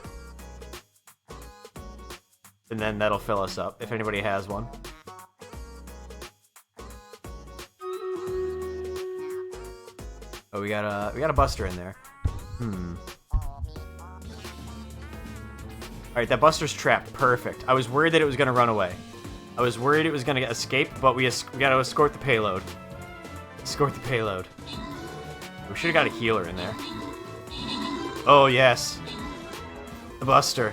And then that'll fill us up, if anybody has one. Oh, we got a Buster in there. Alright, that Buster's trapped. Perfect. I was worried that it was gonna run away. I was worried it was gonna escape, but we gotta escort the payload. Escort the payload. We should've got a healer in there. Oh, yes. The Buster.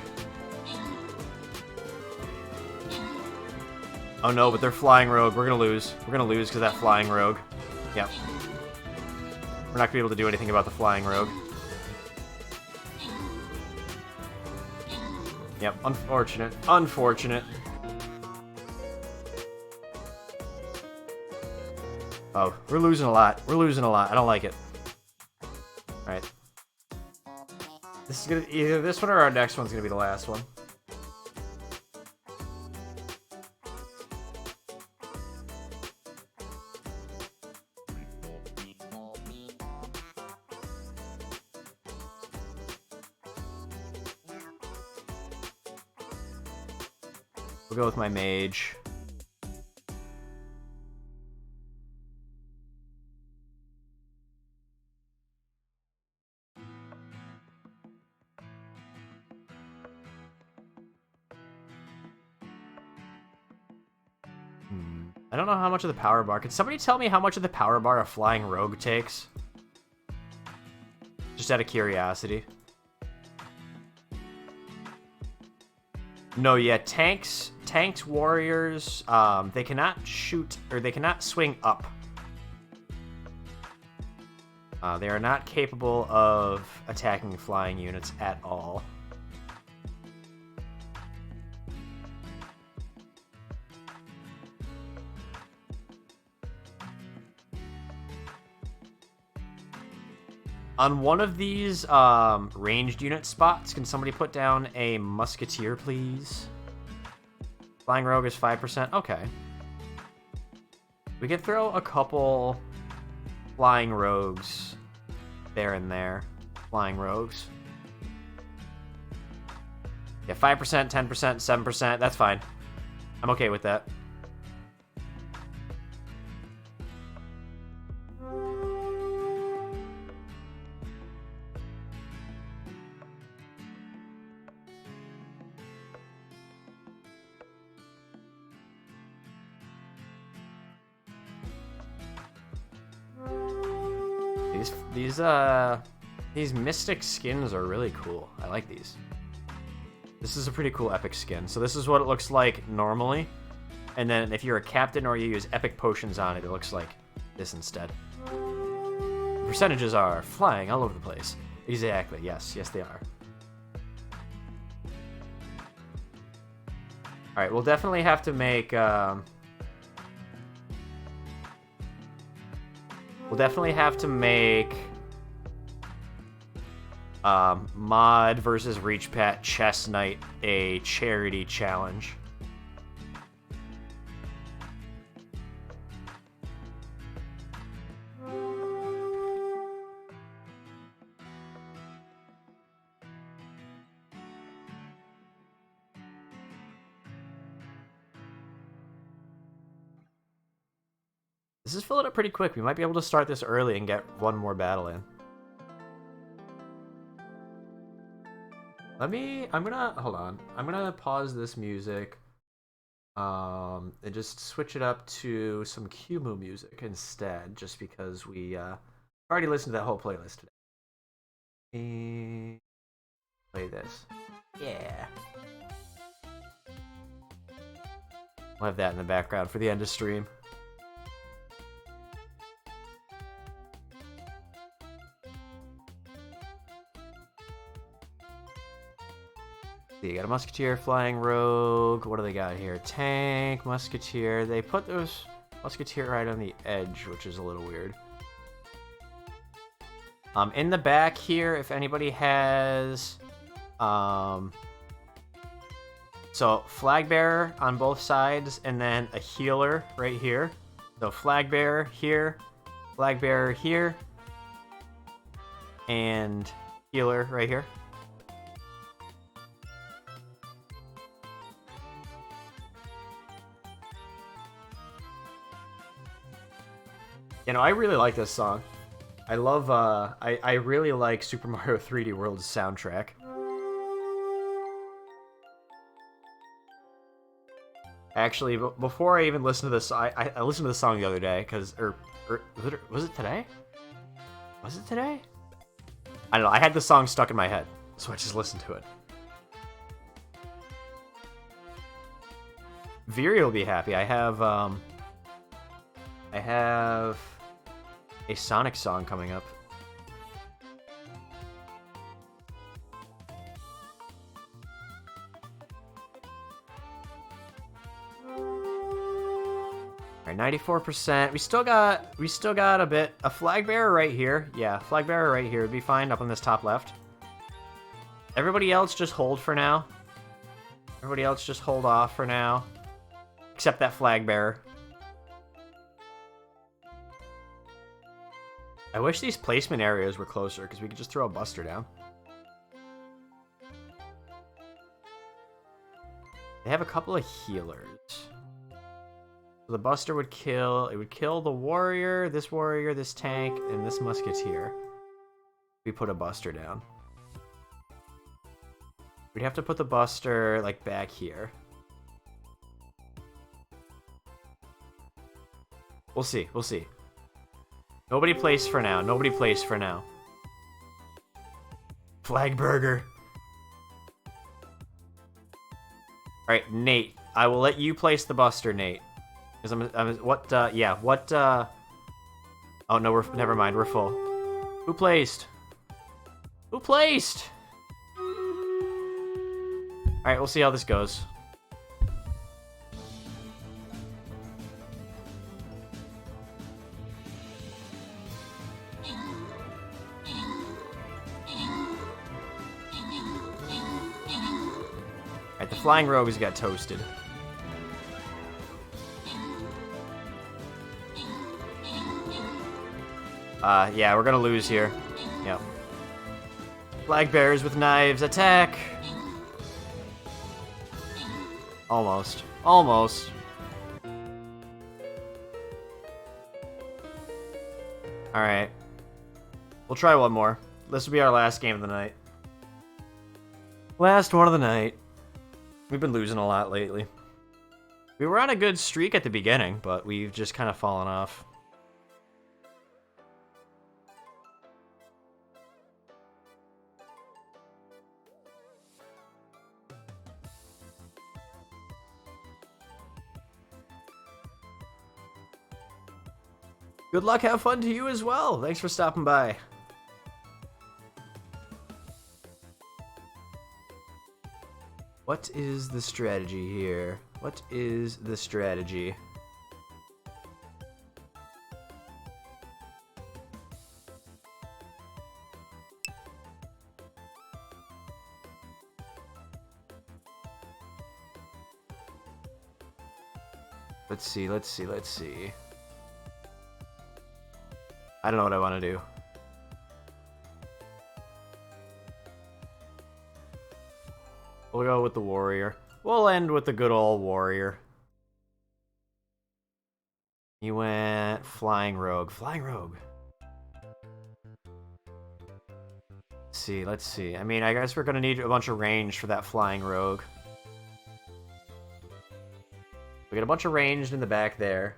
Oh no, but they're Flying Rogue. We're gonna lose. We're gonna lose because of that Flying Rogue. Yep. We're not gonna be able to do anything about the Flying Rogue. Yep, unfortunate. Unfortunate. Oh, we're losing a lot. We're losing a lot. I don't like it. Alright. This is gonna either this one or our next one's gonna be the last one. We'll go with my mage. I don't know how much of the power bar. Can somebody tell me how much of the power bar a Flying Rogue takes? Just out of curiosity. No, yeah, tanks, warriors, they cannot shoot, or they cannot swing up. They are not capable of attacking flying units at all. On one of these ranged unit spots, can somebody put down a Musketeer, please? Flying Rogue is 5%. Okay. We could throw a couple Flying Rogues there and there. Flying Rogues. Yeah, 5%, 10%, 7%. That's fine. I'm okay with that. These Mystic skins are really cool. I like these. This is a pretty cool Epic skin. So this is what it looks like normally. And then if you're a captain or you use Epic potions on it, it looks like this instead. The percentages are flying all over the place. Exactly, yes. Yes, they are. Alright, we'll definitely have to make... We'll definitely have to make Mod versus Reachpat Chess Knight a charity challenge. This is filling up pretty quick. We might be able to start this early and get one more battle in. Hold on. I'm gonna pause this music. And just switch it up to some Kumu music instead, just because we already listened to that whole playlist today. And play this. Yeah. We'll have that in the background for the end of stream. So you got a Musketeer, Flying Rogue. What do they got here? Tank, Musketeer. They put those Musketeer right on the edge, which is a little weird. In the back here, if anybody has... So, Flag Bearer on both sides, and then a healer right here. So, Flag Bearer here, Flag Bearer here, and healer right here. You know, I really like this song. I love, I really like Super Mario 3D World's soundtrack. Actually, before I even listened to this, I listened to the song the other day, because, was it today? Was it today? I don't know, I had the song stuck in my head, so I just listened to it. Viri will be happy. I have a Sonic song coming up. Alright, 94%. We still got a bit. A Flag Bearer right here. Yeah, Flag Bearer right here would be fine up on this top left. Everybody else just hold for now. Everybody else just hold off for now. Except that Flag Bearer. I wish these placement areas were closer, because we could just throw a Buster down. They have a couple of healers. So the Buster would kill... It would kill the warrior, this tank, and this Musketeer. We put a Buster down. We'd have to put the Buster, like, back here. We'll see, we'll see. Nobody place for now. Nobody place for now. Flag Burger. Alright, Nate. I will let you place the Buster, Nate. Because Oh, no, never mind. We're full. Who placed? Who placed? Alright, we'll see how this goes. Alright, the Flying Rogues got toasted. Yeah, we're gonna lose here. Yep. Flag Bearers with knives, attack! Almost. Almost. Alright. We'll try one more. This will be our last game of the night. Last one of the night. We've been losing a lot lately. We were on a good streak at the beginning, but we've just kind of fallen off. Good luck, have fun to you as well. Thanks for stopping by. What is the strategy here? What is the strategy? Let's see, let's see, let's see. I don't know what I want to do. We'll go with the warrior. We'll end with the good old warrior. He went Flying Rogue. Flying Rogue. Let's see. I mean, I guess we're gonna need a bunch of range for that Flying Rogue. We got a bunch of ranged in the back there.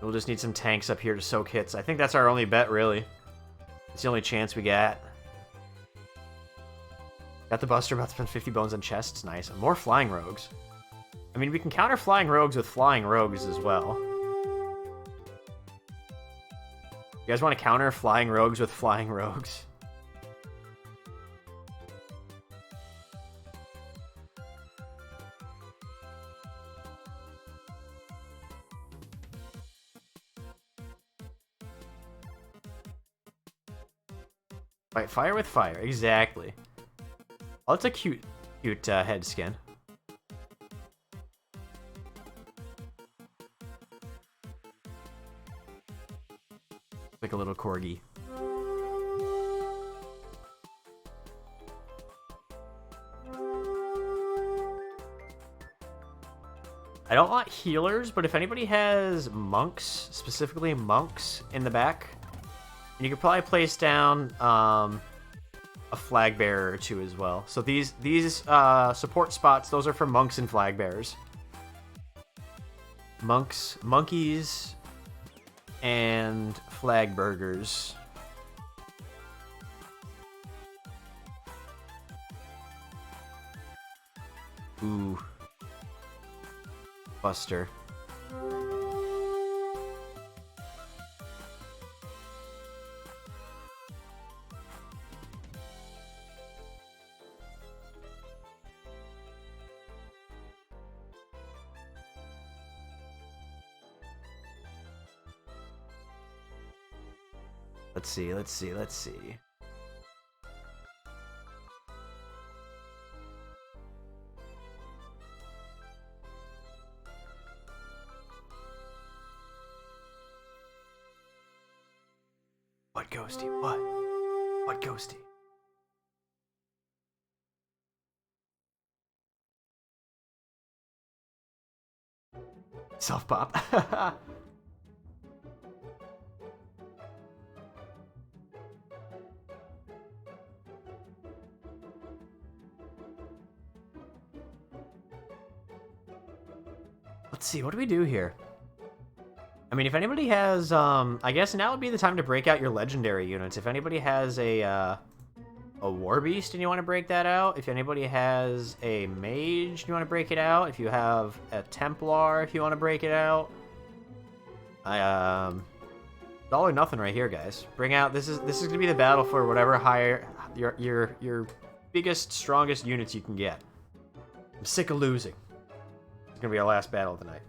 We'll just need some tanks up here to soak hits. I think that's our only bet, really. It's the only chance we got. Got the Buster, about to spend 50 bones on chests. Nice. And more Flying Rogues. I mean, we can counter Flying Rogues with Flying Rogues as well. You guys want to counter Flying Rogues with Flying Rogues? Fight fire with fire, exactly. Oh, that's a cute head skin. Like a little corgi. I don't want healers, but if anybody has monks, specifically monks in the back, you could probably place down a flag bearer or two as well. So these support spots, those are for monks and flag bearers. Monkeys, and flag burgers. Ooh. Buster. Let's see. What ghosty? What? What ghosty? Self pop. Let's see, what do we do here? I mean, if anybody has, I guess now would be the time to break out your legendary units. If anybody has a War Beast and you want to break that out, if anybody has a Mage and you want to break it out, if you have a Templar, if you want to break it out, all or nothing right here, guys. Bring out, this is gonna be the battle for whatever higher your biggest, strongest units you can get. I'm sick of losing. It's gonna be our last battle of the night.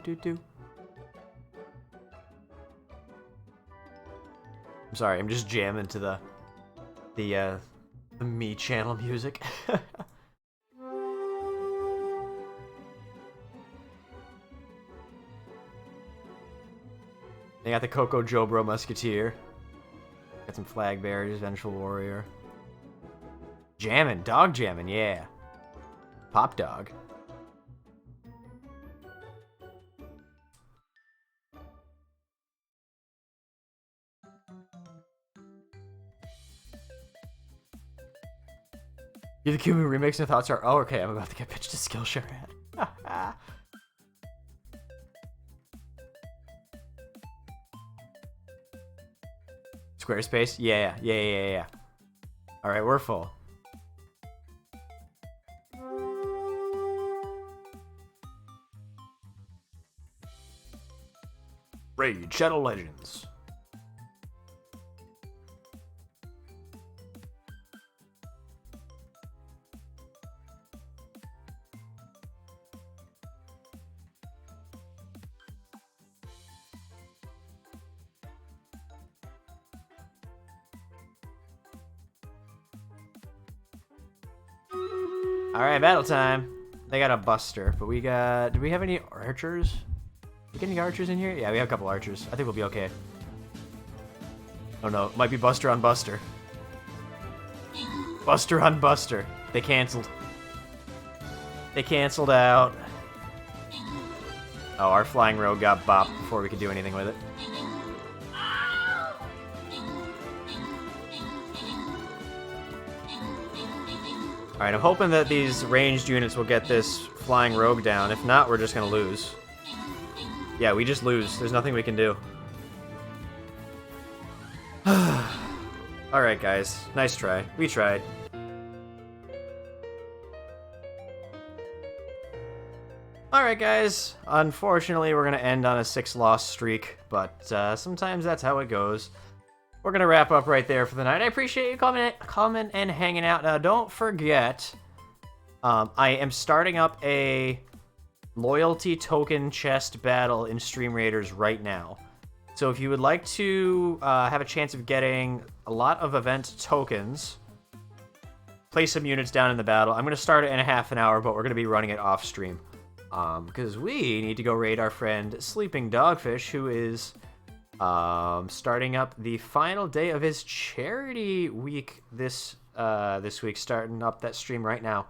Do. I'm sorry, I'm just jamming to the me channel music. They got the Coco Jobro Musketeer. Got some flag bearers, Vengeful Warrior. Jammin', dog jammin', yeah. Pop dog. You're the Cuban remix and thoughts are, oh, okay, I'm about to get pitched to Skillshare. Squarespace? Yeah. Alright, we're full. Raid Shadow Legends. Alright, battle time. They got a Buster, but we got... Do we have any archers? We get any archers in here? Yeah, we have a couple archers. I think we'll be okay. Oh no, it might be Buster on Buster. Buster on Buster. They canceled. They canceled out. Oh, our flying rogue got bopped before we could do anything with it. Alright, I'm hoping that these ranged units will get this flying rogue down. If not, we're just gonna lose. Yeah, we just lose. There's nothing we can do. Alright, guys. Nice try. We tried. Alright, guys. Unfortunately, we're gonna end on a 6-loss streak, but sometimes that's how it goes. We're gonna wrap up right there for the night. I appreciate you coming and hanging out. Now, don't forget, I am starting up a loyalty token chest battle in Stream Raiders right now. So if you would like to have a chance of getting a lot of event tokens, place some units down in the battle. I'm gonna start it in a half an hour, but we're gonna be running it off stream because we need to go raid our friend Sleeping Dogfish, who is starting up the final day of his charity week this week, starting up that stream right now.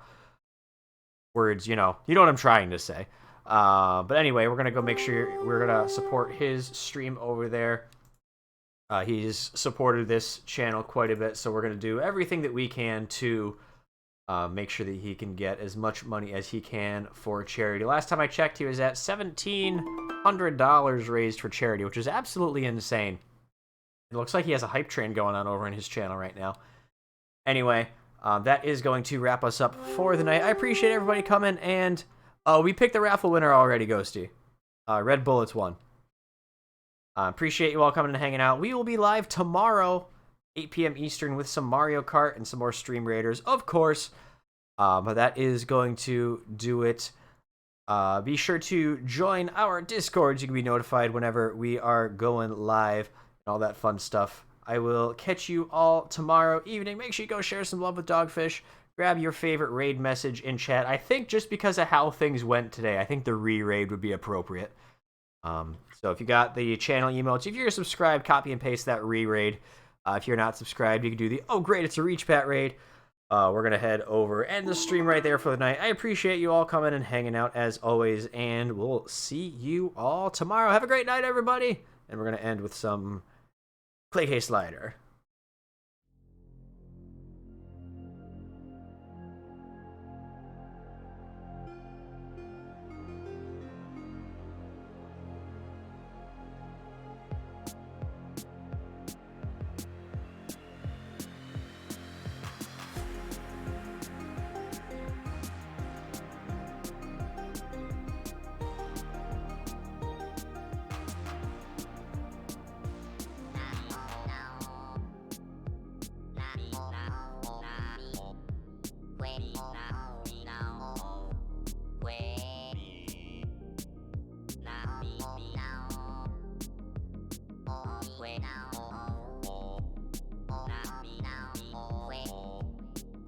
Words, you know what I'm trying to say. But anyway, we're gonna go make sure we're gonna support his stream over there. He's supported this channel quite a bit, so we're gonna do everything that we can to make sure that he can get as much money as he can for charity. Last time I checked, he was at $1,700 raised for charity, which is absolutely insane. It looks like he has a hype train going on over in his channel right now. Anyway, that is going to wrap us up for the night. I appreciate everybody coming, and we picked the raffle winner already, Ghosty. Red Bullets won. Appreciate you all coming and hanging out. We will be live tomorrow, 8 p.m. Eastern, with some Mario Kart and some more Stream Raiders, of course. But that is going to do it. Be sure to join our Discord. You can be notified whenever we are going live and all that fun stuff. I will catch you all tomorrow evening. Make sure you go share some love with Dogfish. Grab your favorite raid message in chat. I think just because of how things went today, I think the re-raid would be appropriate. So if you got the channel emotes, if you're subscribed, copy and paste that re-raid. If you're not subscribed, you can do the, oh great, it's a Reach Pat raid. We're going to head over, end the stream right there for the night. I appreciate you all coming and hanging out as always, and we'll see you all tomorrow. Have a great night, everybody. And we're going to end with some Clay Case Slider.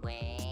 Wait.